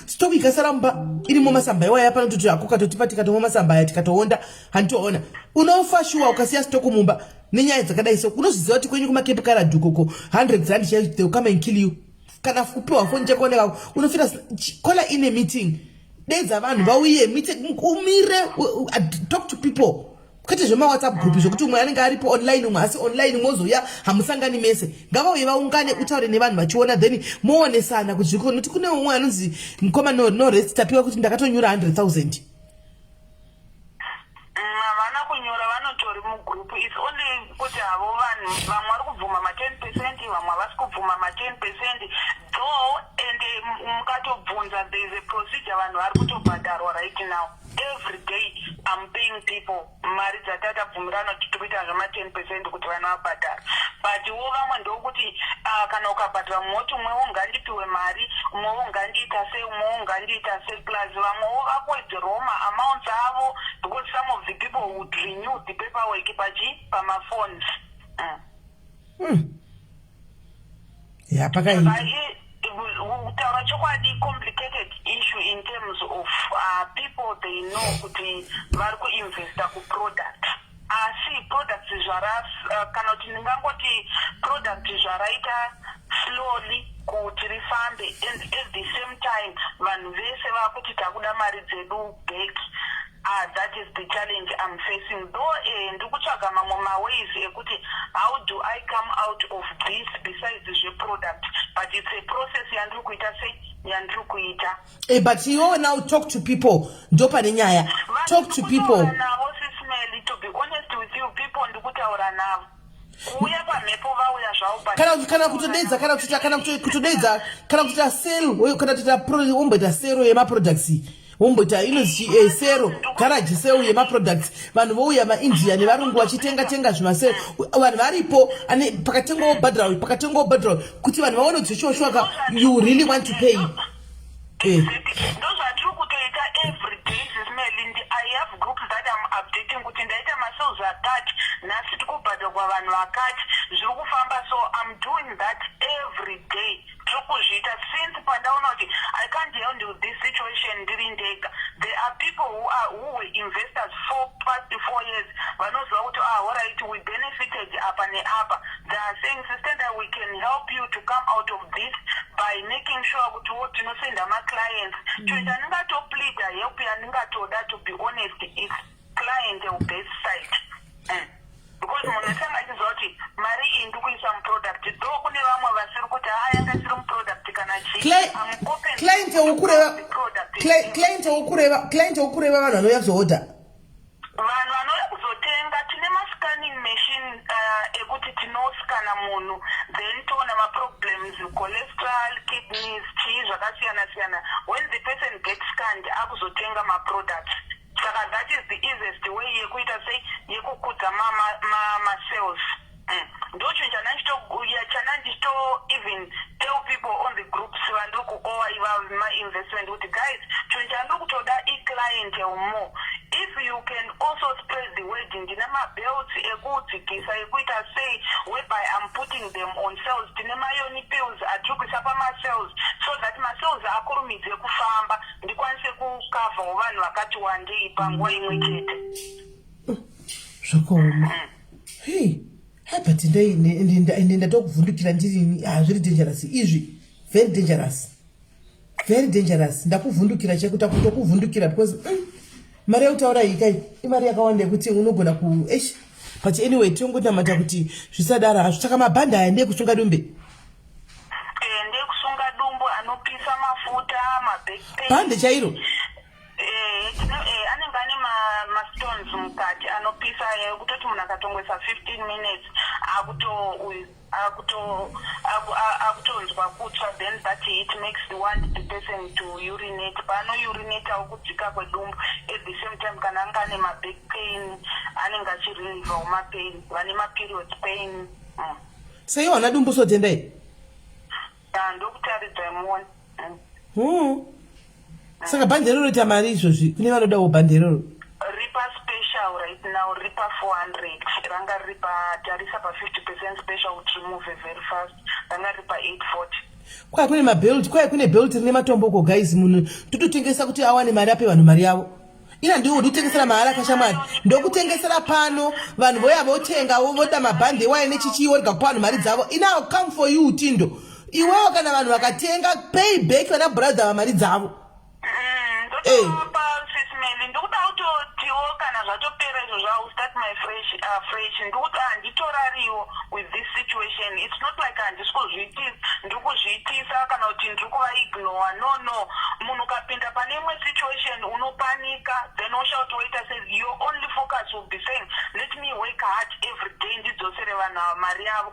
stock ikasara mba irimo masamba iwaya pano kuti akukatoti tikatomo masamba aya tikatoonda hantoona unofashuwa ukasiya stock mumba nenyaya dzakadai so unoziziva kuti kwenyu kumaCape Karadu koko 100 rand they will come and kill you kana kupiwa phone chako oneka unofira call in a meeting dedza vanhu vauye meeting umire talk to people kati zvema WhatsApp group zvokuti umwe anenge aripo online umwe asi online mozoya hamusangani mese ngavauye vaungane utaure nevanhu vachiona then moonesana kuti zviko noti kune umwe anonzi mukoma no rest tapiwa kuti ndakatonyura 100,000 havana kunyora vanotori mugroup is only kuti havo vanhu vamwe vari kubvuma ma10% vamwe havasi kubvuma ma10% though and mukatobvunza there is a procedure vanhu vari kutobhadharwa right now every day I'm paying people mari dzatabvumirana kuti tikuita zvama10% kuti vana vabhadhara but wo vamwe ndokuti kana ukabhadhara moti umwewo ngandipiwe mari umwewo ngandiita sei umwewo ngandiita sei plus vamwewo vakuwedzerawo maamounts avo because some of the people would renew the paperwork pamaphones yeah pakaita kutaura chokwadi complicated issue in terms of people they know kuti vari kuinvesta kuproduct asi products kana kuti ndingangoti product zvaraita slowly kuti rifambe and at the same time vanhu vese vakuti takuda mari dzedu back. That is the challenge I'm facing. Though ndikutsvaga mamwe maways ekuti how do I come out of this besides the product, but it's a process yandiri kuita sei yandiri kuita. But you now talk to people. Ndopa nenyaya. Talk to people. Now, SIS MELLY, to be honest with you, people ndikutaura navo. Kuya pamhepo vauya zvavo kana kutodeedza sale kana kutoita omboita sale yemaproducts omboita inozi sero garage sale yemaproducts vanhu vouya maindia nevarungu vachitenga zvimasero vanhu varipo ane pakatengwa obhadhara kuti vanhu vaone kuti zvichoshoka you really want to pay ndozvatiri kutoita every day SIS MELLY. I have groups that I'm updating kuti ndaita masales akati nhasi tikubhadharwa vanhu vakati zviri kufamba so I'm doing that every day tiri kuzviita since pandaona kuti I can't handle this situation ndiri ndega. There are people who were investors for past 4 years vanoziva kuti alright we benefited apa neapa. They are saying sister that we can help you to come out of this by making sure kuti what tinosenda ma-clients choita ndingatopleada help yandingatoda to be honest is client based side because munhu sangachiziva kuti mari iyi ndikuisa muproduct though kune vamwe vasiri kuti yanga siri muproduct kana client wokureva vanhu vanouya kuzoorder vanhu vanouya kuzotenga. Tine mascanning machine ekuti tinoskana munhu then toona maproblems cholesterol kidneys chii zvakasiyana. When the person gets scanned akuzotenga maproducts. Saka that is the easiest way yekuita sei yekukudza ma-sales. Ndocho chanandichito even tell people on the groups vandiri kuowa iva ma-investment kuti guys chandiri kutoda i-client more. If you can also spread the word ndine mabelts ekudzikisa ekuita sei whereby I'm putting them on sales. Tine mayoni pills atiri kuisa pama-sales so that ma-sales akurumidze kufamba ndikwanise kukavhawo vanhu vakati wandei panguva imwe chete. Zvakaoma. Hey. But ndakuvhundukira ndiri zviri dangerous izvi very dangerous ndakuvhundukira chekuta kutokuvhundukira because mari yautaura ikai imari yakawanda yekuti unogona but anyway tongotamata kuti zvisadara hazvitsvaka mabhandi aya ndekusunga dumbe ndekusunga dumbo anopisa mafuta mabackpain bhandi chairo anenge ane mastones mukati anopisa kutoti munhu akatongwesa 15 minutes akutonzwa kutsva then that it makes the person to urinate pano urinate kudzika kwedumbu at the same time kana anga ane maback pain anenge achireliva mapain vane maperiod pain saiwo hana dumbu sotendai ndokutaridza imoni saka bhanderoro tamari izvozvi kune vanodawo bhanderoro ripa space special right now, ripa 400. Ranga ripa tarisa pa 50% special to remove it very fast. Ranga ripa 840. Kwa kune mabelt, kwa kune belt rine matomboko guys muno. Tutotengesa kuti awane mari ape vanhu mari yavo. Ina ndiwo unotengesera mahara kashamwari. Ndokutengesera pano vanhu voya votenga voda mabhande waine chichiwo rikakupa vanhu mari dzavo. Ina come for you Tindo. Iwewe kana vanhu vakatenga pay back vana brother vamari dzavo. SIS MELLY ndokuda kutotiwo kana zvatopera izvo zvau start my fresh ndokuti handitorariwo with this situation. It's not like ndikuzviitisa kana kuti ndirikuvaignore. No, munhu ukapinda pane imwe situation unopanika, then ushauti waita says your only focus will be saying let me work hard every day ndidzosere vanhu ava mari yavo.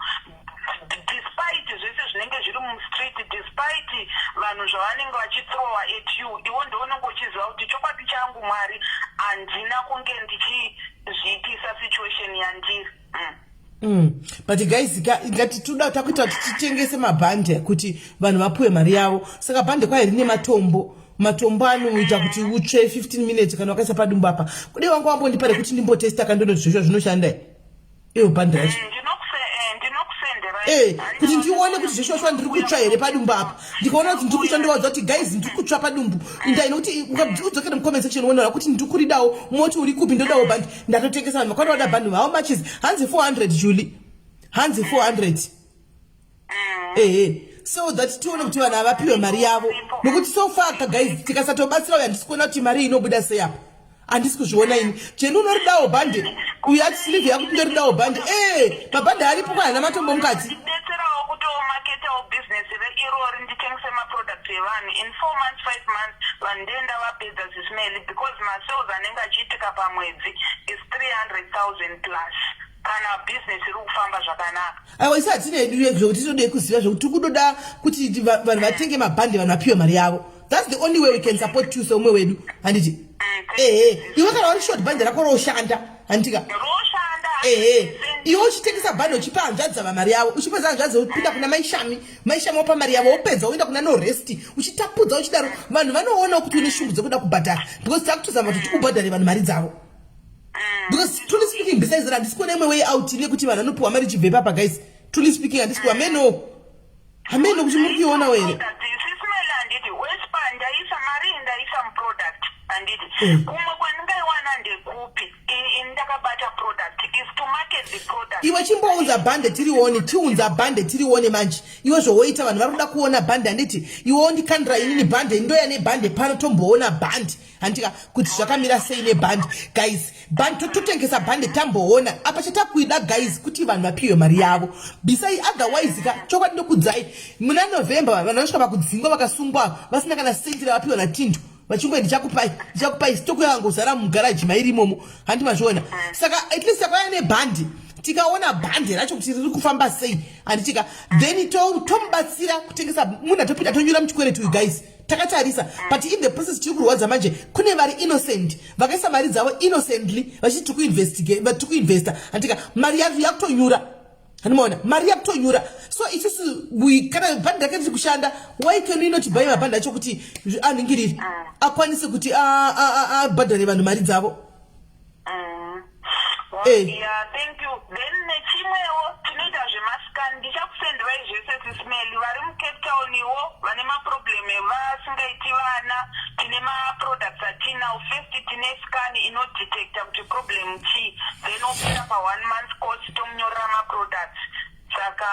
Despite zvese zvinenge zviri mustreet, despite vanhu zvavanenge vachithrowa at you, iwo ndounenge uchiziva kuti chokwadi changu Mwari handina kunge ndichizviitisa situation yandiri. But guys, ngatitoda takuita tichitengese mabhande kuti vanhu vapuwe mari yavo. Saka bhande kwaye rine matombo anoita kuti utsve 15 minutes kana wakaisa padumbu apa. Kudai wangu wambondipare kuti ndimbotesta kandono zvizvo zvinoshanda. Iyo bhande racho. Kuti ndione kuti zvishosho ndiri kutsva here padumbu apa. Ndikaona kuti ndiri kutsva ndowadza kuti guys ndiri kutsva padumbu. Ndaina kuti udzokere mucomment section unoona kuti ndiri kuridawo moti uri kupi ndodawo bhandi. Ndatotengesa vanhu vakati wada bhandi. How much is? Hanzi 400 Julie. Hanzi 400. So that tione kuti vanhu avapiwe mari yavo. Nokuti so far guys tikasatobatsira uya ndisi kuona kuti mari inobuda sei apa. Handisi kuzviona ini. Chenu unoridawo bhande. Uyu atisilivi yakuti ndoridawo bhande. Mabhande aripo kwaana matombo mukati. Business irori nditengese maproducts evanhu in 4 months 5 months vanhu ndenda vapedza SIS MELLY because masales anenge achiitika pamwedzi is 300,000 plus kana business iri kufamba zvakanaka. Aiwa isi hatine hedu zvekuti tinode kuziva zvekuti kudoda kuti vanhu vatenge mabhande vanhu vapiwe mari yavo. That's the only way we can support you somwe wedu. Handiti iwe kana uri short bhande rako roshanda handitika iwe uchitengesa bhande uchipa hanzvadzi ava mari yavo, uchipedza hanzvadzi upinda kuna maishami wapa mari yavo, wopedza woenda kuna no rest uchitapudza uchidaro vanhu vanoona kuti une shungu dzekuda kubhadhara because takutozama kuti ubhadhare vanhu mari dzavo. Because truly speaking besides that handisi kuona imwe way out nekuti vanhu vanopiwa mari chibve papa guys. Truly speaking handisi kuwa ameno kuti muri kuiona here. SIS MELLY handiti wespa ndaisa mari ndaisa muproduct handiti kumwe kwandingaiwana ndekupi ndakabata product is to market the product. Iwe chimbounza bhande tirione tiunza bhande tirione manje iwe zvowoita vanhu vari kuda kuona bhande handiti iwe wondikandira inini bhande ndoya nebhande pano tomboona bhande handika kuti zvakamira sei nebhande guys. Bhande totengesa bhande tamboona apa chatakuida guys kuti vanhu vapiwe mari yavo bisai otherwise ka chokwadi ndokudzai muna November vanhu vanosvika pakudzingwa vakasungwa vasina kana senti ravapiwa naTindo vachingwe ndichakupai stoku yakangozara mugaraji mairi imomo handi mazviona. Saka at least takauya nebhandi tikaona bhande racho kuti riri kufamba sei handitika then tomubatsira kutengesa munhu atopinda tonyura muchikwereti uyu guys takatarisa but in the process tiri kurwadza manje kune vari innocent vakaisa mari dzavo innocently vachiti kuinvesta handika mari yacho yakutonyura handimaona mari yakutonyura. So isusu kana bhande rake riri kushanda why can we not buy mabhande acho kuti aningiriri akwanise kuti abhadhare vanhu mari dzavo. Yeah, thank you. Then nechimwewo tinoita zvemasikani ndichakusendera izvese SIS MELLY vari muCape Town iwo vane maproblem evasingaiti vana tine maproducts atinawo. First tine scan inodetecta kuti problem chii then opinda pa1 month course tomunyorera maproducts. Saka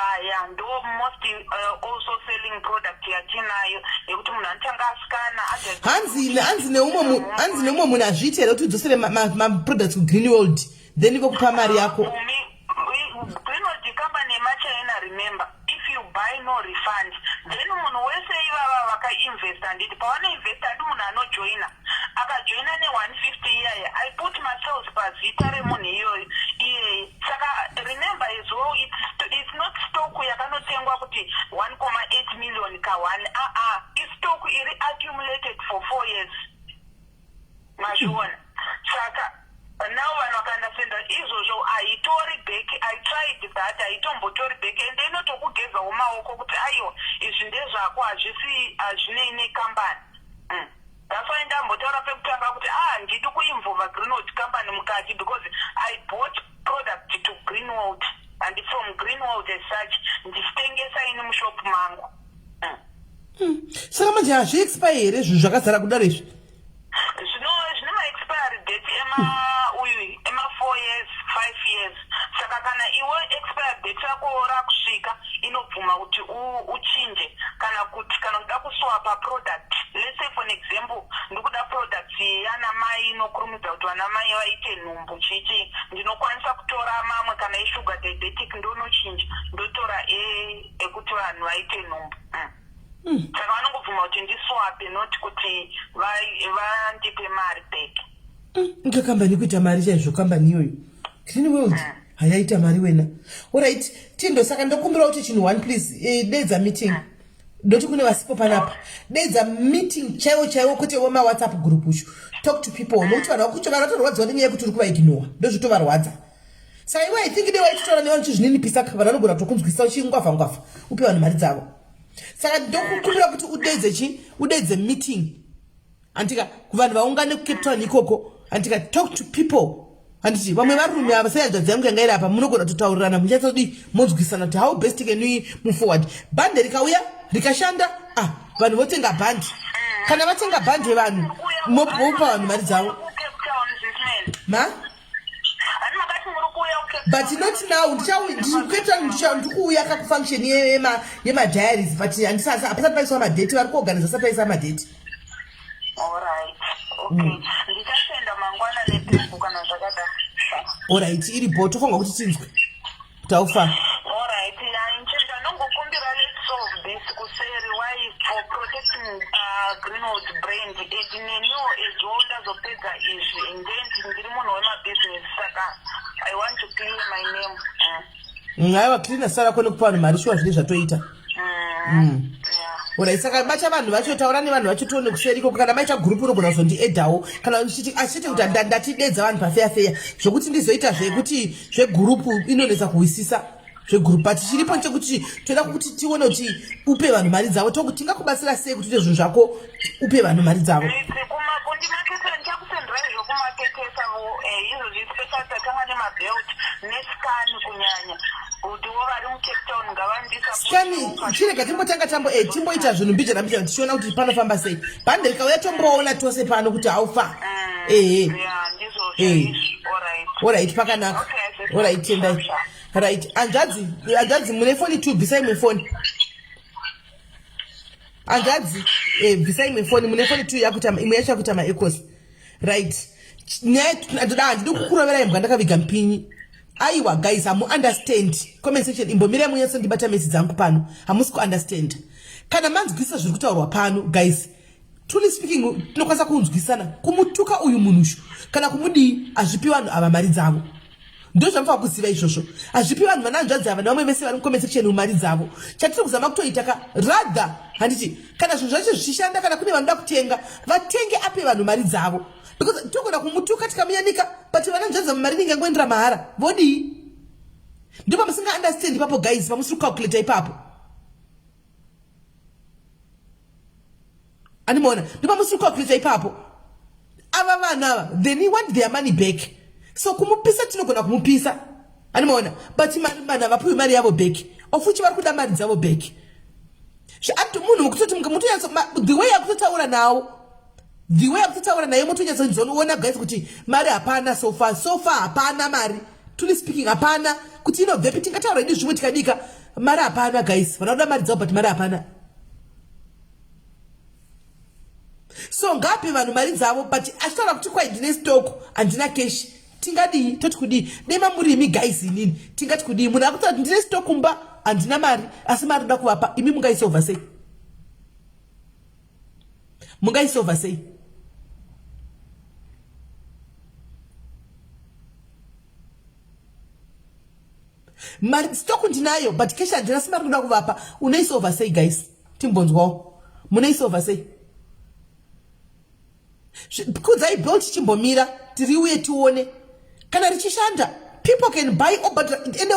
ndo most also selling product yatinayo yekuti munhu anotanga asikana hanzi neumwe munhu azviitira kuti udzosere maproducts kuGreenwood then vokupa mari yako. Greenwood company yemaChina remember if you buy no refund then munhu wese ivava vakainvesta handiti pavanoinvesta handi munhu anojoina akajoina ne150 iyaya I put myself pazita remunhu iyoyo iyeye. Saka remember as well it's not stock yakanotengwa kuti 1.8 million ka1 istock iri accumulated for 4 years mazviona. Saka now vanhu vakaandastenda izvozvo haitori back. I tried that haitombotori back and inotokugezawo maoko kuti aiwa izvi ndezvako hazvinei nekambani ndafana ndambotaura pekutanga kuti ndidi kuinvolva Greenwood company mukati because I bought product to Greenwood and from Greenwood as such ndichitengesa ini mushop mangu. Saka manje hazviexpire here zvinhu zvakazara kudaro izvi? Zvine ma-expiry date ema 4 years 5 years. Saka kana iwe expiry date yako rakusvika inobvuma kuti uchinje kana kuti kana unoda kuswapa product. Let's say for an example ndikuda product yana mai inokurumidza kuti vana mai vaite nhumbu chichi ndinokwanisa kutora mamwe kana sugar diabetic ndonochinja ndotora ekuti vanhu vaite nhumbu. Saka vanongobvuma kuti ndiswape not kuti vandipe mari back. Nke kambani kuita mari chaizvo kambani iyoyo. Green World hayaita mari wena. Alright, Tindo saka ndokumbira kuti chinhu one please dedza meeting. Ndoti kune vasipo panapa. Dedza meeting chaiwo kuti wema WhatsApp group uchu. Talk to people. Nokuti vanhu vakuchoka vatorwadzwa nenyaya yekuti uri kuvaiginowa. Ndozvitovarwadza. Saka iwe I think dewa ichitora nevanhu chizvinini pisa vanogona kutokunzwisa uchingwavha upe vanhu mari dzavo. Saka ndokukumbira kuti udedze meeting. Antika kuvanhu vaungane ku Cape Town ikoko. Antika talk to people. Anditi vamwe varume ava seyanzvadzi yangu yanga iri apa munogona kutotaurirana muchatodi monzwisana kuti how best can we move forward. Bhande rikauya rikashanda vanhu votenga bhandi. Kana vatenga bhandi vanhu mopa vanhu mari dzavo. Ma? But not now. Ndikuuya kakufunction yema-diaries but hapasati paiswa madate vari kuorganiza asati paiswa madate. Alright. Okay. Ndichasenda mangwana nepepo kana zvakadaro. Alright, iri bhoto funga kuti tinzwe. Taufa. Alright, nchenda nongokumbira let's solve this kuseri why for protecting Greenwood brand edineniwo ezvoundazopedza izvi and then ndiri munhu wemabusiness saka I want to clear my name. Aiwa clear sara kone kupa vanhu mari shuwa zvine zvatoita. Alright, saka bacha vanhu vacho taura nevanhu vacho tione kuseriko kana maita group unogona kuzondiedhawo kana achiti kuti ndatidedza vanhu pafeya zvokuti ndizoita zvekuti zvegroup inonetsa kuwisisa zvegroup but chiripo chekuti toda kuti tione kuti upe vanhu mari dzavo tokuti tingakubatsira sei kuti zvinhu zvako upe vanhu mari dzavo. Kundimaketera ndichakusendera izvo kumaketesa izvo zvispecial tatanga nemabelt neskani kunyanya kuti vari mucape town ngavandisskani chirega timbotanga timboita zvinhu mbijana tichiona kuti panofamba sei bhande rikauya tomboona tose pano kuti haufa. Alright, pakanaka. Alright, tendai. Right, anjadzi mune foni 2 bvisai mwe foni. Anjadzi bvisai mwe foni mune foni 2 yakuita imwe yacho yakuita ma-echoes. Right. Ndidi kukurovera imbwa ndakaviga mpinyi. Aiwa guys, hamu understand. Comment section imbomira munyatso ndibata message dzangu pano. Hamusi ku understand. Kana manzwisa zviri kutaurwa pano guys. Truly speaking tinokwanisa kunzwisana. Kumutuka uyu munushu kana kumudi azvipi vanhu ava mari dzavo. Ndo zvamufa kuziva izvozvo. Azvipi vanhu vananzvadzi ava nevamwe vese vari mucomment section mari dzavo. Chatiri kuzama kutoita rather handiti kana zvinhu zvacho zvichishanda kana kune vanoda kutenga vatenge ape vanhu mari dzavo. Because togona kumutuka tikamunyanika but vananzvadza mari ninge ngoendera mahara. Vodi. Ndipo musinga understand ipapo guys pamusiri kucalculate ipapo. Animona, ndipo musiri kucalculate ipapo. Ava vanhu ava they want their money back. So kumupisa tinogona kumupisa. Animona, but vanhu vapiwe mari yavo back. Ofuchi vari kuda mari dzavo back. Munhu mukutoti munyatso the way yakutotaura nawo. The way yakutotaura naye mutonyatso nzoona guys kuti mari hapana so far hapana mari. Truly speaking hapana kuti inobvepi tingataura ini zvimwe tikadika mari hapana guys. Vanoda mari dzavo but mari hapana. So ngapi vanhu mari dzavo but achitaura kuti kwai ndine stock handina cash. Tingadi toti kudi dema murimi guys inini tingati kudi munhu akuti ndine stock kumba handina mari asi mari ndoda kuvapa imi mungaisova sei? Mungaisova sei? Mari stock ndinayo but cash handina asi mari ndoda kuvapa unaisova sei guys? Timbonzwawo munaisova sei? Kudzai build chimbomira tiriuye tione kana richishanda people can buy but ende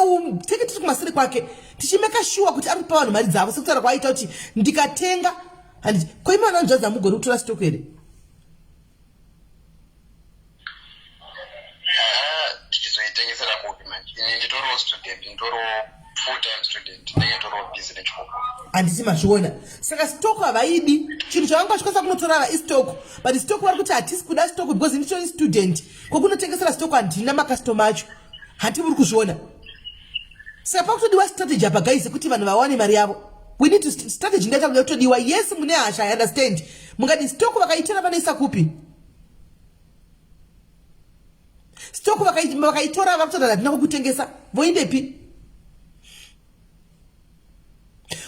take it kumasiri kwake tichimeka sure kuti ari pa vanhu mari dzavo sekutara kwaita kuti ndikatenga and koima vananzvadza mugori kutora stock here student, ndoro full-time student, ndoro business for. Andisi mazviona. Saka stock havaidi. Chinhu chavanga chikosa kunotorara istock. But stock vari kuti hatisi kuda stock because nditori student. Kokunotengesera stock handina makastoma acho. Hati muri kuzviona. Saka pakutodiwa strategy apa guys kuti vanhu vawane mari yavo. We need to strategy ndaita kuti kutodiwa. Yes mune hasha, I understand. Mungati stock vakaitora vanoisa kupi? Stock vakaitora vakutora hatina kukutengesa. Voindepi?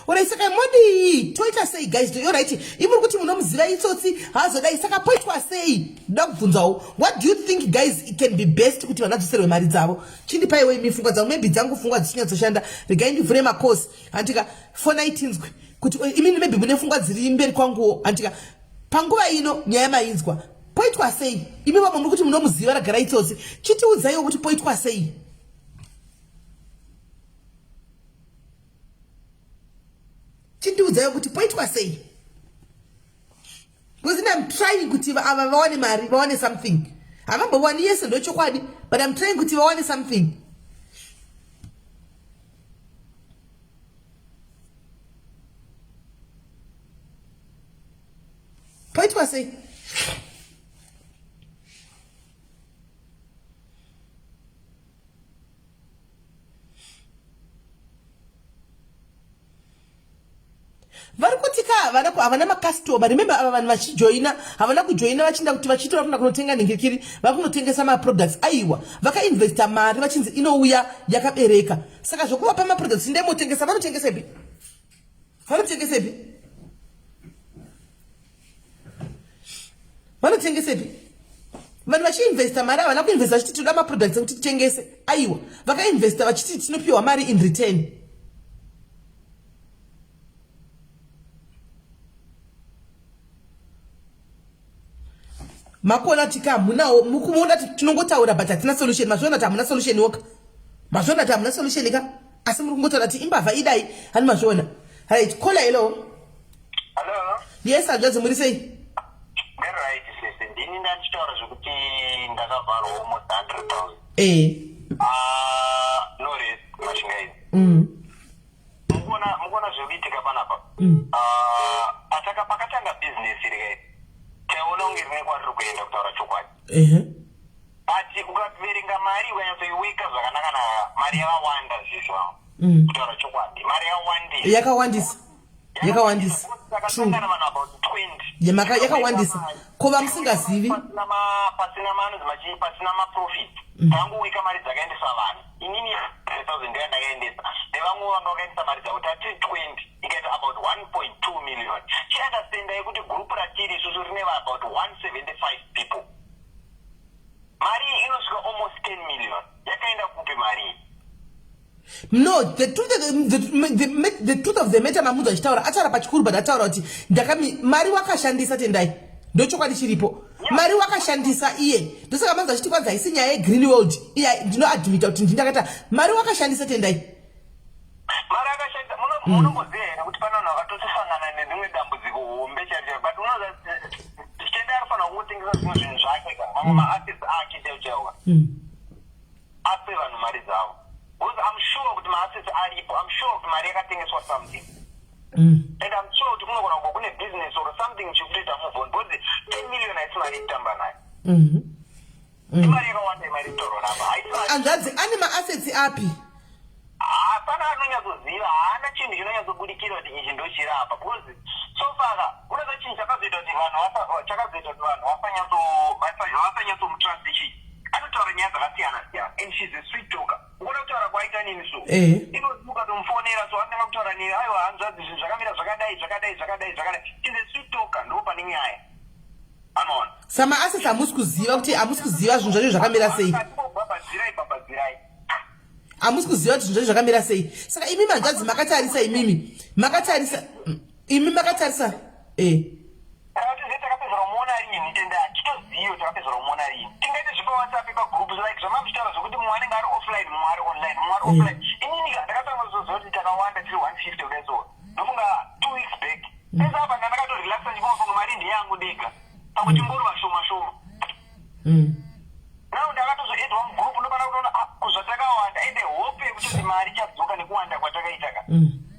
Ora isaka modi toita sei guys, do you right? Imuri kuti munomuziva itsotsi hazoda isaka poitwa sei? Ndoda kubvunzawo. What do you think guys it can be best kuti vanadzoserwe mari dzavo? Chindipai wewe mifungwa dzangu, maybe dzangu fungwa dzichinyatsoshanda. Regai ndivhure macourse antika 419 kuti imini maybe mune fungwa dziri mberi kwanguwo antika panguva ino Nyaya mainzwa. Poitwa sei? Imi vamwe muri kuti munomuziva ragara itsotsi. Chitiudzaiwo kuti poitwa sei? Chitiudzayo kuti poitwa sei? Because I'm trying kuti vawane mari, vawane something. Havambowani yes ndochokwadi, but I'm trying kuti vawane something. Poitwa sei? Varikutika havana makastoma. Remember ava vanhu vachijoina havana kujoina vachinda kuti vachitora kuna kunotenga ningirikiri vakunotengesa maproducts aiwa vakainvesta mari vachinzi inouya yakabereka. Saka zvokuvapa maproducts ndemotengesa vanotengesepi? Vanotengesepi? Vanotengesepi? Vanhu vachiinvesta mari havana kuinvesta vachiti toda maproducts ekuti titengese aiwa vakainvesta vachiti tinopiwa mari in return. Makona tika munao mukumuona tinongotaura but hatina solution. Mazvona kuti hamuna solution woka. Mazvona kuti hamuna solution ka. Asi muri kungotaura kuti imbavha idai hani mazvona. Right, call hello. Hello. Yes, hanzvadzi muri sei? Right, sis. Ndini ndachitaura zvokuti ndakabhara almost 100,000. No risk machine. Mukona zvokuitika panapa. Pakatanga business iri taona unge rine kwatiri kuenda kutaura chokwadi. Ati ukaverenga mari ukanyatsoiweka zvakanaka na mari yakawanda zviswa. Kutaura chokwadi mari yakawandisa. Yakawandisa. True. About 20. Yakawandisa. Kova musingazivi. Pasina manu zimachi pasina maprofit. Tangu wika mari dzakaendesa vanhu. Inini 100,000 ndakaendesa. Nevamwe vanga vakaendesa mari dzavo 20 ikaita about 1.2 million. Chiunderstand kuti group ratiri isusu rine about 175 people. Mari inosvika almost 10 million. Yakaenda kupi mari? No, the truth of the matter mamundu achitaura ataura pachikuru but ataura kuti mari wakashandisa tendai. Ndochokwadi chiripo. Mari wakashandisa iye. Ndosaka manzi achiti kwanza isi nyaya yeGreenworld. Iya ndinoadmita kuti ndakata mari wakashandisa tendai. Mari akashandisa munongoziva kuti pana vanhu vakatosangana nezvimwe dambudziko hombe chaicho but unoza chitenda arifana kungotengesa zvimwe zvinhu zvake ka mamwe maassets ake chaiwo ape vanhu mari dzavo. Because I'm sure kuti maassets aripo. I'm sure kuti mari yakatengeswa something. And I'm sure kuti kunogona kuva kune business or something chikutoita move on because 10 million haisi mari kutamba nayo. Imari yakawanda imari toro napa. Hanzvadzi ane maassets api? Hapana anonyatsoziva, haana chinhu chinonyatsobudikira kuti ichi ndochirapa because so far unoza chinhu chakazoita kuti vanhu vafanyatsomutrust ichi. Anotaura nyaya dzakasiyana siyana and she's a sweet talker. Ukona kutaura kwaita nini so? Inozimuka tomufonera so anenge kutaura nini aiwa hanzvadzi zvinhu zvakamira zvakadai. She's a sweet talker ndo pane Nyaya. Anoona. Sama assets hamusi kuziva kuti hamusi kuziva zvinhu zvacho zvakamira sei. Babadzirai. Hamusi kuziva kuti zvinhu zvacho zvakamira sei. Saka imi manzvadzi makatarisa imimi. Makatarisa. Takapedzera kumuona rini tenda chitoziyo takapedzera kumuona rini. Tingaite zvipa WhatsApp pagroup like zvamamutaura zvokuti mumwe anenge ari offline mumwe ari online. Inini ndakatanga kuzozoti takawanda tiri 150 kudai so. Ndofunga 2 weeks back. Sasa hapa ndakatorelaxa ndichifunga mari ndiyangu ndega. Pakuti mbori vashoma. Now ndakatozoedwa mugroup ndopana kutoona kuzvatakawanda ende hope yekuti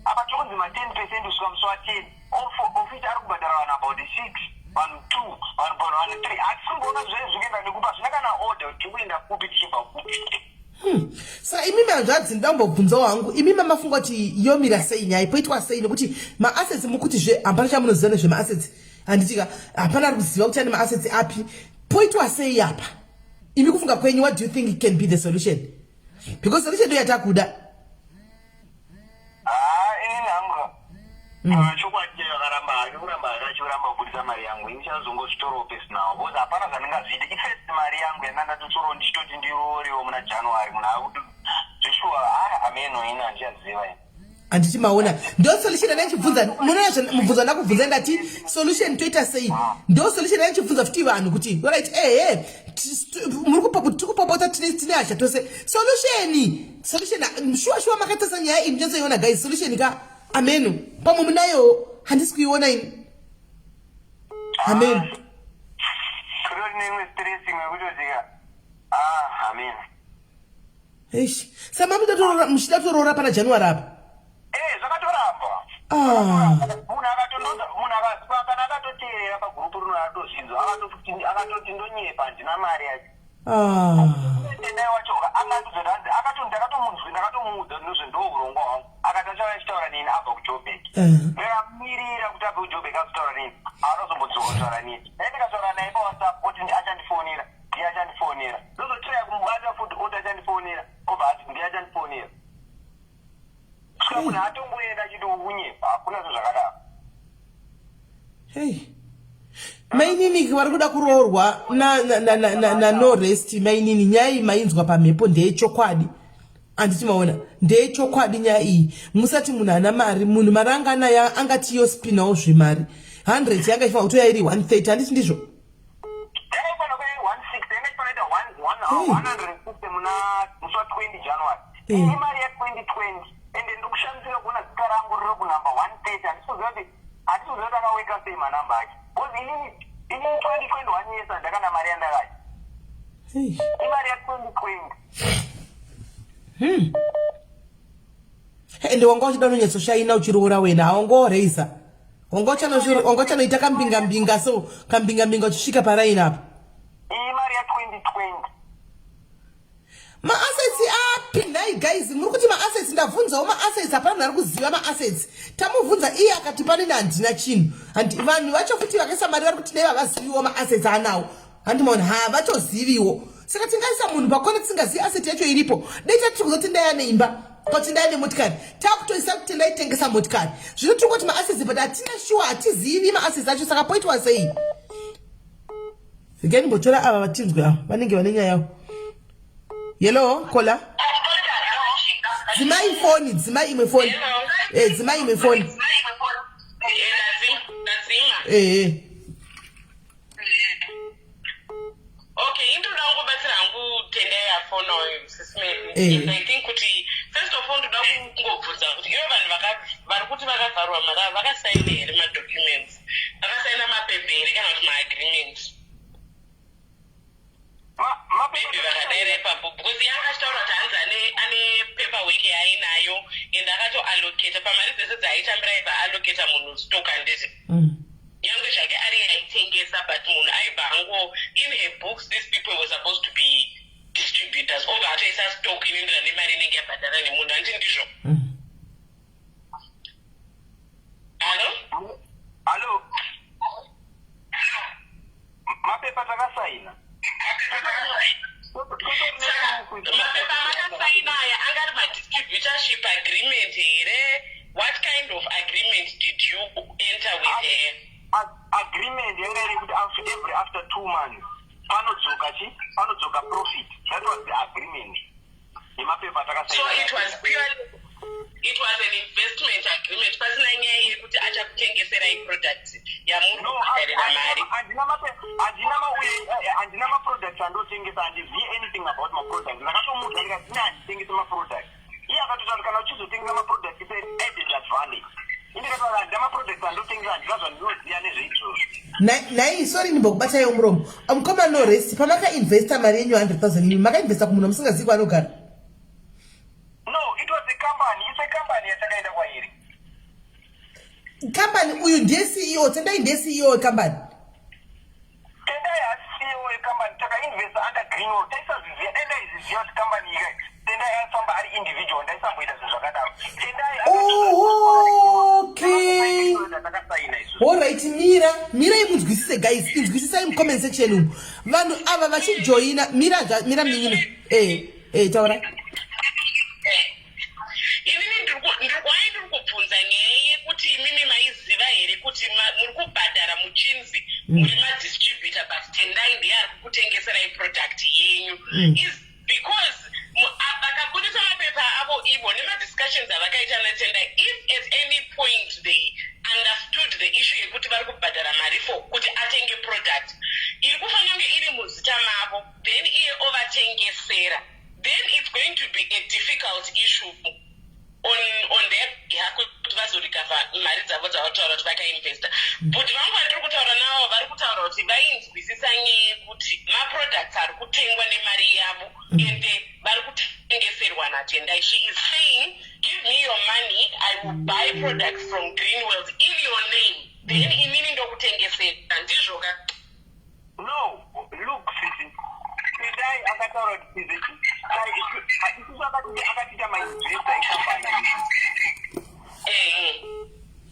Akatonzi ma 10% kusvika musi wa10 ofisi ari kubhadhara about 6 1 2 1 1 3 atisingona zvezvikuenda nekupa zvina kana order kuti kuenda kupi tichibva kupi. Saka imimi hanzvadzi ndambobvunza wangu imimi mafunga kuti yomira sei nyaya poitwa sei nekuti maassets mukutizve hapana chamunoziva nezvemaassets handitika hapana ari kuziva kuti ane maassets api poitwa sei apa imi kufunga kwenyu what do you think can be the solution because solution ndo yatakuda chokwadi akaramba akachiramba kubudisa mari yangu ini chazongozvitoro pesi nawo because hapana zvandingazviita ifirst mari yangu yandandatotsoro ndichitoti ndiroriwo muna january muna akuti zveshuwa ameno ini handichaziva ini handiti maona ndo solution anachibvunza munoona mubvunzo ndakubvunza ndati solution toita sei ndo solution anachibvunza futi vanhu kuti right muri kupopota tine hasha tose solution shuwa makatasa nyaya iyi ndinozoiona guys solution ka ameno pamwe munayo handisi kuiona ini ameno muchidatorora pana january apa zvakatoramba munhu akatokana akatoteerera pagurupu rino atozvinzwa akatoti ndonyepa handina mari yacho tendai wacho ndakatomunzwi ndakatomuudza nozvendourongwa hwangu akati achava achitaura nini abva kujobek ndakamirira kuti abve kujobek azotaura nini haanozombodzoka kutaura nini dai ndikataura naye pawhatsapp oti achandifonera ndiye achandifonera ndozotiraya kumubata futi oti achandifonera obva ati ndiye achandifonera kusvika munhu atongoenda achiti unyepa hakuna zvazvakadaro mainini vari kuda kuroorwa no rest mainini nyaya iyi mainzwa pamhepo ndeyechokwadi handiti maona ndeyechokwadi nyaya iyi musati munhu ana mari munhu mari anga anayo angati yospinawo zvemari 100 yanga ifanira kutoya iri 130 handiti ndizvo yakaifanira kuya 160 yanga ifanira kuita 150 muna musi wa20 january ini mari ya2020 ende ndikushandisira kuona zita rangu riri kunamba 130 handisizoziva kuti akaweka sei manamba ake because ini 2021 years handakana mari yandakayo imari ya2020 ende wanga uchida unonyetsoshaina uchiroora wena hawangoreisa wanga uchanoita kambingambinga so kambingambinga uchisvika paraini apa iyi mari ya2020 maassets api nhai guys muri kuti maassets ndabvunzawo maassets hapana munhu ari kuziva maassets tamubvunza iye akati panini handina chinhu vanhu vacho futi vakaisa mari vari kuti dai vavaziviwo maassets anawo handimaona havachoziviwo saka tingaisa munhu pakona tisingazivi asset yacho iripo dai tati kuzoti ndaya neimba kuti ndaya nemotikari takutoisa kuti ndaitengesa motikari zvino tiri kuti maassets but hatina shuwa hatizivi maassets acho saka poitwa sei zigani mbotora ava vatinzwi ava vanenge vane nyaya yavo Hello, Kola. Dzimai phone, dzimai imwe phone. Dzimai imwe phone. Okay, into nangu batsira angu tende ya phone SIS MELLY. I think kuti first of all ndoda kungobvunza kuti ivo vanhu vari kuti vakavharwa vakasaina here madocuments. Vakasaina mapepere kana kuti maagreement. Maybe vakadairepa because yakataura kuti hanzi ane paperwork yainayo ende akatoallocata pamari dzese dzaaitambira aibva allocata munhu stock handiti yange zvake ari aitengesa but munhu aibva ango in her books these people were supposed to be distributors obva atoisa stock inoenderana nemari inenge yabhadhara nemunhu handiti ndizvo hallo mapepa takasaina mapepa makasaina aya angari madistributorship agreement here what kind of agreement did you enter with her agreement yanga iri kuti after 2 months panodzoka profit that was the agreement yemapepa takasaina it was an investment agreement pasina nyaya yekuti achakutengeserai product yamunhu kudarira mari handina maproducts andotengesa handizivi anything about maproducts ndakatomuudza ndikati handitengese maproducts iye akatoti kana uchizotengesa maproducts it's an added advantage indikataura handina maproducts andotengesa handikazva ndinoziva nezveizvozvo nai sorry ndimbokubataiwo muromo mukoma no rest pamakainvesta mari yenyu 100,000 imi makainvesta kumunhu musingazivi kwanogara no it was a company it's a company yatakaenda kwa company uyu ndiye CEO, Tendai ndiye CEO company. Tendai as CEO company takainvesta under Greenwood. Taisazviziva Tendai iziziva kuti company iyi Tendai anofamba ari individual ndaisamboita zvinhu zvakadaro. Tendai Okay. All right, Mira imunzwisise guys, inzwisisai mu comment section umu. Vanhu ava vachijoina Mira mingine. Taura. Inini ndiri kubvunza nyaya yekuti imimi maiziva here kuti muri kubhadhara muchinzi muri madistributor but Tendai ndiye ari kukutengeserai product yenyu. Is because vakabudisa mapepa avo ivo nemadiscussions avakaita naTendai, if at any point they understood the issue yekuti vari kubhadhara mari for kuti atenge product iri kufanira kunge iri muzita mavo, then iye ovatengesera, then it's going to be a difficult issue on their behalf kuti vazorikavha mari dzavo dzavataura kuti vakainvesta. But vangu vandiri kutaura navo vari kutaura kuti vainzwisisa nyaya yekuti maproducts ari kutengwa nemari yavo ende vari kutengeserwa naTendai. She is saying, give me your money, I will buy products from Greenwells in your name, then inini ndokutengesera. Ndizvoka? No, look, Sisi. Tendai akataura kuti isusu akatita mainvestor ecompany.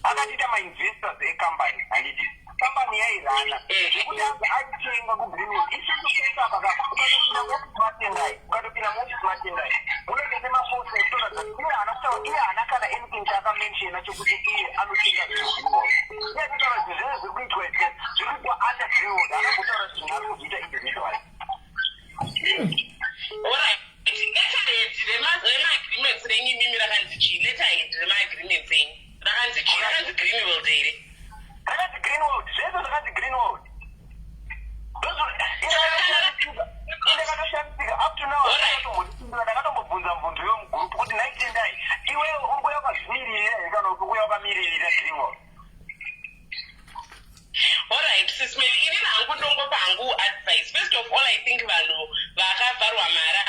Akatita mainvestors ecompany handiti. Company yairana. Kuti aitenga kuGreenwood. Isusu kuita ukatopinda muoffice maTendai. Unotenge maposta ekutora kuti iye haana kana anything chaakamenshena chokuti iye anotenga Greenwood. Iye akataura kuti zvinhu zviri kuitwa zviri kuitwa under Greenwood. Haana kutaura kuti ari kuzviita individually. Alright. Letterhead rema-agreements renyu imimi rakanzi chii? Letterhead rema-agreements enyu rakanzi chii? Rakanzi Greenwood here? Rakanzi Greenwood. Zvese zvakanzi Greenwood. Ndakatoshandisika up to now. Ndakatombobvunza mubvunzo yomugrupu kuti nhai Tendai, iwe uri kuuya kwazvimirira here kana kuti uri kuuya kwakamirira Greenwood? Alright, Sis Melly, inini hangu ndongopa hangu advice. First of all, I think vanhu vakavharwa mara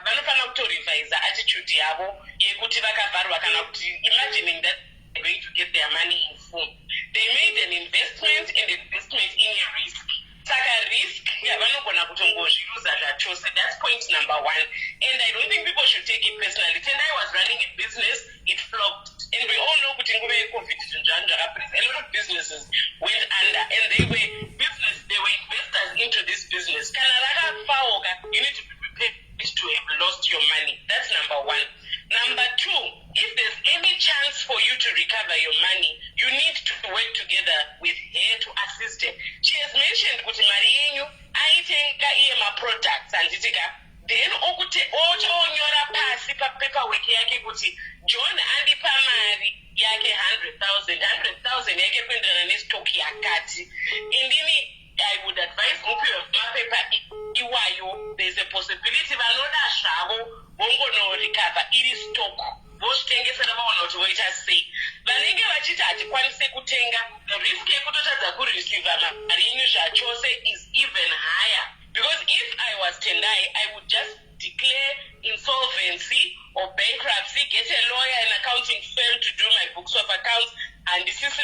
vanofanira kutorevise attitude yavo yekuti vakavharwa kana kuti imagining that they're going to get their money in full. They made an investment and investment in a risk. Saka risk vanogona kutongozviuza zvachose. That's point number one. And I don't think people should take it personally. Tendai was running a business, it flopped. And we all know kuti nguva yeCovid a lot of businesses went under and they were investors into this business. Kana rakafaoka, you need to be prepared to have lost your money. That's number one. Number two, if there's any chance for you to recover your money, you need to work together with her to assist her. She has mentioned kuti mari yenyu aitenga iye products anditika, then ochonyora pasi paperwork yake kuti John andipa mari yake 100,000 yake kuenderana nestock yakati. Indini I would advise mupiwe mapepa iwayo, there's a possibility vanoda zvavo vongono recover iri stock vozvitengesera vaona kuti voita sei. Vanenge vachiti hatikwanise kutenga, the risk yekutotadza kureceive mari yenyu zvachose is even higher. Because if I was Tendai, I would just declare insolvency or bankruptcy, get a lawyer and accounting firm to do my books of accounts, and this is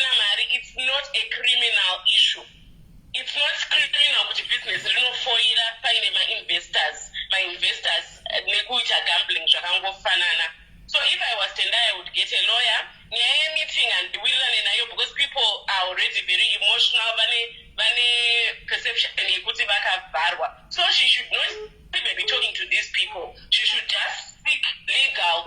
it's not a criminal issue. It's not criminal kuti business rinofoira paine my investors nekuita gambling zvakangofanana. So if I was Tendai, I would get a lawyer, Nyaya meeting and wirirane nayo, because people are already very emotional, vane perception yekuti vakavharwa. So she should not even be talking to these people. She should just seek legal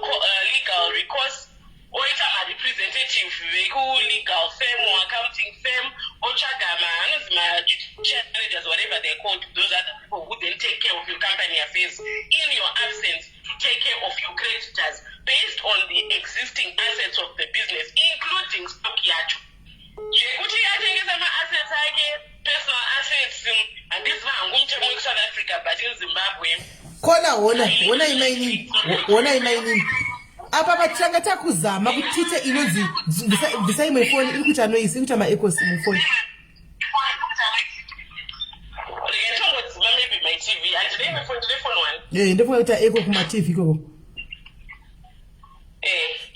recourse, oita ma-representative veku-legal firm or accounting firm, ochagama, managers, whatever they're called, those are the people who then take care of your company affairs in your absence, to take care of your creditors based on the existing assets of the business, including stock yacho. Zvekuti atengesa ma-assets ake, personal assets, and this man ngumtemo South Africa but in Zimbabwe. Kona wona imainini. Apa patanga takuzama kutite inonzi bvisai mwefoni iri kuita noise, iri kuita ma-echoes mwefoni. Maybe my TV, and today my phone one. Ndofunga kuita echo kuma TV ikoko.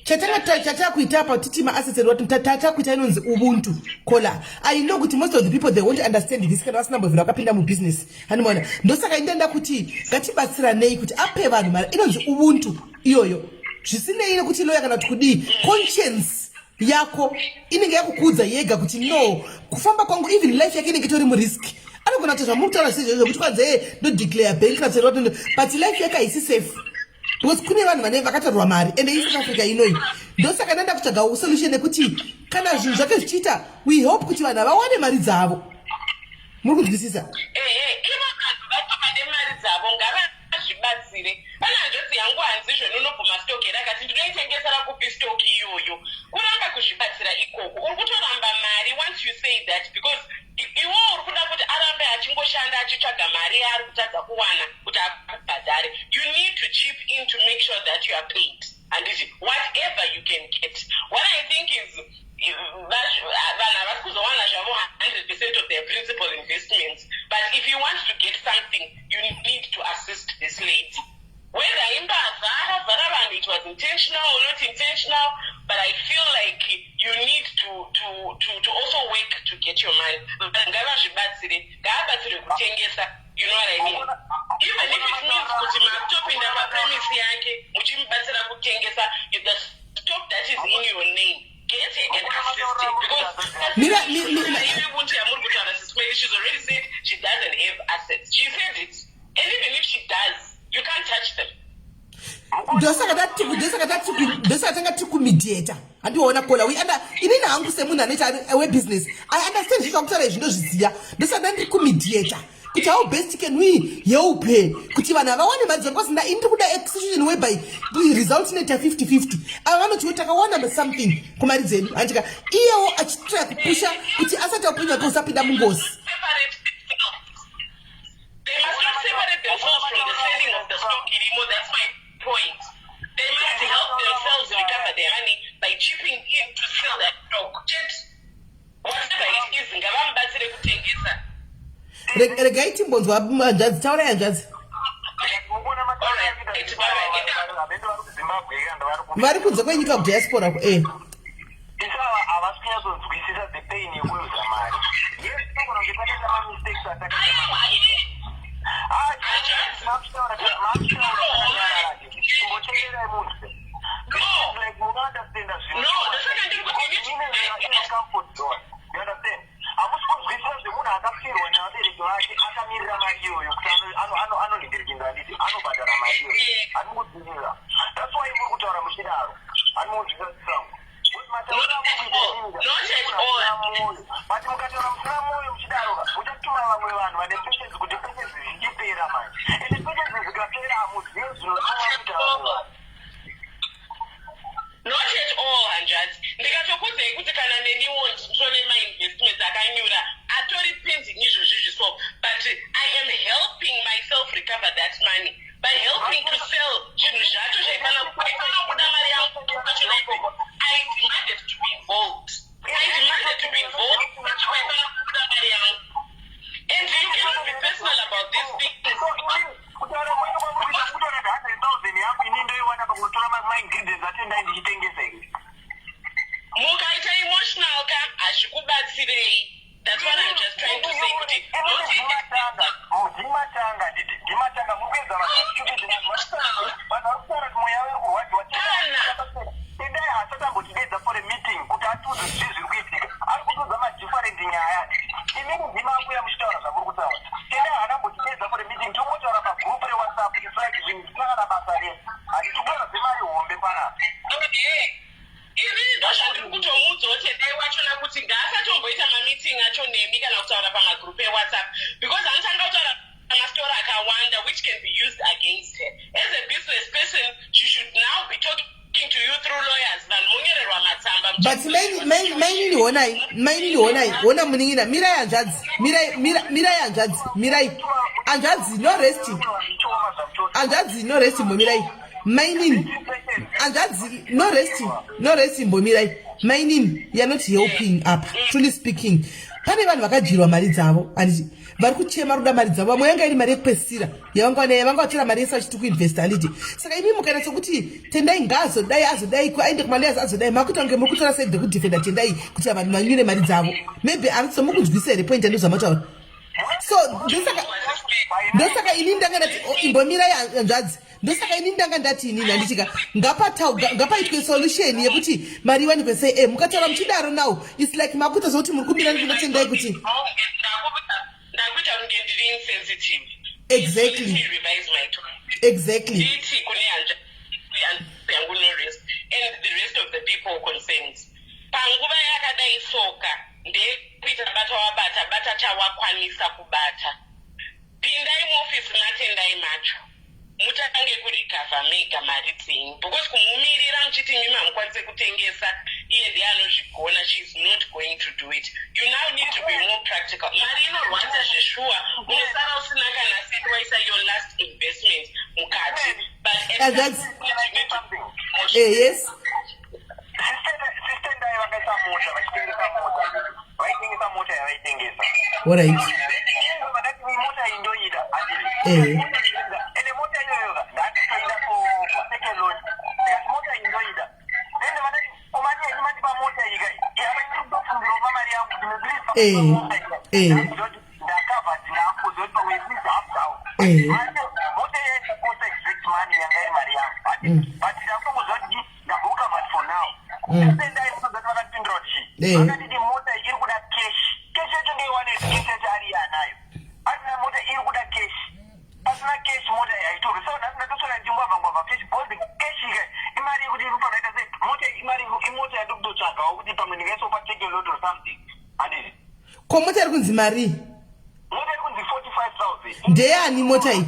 chataka kuita apa titi ma-assets wati tata kuita inonzi ubuntu kola. I know kuti most of the people they won't understand this kind of number vila wakapinda mu business. Hanimona ndosaka indenda kuti ngatibatsiranei kuti ape vanhu mari inonzi ubuntu iyoyo. Zvisinei kuti lawyer kana kuti conscience yako inenge yakukudza yega kuti no kufamba kwangu even life yake inenge itori mu risk. Anogona kuti zvamutaura sezvo kuti kwanze ndo declare bankruptcy but life yake haisi safe. Because kune vanhu vane vakatorwa mari and in South Africa inoi ndosaka ndanda kutsvaga solution yekuti kana zvinhu zvake zvichiita we hope kuti vanhu vawane mari dzavo. Muri kunzwisisa? Ivo vanhu vatomane mari dzavo ngavazvibatsire. Pana njodzi yangu hanzi zvenunobvuma stock here akati ndinoitengesera kupi stock iyoyo. Kuramba kuzvibatsira ikoko uri kutoramba mari once you say that because iwo uri kuda kuti arambe achingoshanda achitsvaga mari yaari kutadza kuwana kuti akubhadhare. You need to chip in to make sure that you are paid and whatever you can get. What I think is vanhu havasi kuzowana zvavo 100% of their principal investments, but if you want to get something you need to assist this lady. Whether imbavha akavhara vanhu it was intentional or not intentional, but I feel like you need to also work to get your money. Ngavazvibatsire, ngavabatsire kutengesa, you know what I mean? Even if it means kuti matopinda papremise yake muchimubatsira kutengesa the stock that is in your name. Get it and assist it because she's already said she doesn't have assets. She said it, and even if she does, you can't touch them. Ndosaka tanga tikumediator andiona kola inini hangu semunhu anoita webusiness I understand zvika kutaura izvi ndozviziva ndosaka ndikumediator kuti how best can we help kuti vanhu vawane mari dzavo because ndiri kuda execution whereby the result inoita 50-50 ava vanoti we takawana something kumari dzedu handika iyewo achitira kupusha kuti asati apunya kuti usapinda mungozi. They must not separate themselves from the selling of the stock anymore. That's my point. They must help themselves recover their money by chipping in to sell that stock. Whatever it is, ngavambatsire kutengesa. Regai timbonzwa hanzvadzi taura hanzvadzi. Vari kunze kwenyika kudiaspora Isawa havasi kunyazonzwisisa the pain yekuuza mari. Yes, kunonge pane some mistakes atakaita. That's why you put on a machine. Not at all, Anjaz. Ndikatokudzai kuti kana neniwo nditore ma-investments akanyura atori pending izvozvo so but I am helping myself recover that money by helping to sell zvinhu zvacho zvaifana kuda mari yangu pachona ikoko. I demanded to be involved. Pachona waifana kuda mari yangu. And you cannot be personal about these things. Mukaita emotional ka hazvikubatsirei. That's what I'm just trying to say. Because which can be used against her. As a business person, she should now be talking to you through lawyers. But mainly wona muningina mirai anjadzi no resting mirai mining anjadzi no resting mirai mining you are not helping up truly speaking. Pane vanhu vakajirwa mari dzavo and vari kuchema ruda mari dzavo vamwe yanga iri mari yekupesisira yavanga vatora mari yese vachiti kuinvesta handiti saka imi mukaita sokuti tendai ngaazodai azodai aende kumalayers azodai makuita kunge muri kutora side rekudhifenda tendai kuti vanhu vanyure mari dzavo maybe aritiso mukunzwisa here point andizvamataura so ndosaka ini ndanga ndati imbomirai hanzvadzi ndosaka ini ndanga ndati inini handitika ngapaitwe solution yekuti mari iwanikwe sei mukataura muchidaro now its like makuita zokuti muri kumbira ndikunotendai kuti ndakuita kunge ndiri insensitive. Exactly. Yangu no rest and the rest of the people concerned. Panguva yakadai soka ndekuita bata chawakwanisa kubata. Pindai muoffice matendai macho. Mutange kurikava mega mari dzenyu because kumumirira muchiti mimi hamukwanise kutengesa iye ndiye anozvigona, she's not going to do it. You now need to be more practical. Mari inorwadza zveshuwa, unosara usina kana seti waisa your last investment mukati. But and that's yes. Sister ndai vakaisa mota vachitengesa mota vaitengesa mota yavaitengesa. What are you? Vakati mota indoida handiri. Ende mota iyoyo ndatoida for second load. Mota indoida. Then vakati kumari yachimatipa mota ika yavaiti kutofundira upa mari yangu ndinoziva ndakabva dzinapo zoti pamwezisi half down. Mota yaikosa exact money yanga iri mari yangu. But ndakutongozoti ndabuka but for now. Ndai kuzoti vakatindira kuti vakati mota iri kuda cash. Cash yacho ndeiwane cash yacho ari yanayo. Asina mota iri kuda cash. Pasina cash mota yaitori. So ndatotsora ndingwavha cash because cash ika imari yekuti iri panaita sei mota imota yandikutotsvagawo kuti pamwe ndingaisopa take a load or something. Handiri. Ko mota iri kunzi mari? Mota iri kunzi 45,000. Ndeyani mota iyi?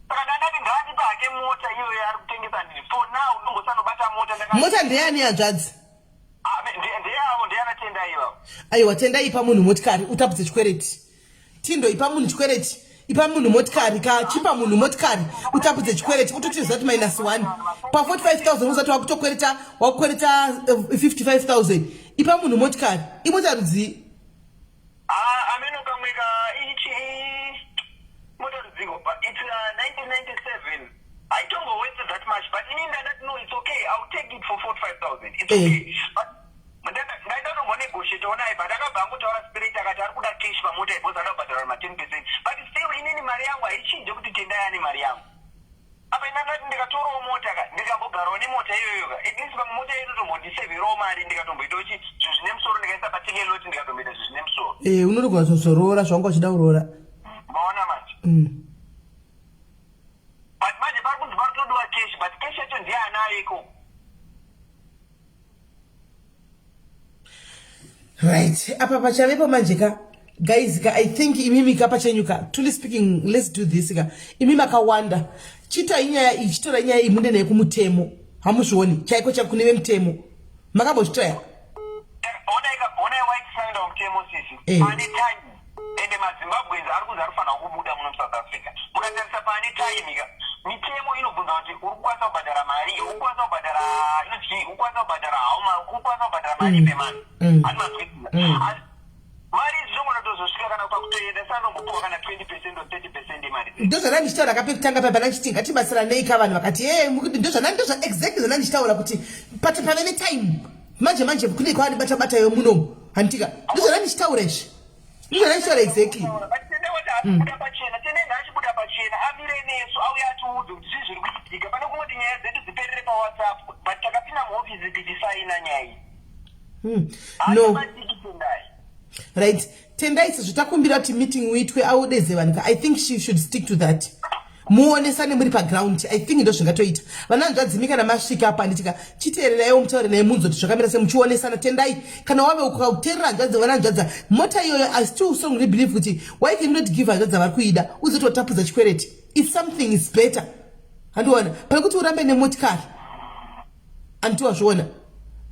Saka ndandati ngaandipa hake mota iyoyo ari kutengesa ndiri. For now ndongosanobata mota mota ndeyani hanzvadzi? Ndeyavo ndeyana tendai ivavo. Aiwa tendai ipa munhu motikari utapudze chikwereti. Tindo ipa munhu chikwereti. Ipa munhu motikari kachipa munhu motikari utapudze chikwereti utotiza kuti -1 pa 45,000 uzati wakutokwereta 55,000 ipa munhu motikari imota rudzi ameno kamweka ichi mota rudziko but it's 1997. I don't go waste that much but in that no it's okay I'll take it for 45,000 it's okay but ndaida kungo negotiate onai but akabva ngotaura spirit akati ari kuda cash pamota because anobhadhara ma 10% but still inini mari yangu haichinje kuti tendai ane mari yangu apa inandati ndikatorawo mota ndikambogarawo nemota iyoyo at least pamota yedu tombondisevherawo mari ndikatomboitawo zvinhu zvine musoro ndikaisa patenge loti ndikatomboita zvinhu zvine musoro unoti kuzozorora zvanga uchida kurora maona manje but manje pari kunzi pari kutodiwa cash but cash yacho ndiye anayo iko. Right, apa pachavepo manje ka guys ka I think imimi ka pachenyuka truly speaking let's do this ka imimi akawanda chita inyaya ichitora inyaya imunde naye kumutemo hamuzvioni chaiko chakuneve mutemo makambozvitoya ona white sign of mutemo sisi pane time ende mazimbabwenzi ari kunzi arifana kubuda muno South Africa mukatarisa pane time ka mitemo inobvunza kuti uri kukwanisa kubhadhara mari uri kukwanisa kubhadhara inoti uri kukwanisa kubhadhara hauma uri kukwanisa kubhadhara mari pemani ani mazwisiza mari dzinongonatozosvika kana pakutoenda sanombopuwa kana 20% or 30% yemari ndozvana ndichitaura kapekutanga pabva nanchiti ngatibatsirane ka vanhu vakati ndozvana exactly zvana ndichitaura kuti pave netime manje kune kwavanibata yo munomu handitika ndozvana ndichitaura izvi ndozvana ndichitaura exactly buda pachena tende ngachibuda pachena amire nesu auya atiudze kuti zvizviri kuitika pane kungoti nyaya dzedu dziperere pawhatsapp but takapinda muofisi tichisaina nyaya no right tendai sezvo takumbira kuti meeting uitwe audeze vanhu I think she should stick to that muonesane muri paground I think ndo zvingatoita vana nzvadzimika namasvika apa nditika chiteereraiwo mutaure naye munzwe kuti zvakamira semuchionesana tendai kana wave ukauteerera hanzvadza vana nzvadza mota iyoyo I still strongly believe kuti why can you not give hanzvadza vari kuida uzototapudza chikwereti if something is better handiona pane kuti urambe nemotikari handitiwazviona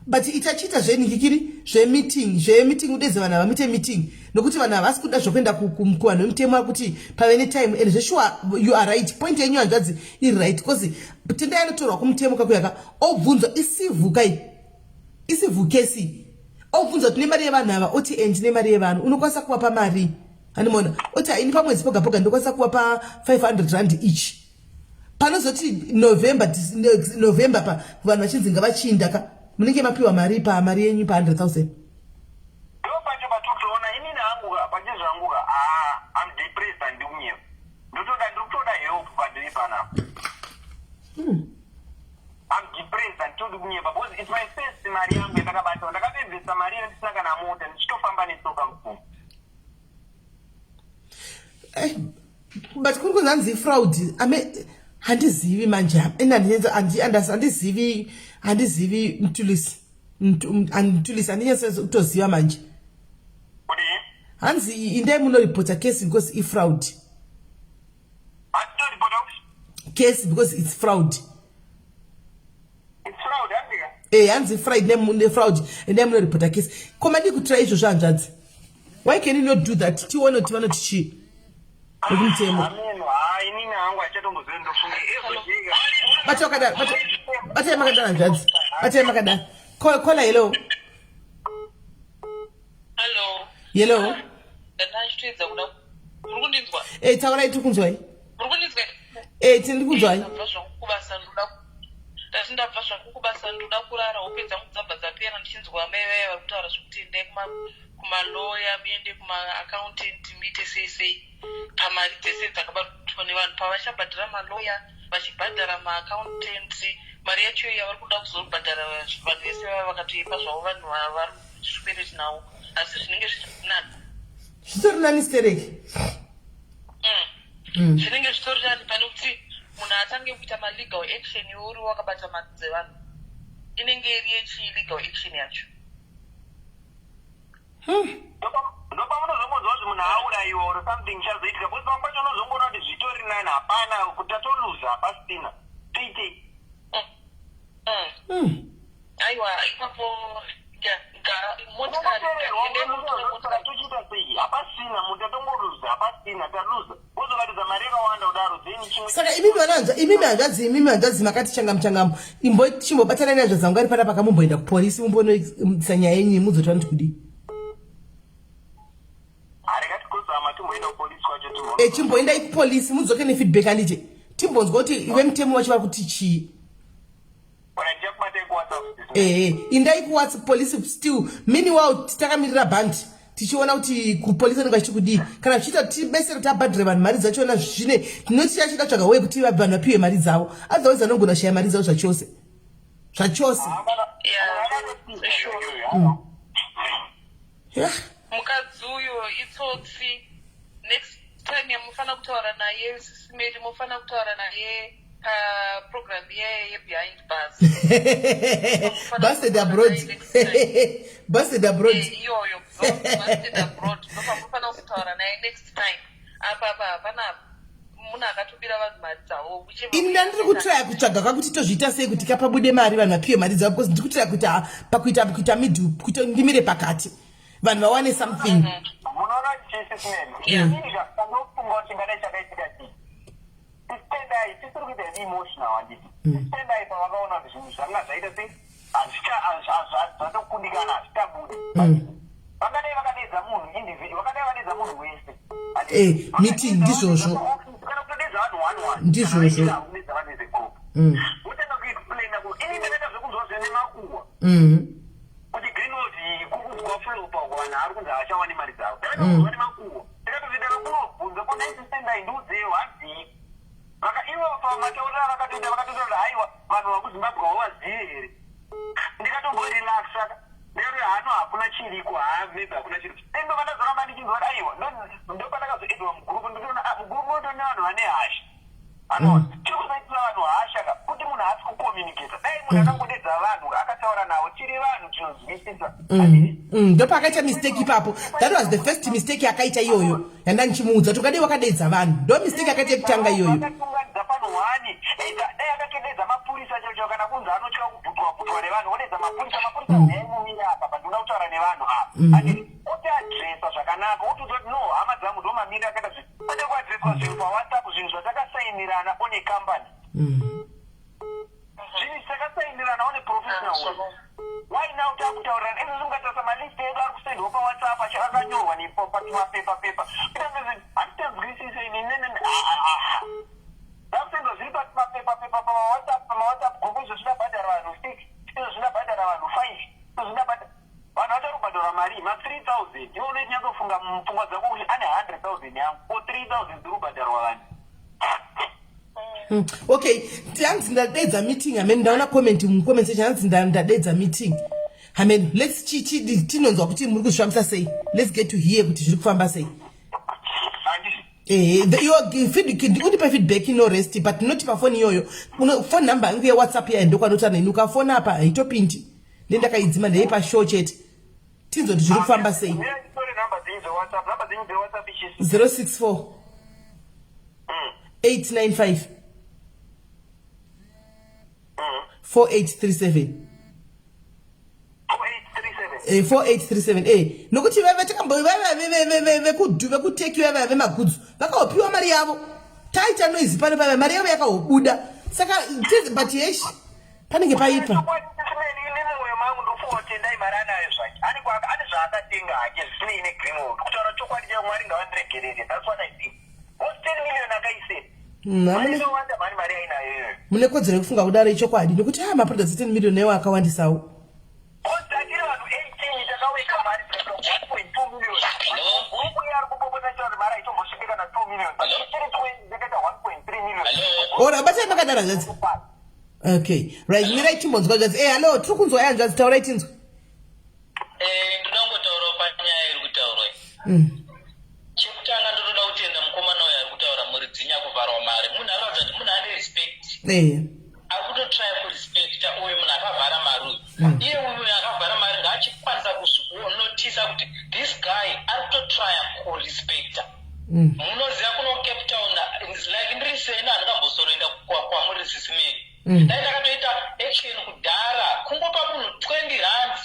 but itachita zvenikikiri zvemeeting udeze vanhu vamite meeting nokuti vanhu havasi kuda zvokuenda kuvanhu vemutemo akuti pave netime and zvesure you are right point yenyu hanzvadzi iri right because tendai anotorwa kumutemo kakuyaka obvunzwa isivhu kesi obvunzwa kuti nemari yevanhu ava oti ndine mari yevanhu unokwanisa kuvapa mari Animona oti ini pamwedzi poga poga ndokwanisa kuwapa 500 rand each. Panozoti November pa vanhu vachinzi ngavachinda ka munenge mapiwa mari yenyu pa 100,000. I'm depressed and doing ndotoda help padiri panapa. I'm depressed and told me because it's my first mari yangu ndakabata ndakapembesa mari ndisina kana mota ndichitofamba netsoka mfumo. But kungu nanzi fraud handizivi manje handizivi mtulisi andinyasezo kutoziva manje. Hanzi indai munoripota case because it's fraud. Case because it's fraud. It's fraud, Africa. Hanzi fraud name fraud and then munoripota case. Komandi kutry izvo zvanjadzi. Why can you not do that? Tiwana tichi. Ukumtemo. Bacha makadana judge. Bacha makadana. Call hello. Hello. Hello. Taura itukunzwai. Tindikunzwai. Ndabva zvakukubasa ndoda kurara upedza mudzabva dzapera ndichinzwa mewe vari kutaura zvokuti ende kumaloya muende kumaaccountant muite sei pamari dzese dzakabatwa nevanhu pavachabhadhara maloya vachibhadhara maaccountants mari yacho iya vari kuda kuzobhadhara vanhu vese vava vakatoipa zvavo vanhu vari kuspereti navo asi zvinenge zvirinani zvitori nani stereki zvinenge zvitori nani pane kuti munhu atange kuita malegal action uri wakabata mari dzevanhu inenge iri yechilegal action yacho. Ndopamunozongonzwa kuti munhu aurayiwa or something chazoitika bcause pamwe pacho unozongoona kuti zvitori nani hapana kuti tatoluza hapasina toitei. Aiwa ipapo tochiita sei hapasina munhu tatongoluza hapasina taluza ozovaridza mari yakawanda kudaro then chimwe. Saka imimi hanzvadzi makati changamu chimbobatana nazvo zangu ari panapa kamumboenda kupolisi mumbonoisa nyaya yenyu muzotaura kuti kudii. Chimboendai kupolisi mudzoke nefeedback andije timbonzwa kuti ive mutemo wacho vari kuti chii. Indai kuwhatsapp police still meanwhile takamirira band tichiona kuti kupolisi anenge achikudii kana zvichiita tibesere tabhadhire vanhu mari dzachona zvine tinoti tichida tsvaga way kuti vanhu vapiwe mari dzavo otherwise anogona shaya mari dzavo zvachose. Mukadzi uyo itsotsi next time yamufana kutaura naye SIS MELLY mufana kutaura naye program behind bars. Busted abroad. Busted abroad. Iyoyo busted abroad. Mufana kutaura naye next time. Apa pana munhu akatubira vanhu mari dzavo. Ini ndiri kutraya kutsvaga kwakuti tozviita sei kuti kapabude mari vanhu vapiwe mari dzavo because ndiri kutraya kuti pakuita middle kuti ndimire pakati vanhu vawane something. Munoona SIS MELLY. Ndinofunga kuti ngadai chakaitika chii. Tendai tisiri kuita emotional handiti. Tendai pavakaona kuti zvinhu zvanga zvaita sei hazvatokundikana hazvitabudi. Vakadai vakadedza munhu individual vakadai vadedza munhu wese. Meeting ndizvozvo. Kana kutodedza vanhu one ndizvozvo. Kudedza vanhu as a group. Utanga kuexplaina kuti ini ndakaita zvekunzwa nemakuwa. Kuti Greenwood kukuzwa flopa kuvanhu ari kunzi havachawani mari dzavo. Ndakaita kuzwa nemakuwa. Ndakatozenda kunobvunza kona isitendai ndiudzeyo hadzii. Ivo pamataurira vakatoita haiwa vanhu vakuzimbabwe havazivi here. Ndikatomborelaxa ndikati hano hakuna chiriko maybe hakuna chiriko. Ndokandazoramba ndichinzwa aiwa ndopandakazoedwa mugurupu ndinoona mugurupu ndone vanhu vane hasha. Anoona chiri kusaitira vanhu hasha ka kuti munhu haasi kucommunicata dai munhu akangodedza vanhu akataura navo tiri vanhu tinozwisisa. Ndopakaita mistake ipapo. That was the first mistake yakaita iyoyo yandanchimuudza kuti ukadai wakadedza vanhu ndo mistake yakaita yekutanga iyoyo. Akatungadza pano wani dai akatodedza mapurisa chaicho kana kunzi anotya kubhutwa nevanhu odedza mapurisa aimumira apa pandinoda kutaura nevanhu apa kuti adresa zvakanaka otoziva kuti no hama dzangu ndomamira akaita zvinhu ode kuadreswa zvinhu pawhatsapp zvinhu zvatakasainirana one company zvinhu zvakasainirana one professional way. Why nawo takutaurira izvo zvingatasa malist edu ari kusendwa pawhatsapp akanyorwa nepatimapepa handitenzwisise inini ndakusendwa zviri patimapepa pamawhatsapp group izvo zvinabhadhara vanhu 6 izvo zvinabhadhara vanhu 5 izvo zvinabhadhara vanhu vatari kubhadhara mari ma-3000 iwo unoiti nyatofunga mupfungwa dzako kuti ane 100,000 yangu ko 3,000 dziri kubhadharwa vanhu. Okay, hanzi ndadedza meeting amen ndaona comment mucomment section hanzi ndadedza meeting amen let's tinonzwa kuti muri kuzvifambisa sei let's get to hear kuti zviri kufamba sei undipa feedback ino rest but notipa phone iyoyo phone number yangu yeWhatsApp yayo ndokwanota neni ukafona apa haitopindi ndendakaidzima ndeipa show chete tinzwa kuti zviri kufamba sei 064 895 4837 4837 nokuti vekuteki vava vemagudzu vakaopiwa mari yavo taita noizi pano pava mari yavo yakaobuda saka but yeshi panenge paipa mune kodzero yekufunga kudaro ichokwadi nokuti maproducts 10 million ewo akawandisawo ora batai makadara zvazi okay right mirai chimbonzwa zvazi hello tiri kunzwa yanzvazi taurai tinzwa ndinongotaura panyaya iri kutaurwa chekutanga ndotoda kutenda mukomana uyo ari kutaura muri dzinya kuvharwa mari munhu anoratidza kuti munhu ane respect ari kutotraya kurespekta uyu munhu akavhara mari iye uyu akavhara mari ngaachikwanisa kuzonotisa kuti this guy ari kutotraya kurespekta munoziva kuno Cape Town like ndiri sena handikambosoroenda kwamuri SIS MELLY dai ndakatoita action kudhara kungopa munhu 20 rands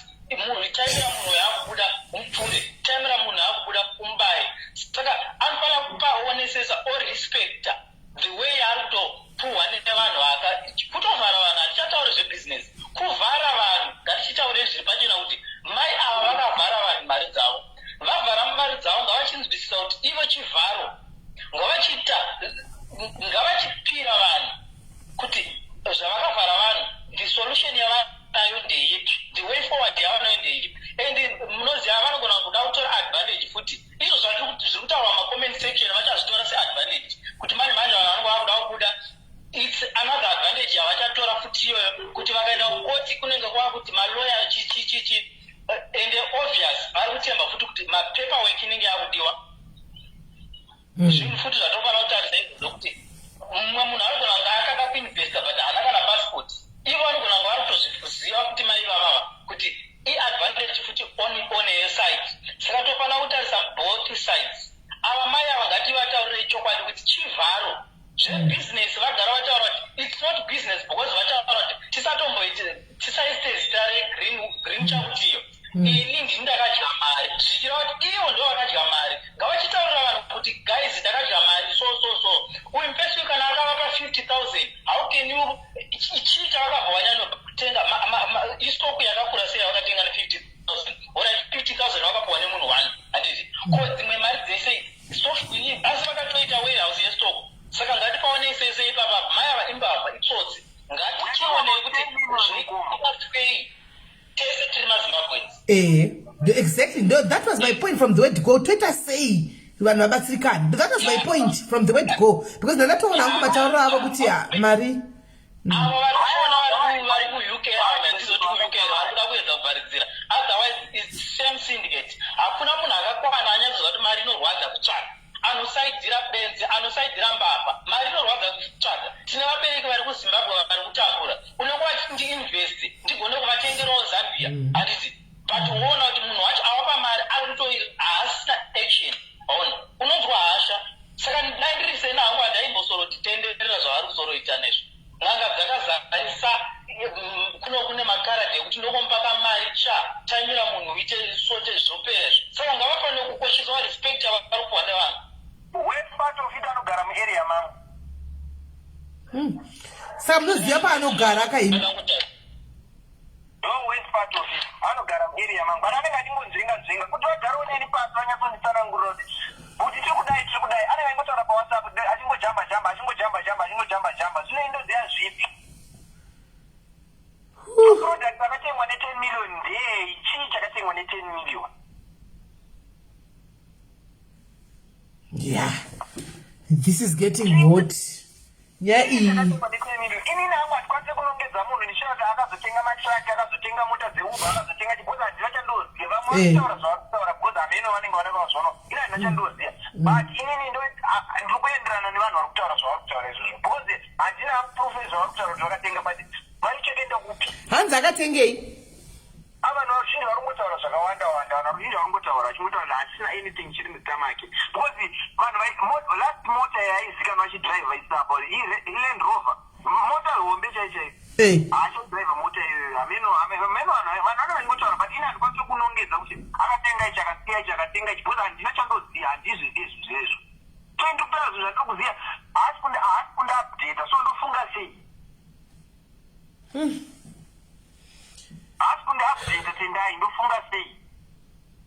taimira munhu yaakubuda umupfure taimira munhu yaakubuda umbaye saka anofanira kupaonesesa orespecta the way ari kutopuhwa nevanhu kutovhara vanhu hatichatauri zvebusiness kuvhara vanhu ngatichitaure zviri pachena kuti mai ava vakavhara vanhu mari dzavo vavhara mari dzavo ngavachinzwisisa kuti ivo chivharo ngavachipira vanhu kuti zvavakavhara vanhu the solution yavanayo ndeipi the way forward yavanayo ndeipi and munoziva vanogona kuda kutora advantage futi izvo zviri kutaurwa macomment section vachazvitora seadvantage kuti manje vanhu vanonga vakuda kubuda it's another advantage yavachatora futi iyoyo kuti vakaenda kukoti kunenge kwava kuti maloya chichichichi and obvious vari kutemba futi kuti mapaperwork inenge yakudiwa zvinhu futi zvatofanira kutarisa izvo kuti mumwe munhu anogona kunge akada kuinvesta but haana kana passport ivo vanogona kunge vari kutozviziva kuti maivavava kuti iadvantage futi on her side saka tofanira kutarisa both sides ava mai ava ngativataurire chokwadi kuti chivharo zvebusiness vagara vataura kuti it's not business because vataura kuti tisaiste zita regreen chakutiyo ini ndini ndakadya mari zvichira kuti ivo ndo vakadya mari ngavachitaurira vanhu kuti guys ndakadya mari so uyu mpesi kana akavapa 50,000 how can you chii chavakabva vanyanya kutenga istoku yakakura sei vakatenga ne 50,000 ora 50,000 vakapuwa nemunhu 1 handiti ko dzimwe mari dzese software asi vakatoita warehouse yestoku saka ngatipaonesese ipapa mai ava imbavha itsotsi ngatichionei kuti zvikafei tese tiri mazimbabweans exactly no, that was my point from the word go twitter say vanhu vabatsirikani that was my point from the word go because ndakatoona hangu matauriro avo kuti mari avo vari kuona vari kuuk handizoti kuuk vari kuda kuedza kuvharidzira otherwise its same syndicate hakuna munhu akakwana anyaziva kuti mari inorwadza kutsvaga anosaidzira benzi anosaidzira mbavha mari inorwadza kutsvaga tine vabereki vari kuzimbabwe vari kutakura unenge wachiti ndiinvesti ndigone kuvatengerawo zambia handiti but uona kuti munhu wacho awapa mari ari haasina action ona unonzwa hasha saka dai ndiri sena hangu handaimbosoro titenderera zvavari kusoroita nezvo n'anga dzakazarisa kuno kune makaradhi ekuti ndokomupaka mari taimira munhu uite sote zvoperezvo saka ngavafanire kukosheswa respect yavari kupuwa nevanhu west part of it anogara muarea mangu saka munoziva paanogara akaima no west part of it. Anogara area mangu. But anenge achingonzvenga. Kuti vagare uneni pasi vanyatsonditsanangurira kuti kuti tiri kudai. Anenge aingotaura paWhatsApp achingojamba. Zvinoindo ziya zvipi? Product akatengwa ne10 million ndei chii chakatengwa ne10 million? Yeah, this is getting hot. Yeah, inini hangu hatikwanise kunongedza munhu ndishinoda akazotenga matraki akazotenga mota dzeuber akazotenga chibhozi handina chandoziva vamwe vataura zvavakutaura bhozi hameno vanenge vanaka zvono ina handina chandoziva but inini ndiri kuenderana nevanhu vari kutaura zvavari kutaura izvozvo bhozi handina proof zvavari kutaura kuti vakatenga but vaichekenda kupi hanzi akatengei avanhu varuzhinji vari kungotaura zvakawanda vanhu varuzhinji vari kungotaura vachingutaura hatisina anything chiri mutamake because vanhu last mota yaizikanwa vachidhiraivha isapo iland rover mota hombe chaichaipo hachodhiraivha mota iyoyo hameno vanhu vanongotaura but ine handikwanise kunongedza kuti akatenga ichi akasiya ichi akatenga ichi because handina chandoziva handizvi ndizvizvezvo so ndikutaura zvinhu zvandiri kuziva haasi kundaupdata so ndofunga sei haasi kundiupdata tendai ndofunga sei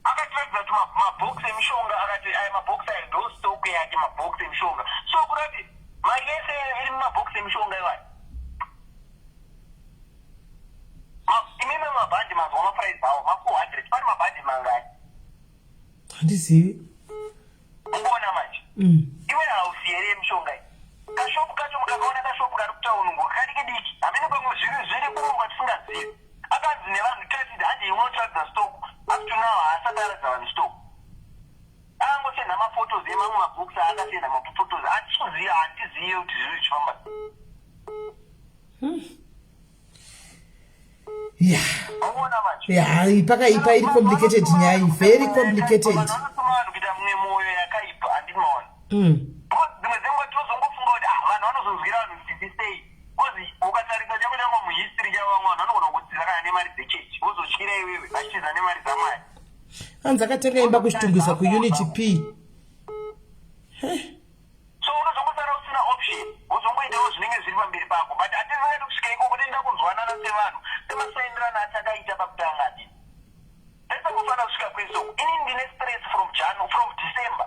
akatiratidza kuti mabhokisi emishonga akati aya mabhokisi aya ndo stock yake mabhokisi emishonga so kurati mari yese iri mumabhokisi emishonga iwayo imeme mabhandi mazwa mapuraizi avo ma400 pane mabhandi mangani handizivi ukuona manje iwe hausi here yemishonga iyi kashopu kacho mukakaona kashopu kari kutaunungo kadiki diki hamene pamwe zviri kurongwa tisingazivi akanzi nevanhu tatid handi unotaridza stock up to now haasati aradza vanhu stock angosenda maphotos emamwe mabhokisi aakasenda maphotos hatikuziva handizive kuti zviri zvichifamba uona manje pakaipa iri complicated nyaya very complicated vanotuma vanhu kuita mumwe mwoyo yakaipa handimaona dzimwe dzenguva tozongofunga kuti vanhu vanozonzwira vanhu msisi sei kozi ukatarisa chako changu muhistory chavo vamwe vanhu vanogona kukudzira kana nemari dzechechi wozotyira iwewe vachitiza nemari dzamari hanzi akatenga imba kuchitungisa kuunity p so unozongosara usina option wozongoendawo zvinenge zviri pamberi pako but hatizingaiti kusvika ikoko tenda kunzwanana sevanhu semasaindirana achakaita pakutanga adini taisakufanira kusvika kwesoko inini ndine stress from December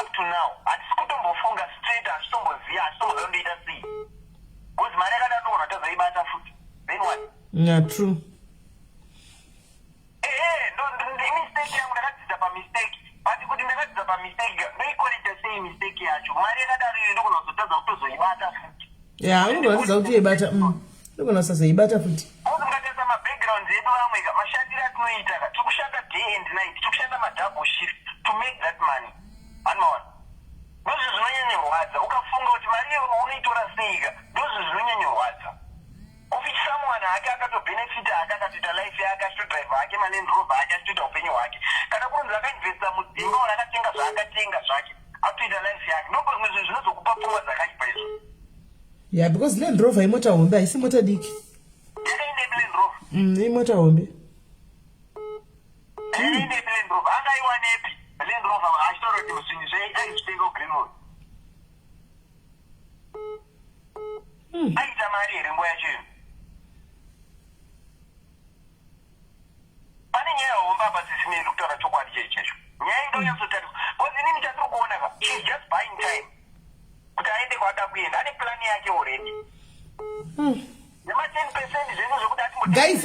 up to now handisi kutombofunga straight handitomboziva handitombozoita sei bcause mari yakadandogona tazoibata futi then what true mistake yangu ndakadzidza pamistake but kuti ndakadzidza pamistake ndoikorita sei mistake yacho mari yakadaro iyo ndogona kuzotadza kutozoibata futi unoratidza kuti ibata ndogona kusazoibata futi bcause mukatarisa mabackground edu vamwe mashandiro atinoita tiri kushanda day and night tiri kushanda madouble shift to make that money anoona ndozvo zvinonyanyorwadza ukafunga kuti mari iyo unoitora seika ndozvo zvinonyanyorwadza ofiti someone hake akatobenefita hake akatoita life yake achitodhiraivha hake maland rover hake achitoita upenyu hwake kana kunzi akainvesta mudzimba ona akatenga zvaakatenga zvake akutoita life yake ndopamwe zvinhu zvinozokupa pfungwa dzakaipa izvo because land rover imota hombe haisi mota diki yakainepi land rover imota hombe yakainepi land rover angaiwanepi land rover achitaura kuti zvinhu zvaaichitenga greenwood aita mari here nguva yacho iyo pane nyaya homba pasisime kutaura chokwadi chaichecho nyaya indonyatsotariswa bcause inini chatiri kuona ka she's just buying time kuti aende kwaada kuenda ane plani yake already nema10% zvenyu zvekuti guys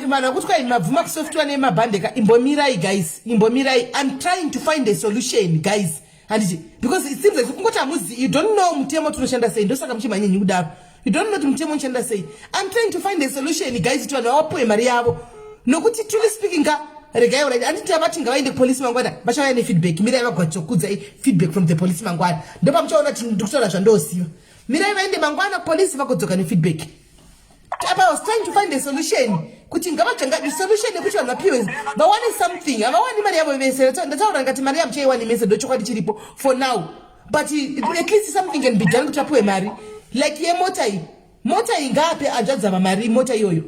vanhu vakuti kwai mabvuma kusoftware nemabhandeka imbomirai guys imbomirai I'm trying to find a solution guys handiti because it seems like kungoti hamuzi you don't know mutemo tunoshanda sei ndosaka muchimhanyenyi kudaro you don't know kuti mutemo unoshanda sei I'm trying to find a solution guys kuti vanhu vawapuwe mari yavo nokuti truly speaking regai already handiti avati ngavaende kupolisi mangwana vachauya nefeedback mirai vagwadzokudza feedback from the police mangwana ndopa muchaona kuti ndikutaura zvandoziva mirai vaende mangwana kupolisi vagodzoka nefeedback I was trying to find a solution kuti ngavadzanga solution yekuti vanhu vapiwe vawane something havawani mari yavo vese ndataura ngati mari yamuchaiwani mese ndochokwadi chiripo for now but at least something can be done kuti vapiwe mari like yemota iyi mota iyi ngaape anzvadzava mari mota iyoyo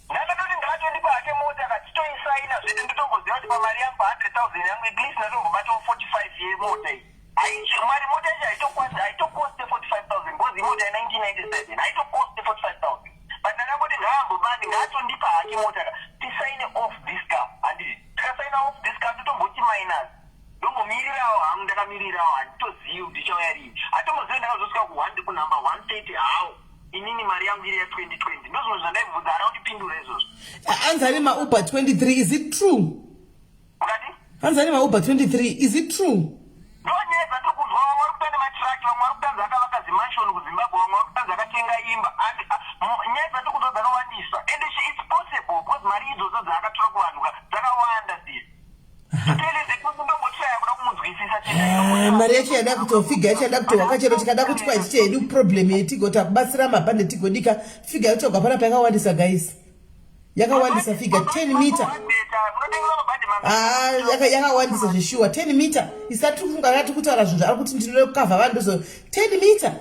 ndakatoti ndakatonipa hake mota katitoisaina zvete ndotomboziva kuti pamari yangu 100,000 yangu at least ndatombobatawo 45 yemota iyi mari mota ichi haitokoste 45,000 because imota ye1997 haitokoste 45,000 but ndakangoti ngahambobani mari yangu iri ya2020 ndozvimwe zvandaibvunza hara kundipindura izvozvo. Anzani maUber 23, is it true? Ukati? Anzani maUber 23, is it true? Ndonyaya dzatokuzwa vamwe vari kuita nematraki, vamwe vari kutanza akavaka zimashoni kuZimbabwe, vamwe vari kutanza akatenga imba. Nyaya dzatokuzwa dzakawandisa. And it's possible because mari idzodzo dzaakatora kuvanhu dzakawanda sisi. Mari yacho yada kutofiga yacho yada kutohwaka chero tikada kuti kwaiti hedu problem yetigota kubatsira mabhande tigodika figa yacho gapana pakawandisa guys. Yakawandisa figa 10 meter. Yakawandisa zveshuwa 10 meter. Isati kufunga akati kutaura zvinhu ari kuti ndinode kukavha vanhu zo 10 meter.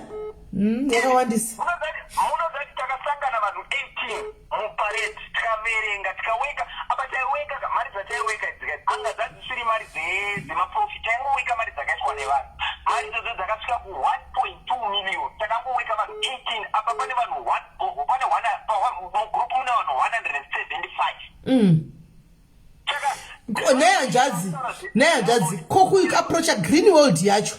Yakawandisa. Munozati takasangana vanhu 18 muparade tikaverenga tikaweka apa taiweka mari dzataiweka anga dzadzisiri mari dzemaprofit taingoweka mari dzakaiswa nevanhu mari idzodzo dzakasvika ku1.2 million takangoweka vanhu 18 apa pane vanhu mugrupu mune vanhu 175 Nyaya Jadzi koku approacha Greenwald yacho.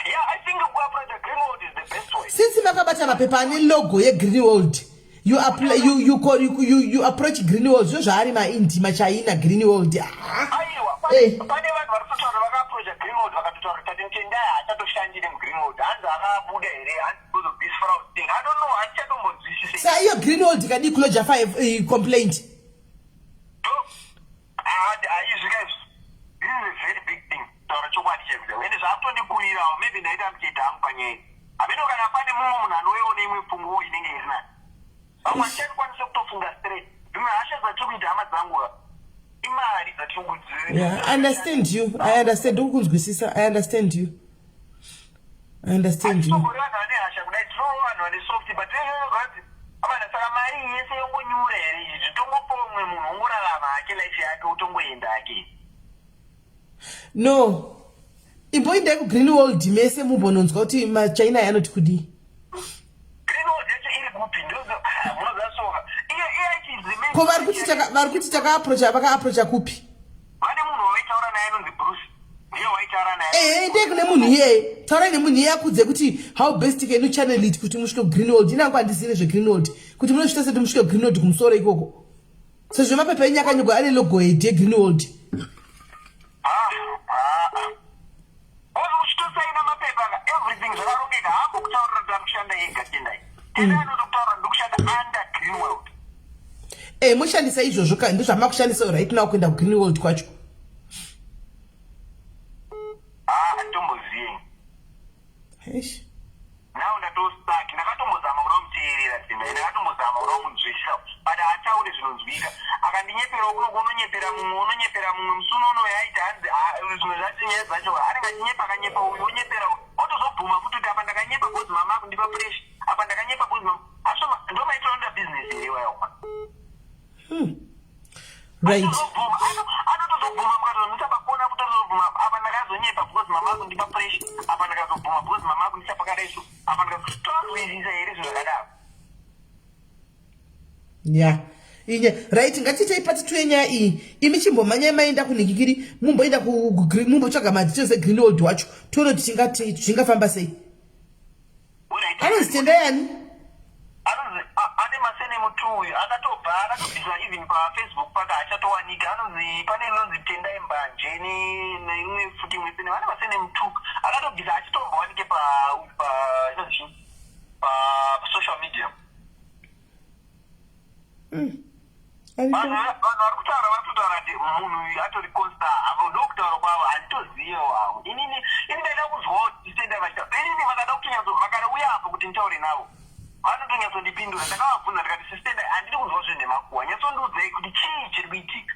Yeah, I think approach Greenwald is the best way. Since makabata mapepa ane logo ye Greenwald, you apply you approach Greenwald zvo zvaari maindi machaina Greenwald. Aiwa, pane vanhu vari kutaura vakaapproacha Greenwald vakatotaura kuti Nyaya achatoshandire muGreenwald hanzi akabuda here hanzi because of this fraud thing. I don't know, handichatombonzwisisi. Sa iyo Greenwald kadi closure 5 complaint. This is a very big thing. Taura chokwadi chezvo. Ende zvakutondikurirawo maybe ndaita mucheta hangu panyaya. Ameno kana pane mumwe munhu anoiona imwe pfunguwo inenge iri nayo. Vamwe hatichakwanisa kutofunga straight. Dzimwe hasha dzatiri kuita hama dzangu imari dzatiri kudzivirira. Yeah, I understand you. I understand. Ukunzwisisa. I understand you. I understand you. Atitogori vanhu vane hasha kudai tinowo vanhu vane soft but zvazi amana saka mari yese yongonyura here izvi tongopa umwe munhu ongorarama hake life yake utongoenda hake. No. Imboenda kuGreenwald mese mubononzwa kuti maChina yanoti kudi. Greenwald yacho iri kupi ndozo munozasoka. Ko vari kuti vaka-approacha kupi? Vane munhu waitaura naye anonzi Bruce. Ndiye waitaura naye. Ndeye kune munhu iye. Taura nemunhu iye akudze kuti how best can you channel it kuti musvike kuGreenwald. Inangu handizire zveGreenwald. Kuti munozvita seti musvike kuGreenwald kumusoro ikoko. Sezvo mapepa enyu akanyogwa ane logo yeGreenwald. Uchitosaina mapepa everything zvakarongeka hambo kutaurira kuti arikushanda ega tendai. Tendai anotokutaura ndikushanda under Greenwald. Mushandisa izvozvo ndozvamakushandisa right now kuenda kuGreenwald kwacho. Hatitombozivi. Eish. Now ndatostuck. Ndakatombozama kuda kumuteerera tendai. Ndakatombozama kuda kumunzwisisa. But hatauri zvinonzwika. Akandinyepera uko unonyepera mumwe musuno unoyaita hanzi zvimwe zvacho nyaya dzacho anenge achinyepa akanyepa uyu onyepera uyu otozobvuma futi kuti apa ndakanyepa bhozi mama kundipa pureshi apa ndakanyepa bhozi mama ashoma ndo maitoronda bhizinesi here iwayo Right. Anotozobvuma mukatozomisa pakona kutozobvuma apa ndakazonyepa bhozi mama kundipa pureshi apa ndakazobvuma bhozi mama kundisa pakaresu apa ndakazotozwisisa here zviro zvakadaro. Yeah. Right, ngatiitai part 2 yenyaya iyi. Imi chimbomhanya maenda kunhingikiri mumboenda mumbotsvaga madetails eGreenwald wacho tione kuti zvingafamba sei. Anonzi Tendayani? Ane masene mutuyu akatobva akatobviswa even paFacebook paka achatowanika anonzi pane inonzi Tendai Mbanje neimwe futi imwe sene vane masene mutuku akatobvisa achitombowanike pa social media. Vanhu vari kutaura kuti munhu atori consta avo ndokutaura kwavo handitozivo havo inini ndaida kuzwawo kuti Tendai vachita inini vakada vakauya apo kuti nditaure navo vanotonyatsoндipindura ndakavabvunza ndikati sisitendai handidi kuzwa zvinhu nemakuwa nyatsondiudzai kuti chii chiri kuitika.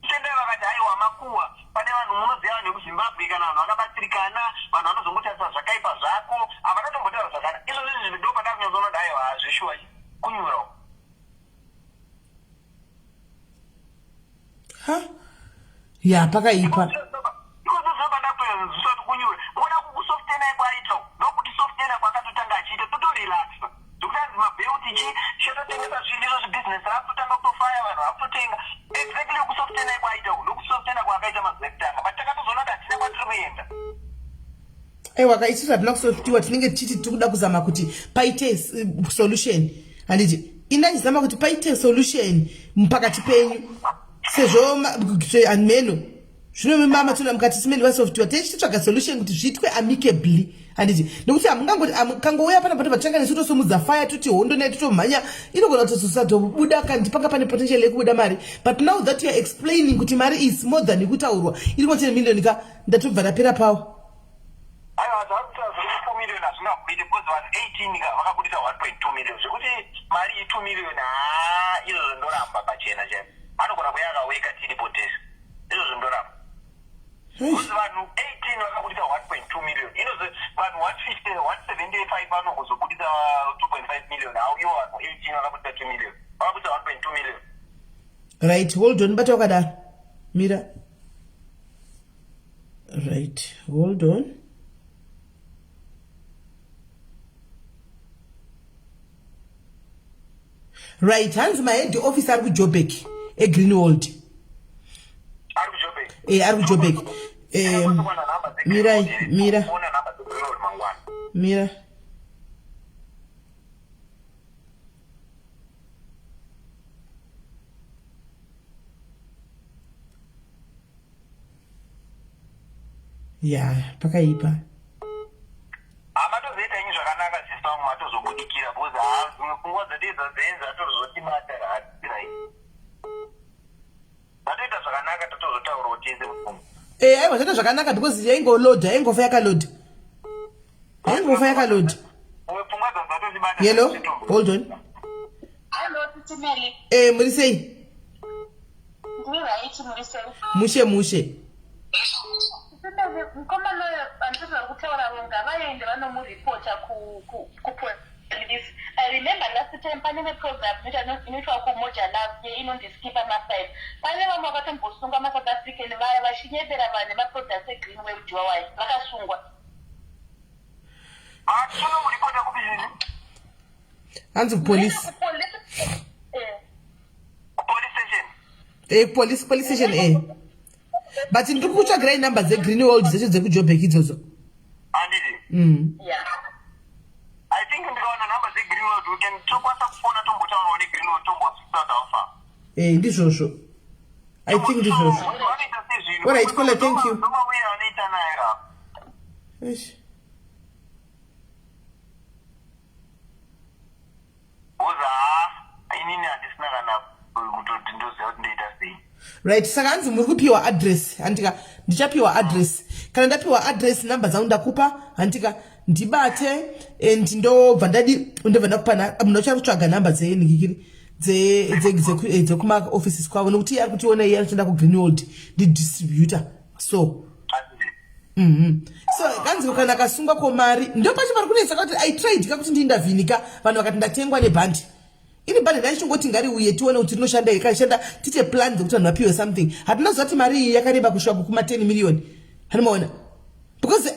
Tendai vakati haiwa makuwa pane vanhu munoziva vanhu vekuZimbabwe kana vanhu vakabatsirikana vanhu vanozongotarisa zvakaipa zvako havanatombotaura zvakanaka izvo zvinhu ndo padava kunyatsoona kuti haiwa zveshuwa kunyurawo. Ya pakaipa. Ewa kaitira tunakusofitiwa tinenge tichiti tikuda kuzama kuti paite solution. Handiti inachizama kuti paite solution mpakati penyu. Sezvo anmeno. Zvino mama tuna mukati SIS MELLY software tichitsvaga solution kuti zviitwe amicably. Handiti nekuti amungangouya pana pato vatanga nesitosomudza fire tuti hondo nayo totomhanya inogona kutozosabuda kandi panga pane potential yekubuda mari. But now that you are explaining kuti mari is more than kutaurwa iri kwa 10 million ka ndatobva rapera pawo. Aiwa zvakutaura 4 million hazvina kuita because vanhu 18 vakabudisa 1.2 million zvekuti mari 2 million izvo ndoramba pachena chena anogona kuya akaweka tiripotesa izvo zvindoramba because vanhu 18 vakabudisa 1.2 million inozi vanhu 150 175 vanogozobudisa 2.5 million hau ivo vanhu 18 vakabudisa 2 million vakabudisa 1.2 million. Right, hold on bata wakadaro mira. Right, hold on. Right, hands my head office ari kuJoburg eGreenwold. Ari kuJoburg. Mira. Yeah, pakaipa. Amatozoita inyi zvakanaka sisi vangu matozobudikira because kunguva dzadedza dzenza atozotibata hatirai matoita zvakanaka totozotaura utese mupfungwa. Aiwa zvaita zvakanaka because yaingoload yaingofa yakaload. Pfungwa dzadzatotibata. Hello, hold on. Hello, SIS MELLY. Muri sei? Mushe. Mukomana vantu kutaura ngavaende vanomuripota kupolice. I remember last time pane program inoitwa kumoja love inondiskipa ma5. Pane vamwe vakatombosunga ma-South African vaya vachinyepera vanhu maproducts eGreenway Huyai vakasungwa. Tonomuripota kubizini? Hanzi police. Police station. But in kukucha grey numbers eGreenwold zeshe dzekuJoburg idzodzo. Andidi. Yeah. I think ndikaona numbers eGreenwold we can tokwanisa kufona tombotaura neGreenwold tombosada ofa. Ndizvozvo. I think ndizvozvo. All right, Kola, thank you. Nomauya anoita naye ra. Eish. Oza inini handisina kana kutoti ndoziva kuti ndoita sei. Right, saka hanzi muri kupiwa address. Handika ndichapiwa address. Kana ndapiwa address number dzangu ndakupa handika ndibate ndobva ndobva ndakupana munochakutsvaga number dzenhikiri dzekuma offices kwavo nokuti ari kutiona iye anotoenda kuGreenwold ndidistributor so so kanzi kana kasungwa komari ndopacho pari kunetsa kuti I tried kakuti ndindavhinika vanhu vakati ndatengwa nebhandi ini bhandi ndaichingoti ngari uye tione kuti rinoshanda ikashanda tite plan dzekuti vanhu vapiwe something hatina zati mari iyi yakareba kusvika kuma 10 million hanimaona because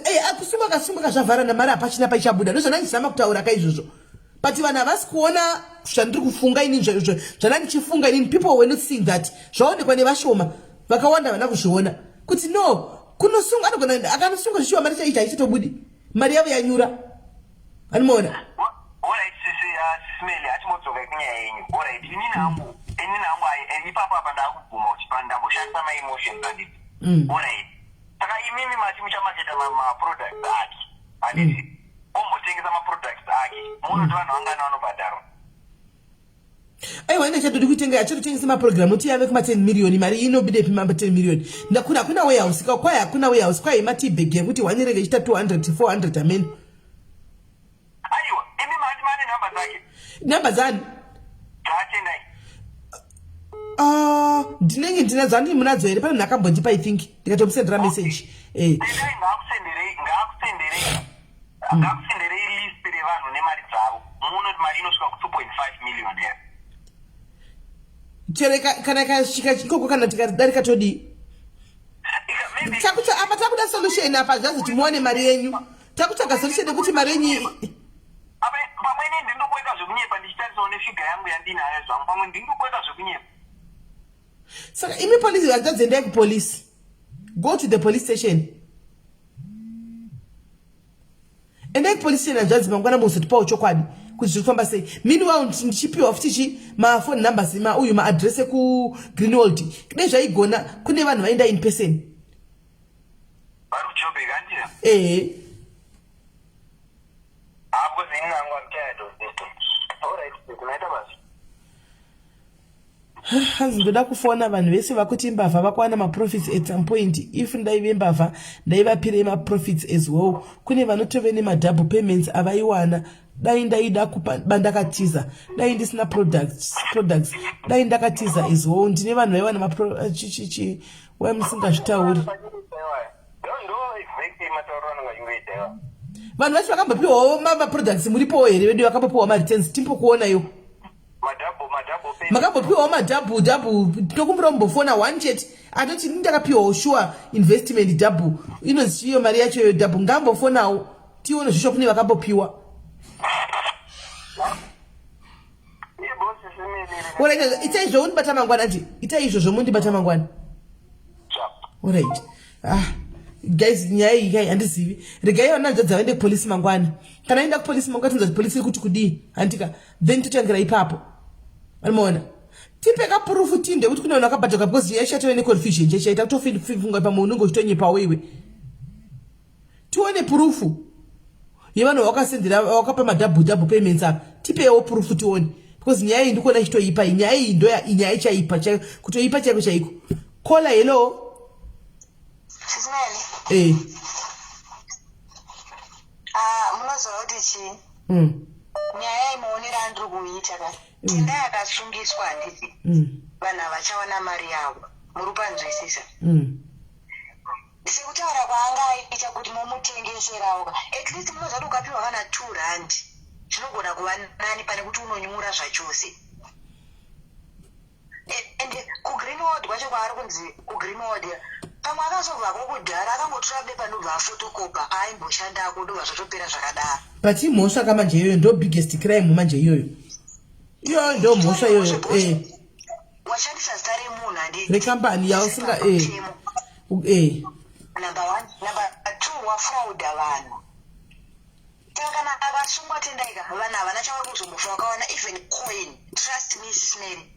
akasunga zvavhara namari hapachina paichabuda ndozvana ndichizama kutaura kaizvozvo but vanhu havasi kuona zvandiri kufunga ini zvana ndichifunga inini people were not seeing that zvaonekwa nevashoma vakawanda vana kuzviona kuti no kunosunga anogona akanosunga zvichiwa mari chaicha haichitobudi mari yavo yanyura hanimaona. Alright, SIS MELLY hatimodzoka kunyaya yenyu. Alright, inini hangu ipapo apa ndakubvuma kuti ndamboshandisa ma-emotions handiti. Alright. Saka imimi mati muchamaketa ma-products ake. Handiti. Ombotengesa ma-products ake. Munoti vanhu vangana vanobhadharwa. Aiwa ine chatodi kuitenga achitotengesa maprogram kuti yave kuma 10 million mari inobide pima 10 million. Hakuna warehouse kwai hakuna warehouse kwai matibag yekuti wanirege chita 200 400 amen. Aiwa, imi mane number dzake. Number dzani? Dzaatendai. Ndinenge ndinadzo handiri munadzo here pane nhakambondipa I think ndikatomusendera message. Ngakusenderei list revanhu nemari dzavo. Munoti mari inosvika ku 2.5 million here. Chere kana kasvika ikoko kana tikadarika todi. Takuta apa takuda solution apa zvazi kuti muone mari yenyu. Takutsvaga solution yekuti mari yenyu pamweni ndindokuita zvekunyepa ndichitarisawo nefiga yangu yandinayo zvangu pamwe ndindokuita zvekunyepa. Saka imi police vadzadzendai kupolice. Go to the police station. ende police station zvanzi mangwana muzotipawo chokwadi kuti zviri kufamba sei. Meanwhile ndichipiwa futi mafoni numbers uyu maadress ekugreenwold kudai zvaigona kune vanhu vaenda in person. Hanzi ndoda kufona vanhu vese vakuti mbavha vakuwana maprofits at some point. If ndaive mbavha ndaivapirei maprofits as well. Kune vanotove nemadouble payments avaiwana. Dai ndaida kupa bandakatiza. Dai ndisina products. Dai ndakatiza as well. Ndine vanhu vaiwana wamusingazvitauri. Vanhu vacho vakambopiwawo maproducts muripowo here vedu vakambopiwawo mareturns timbokuonayo. Makambopiwawo madouble tokumbura mumbofona one chat atoti ndakapiwawo sure investment double inonzi iyo mari yacho yo double ngambofonawo tione zvisho kune vakambopiwa. Alright, itai zvoundibata mangwana ati itai izvo zvomundibata mangwana. Alright. Guys, nyaya iyi kai handizivi. Regai vananzvadza vaende kupolisi mangwana. Kana aenda kupolisi mangwana tunza polisi iri kuti kudii handika then totangira ipapo. Unaona? Tipeka proof tinde kuti kune vanhu vakabhadhaka because yashatove neconfusion chaita kutofunga pamwe unenge uchitonyepa wewe. Tione proof yevanhu vakasendera vakapa madouble payments apa. Tipewo proof tione. Because nyaya iyi ndikuona ichitoipa. Nyaya iyi ndo nyaya ichaipa kutoipa chaiko. Kola hello. SIS MELLY. Munoziva kuti chii? Nyaya imuonera ndiri kuita ka. Tenda yakasungiswa handiti. Vanhu havachawana mari yavo. Muri panzwisisa. Sekutaura kwaanga aita kuti mumutengeserawo. At least munoziva kuti ukapiwa kana 2 rand. Zvinogona kuva nani pane kuti unonyura zvachose. Ende kugreenwood kwacho kwaari kunzi kugreenwood pamwe akazobvako kudhara akangotora bepa ndobva afotokopa aimboshandako ndobva zvatopera zvakadaro. But imhosva kamanje iyoyo ndo biggest crime manje iyoyo. Iyo ndo mhosva iyoyo. Washandisa zita remunhu handiti. Rekambani yausinga Number 1. Number 2 wafrauda vanhu. Kana akasungwa tendaika vanhu havana chavari kuzombofa vakawana even coin. Trust me SIS MELLY.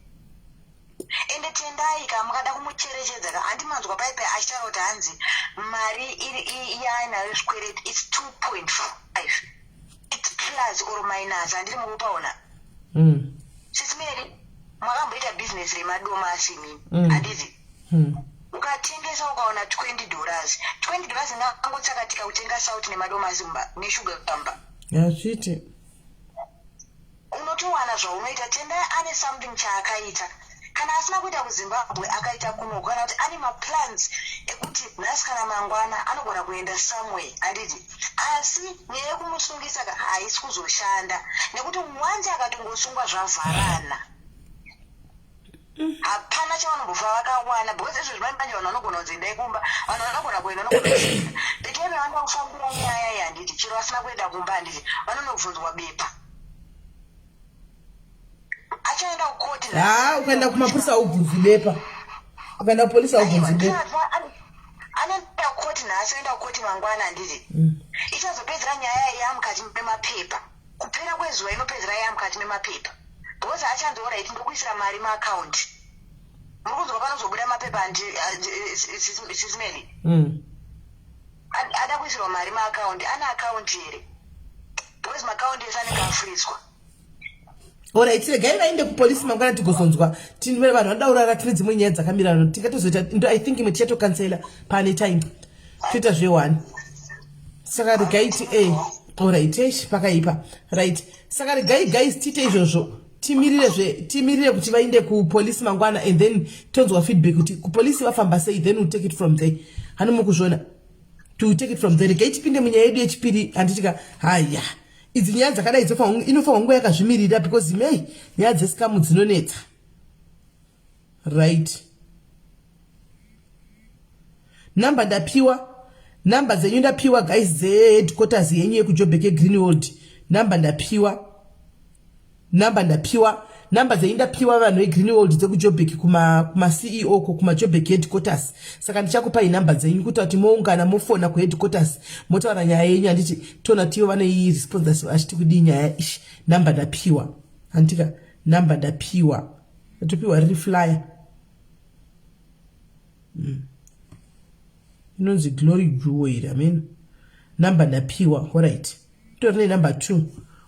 Ende tendaika mukada kumucherechedza handimanzwa paipe achitaura kuti hanzi mari yainayo squared it's 2.5 it's plus or minus handiri mukupaona. SIS MELLY makamboita business remadomasi mimi handiti. Ukatengesa ukaona $20 nangotsakatika kutenga salt nemadomasi neshuga kamba yazviti unotowana zvaunoita. Tenda ane something chaakaita kana asina kuita kuZimbabwe akaita kuno kana kuti ane maplans ekuti nhasi kana mangwana anogona kuenda somewhere handiti. Asi nyaya yekumusungisa haisi kuzoshanda nekuti mwanje akatongosungwa zvavharana hapana chavanombova vakawana because izvo zvimanje vanhu vanogona kunzendai kumba vanhu vanogona kuenda nokunozinda beteve vanoda kufambira nyaya iyi handiti chero vasina kuenda kumba handiti vanonobvunzwa bepa achaenda kukoti. Ukaenda kumapurisa aubvunzi bepa ukaenda kupolisi aubvunzi bepa anoenda kukoti nhasi oenda kukoti mangwana handiti. Ichazopedzera nyaya yamukati memapepa kupera kwezuva inopedzera yamukati memapepa because achanzora iti ndokuisira mari maakaunti muri kuzwa panozobuda mapepa SIS MELLY ada kuisirwa mari maakaunti ane akaunti here because maakaunti ese anenge afuriswa. Alright, regai vaende kupolisi mangwana tigozonzwa tinivere vanhu vanoda kurara tine dzimwe nyaya dzakamirana tingatozoita I think imwe tichatokansela pane time toita zve1 saka regai alright pakaipa right saka regai guys tiite izvozvo timirire kuti vaende kupolisi mangwana and then tonzwa feedback kuti kupolisi vafamba sei then we'll take it from there. Hani mukuzvona to take it from there. Regai tipinde munyaya yedu yechipiri handitika haya idzi nyaya dzakadai inofanwa nguva yakazvimirira because nyaya dzesikamu dzinonetsa right. Namba ndapiwa namba dzenyu ndapiwa guys dzeheadquarters yenyu yekujobheke Greenwood. Namba ndapiwa namba dzaindapiwa vanhu vegreenwold dzekujobek kuma CEO kuma Jobek headquarters. Saka ndichakupai namba dzenyu kuti kuti moungana mofona ku headquarters motaura nyaya yenyu handiti tona tivo vane iyi response achiti kudi nyaya ishi namba ndapiwa andika namba ndapiwa atopiwa riri flyer inonzi Glory Jewel amen namba ndapiwa alright torine number 2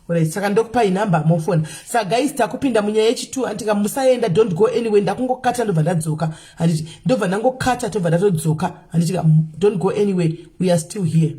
alright saka ndokupai namba mofona. Saka guys takupinda munyaya yechi2 andika musaenda don't go anywhere ndakungokata ndobva ndadzoka anditi ndobva ndangokata tobva ndatodzoka anditi don't go anywhere we are still here.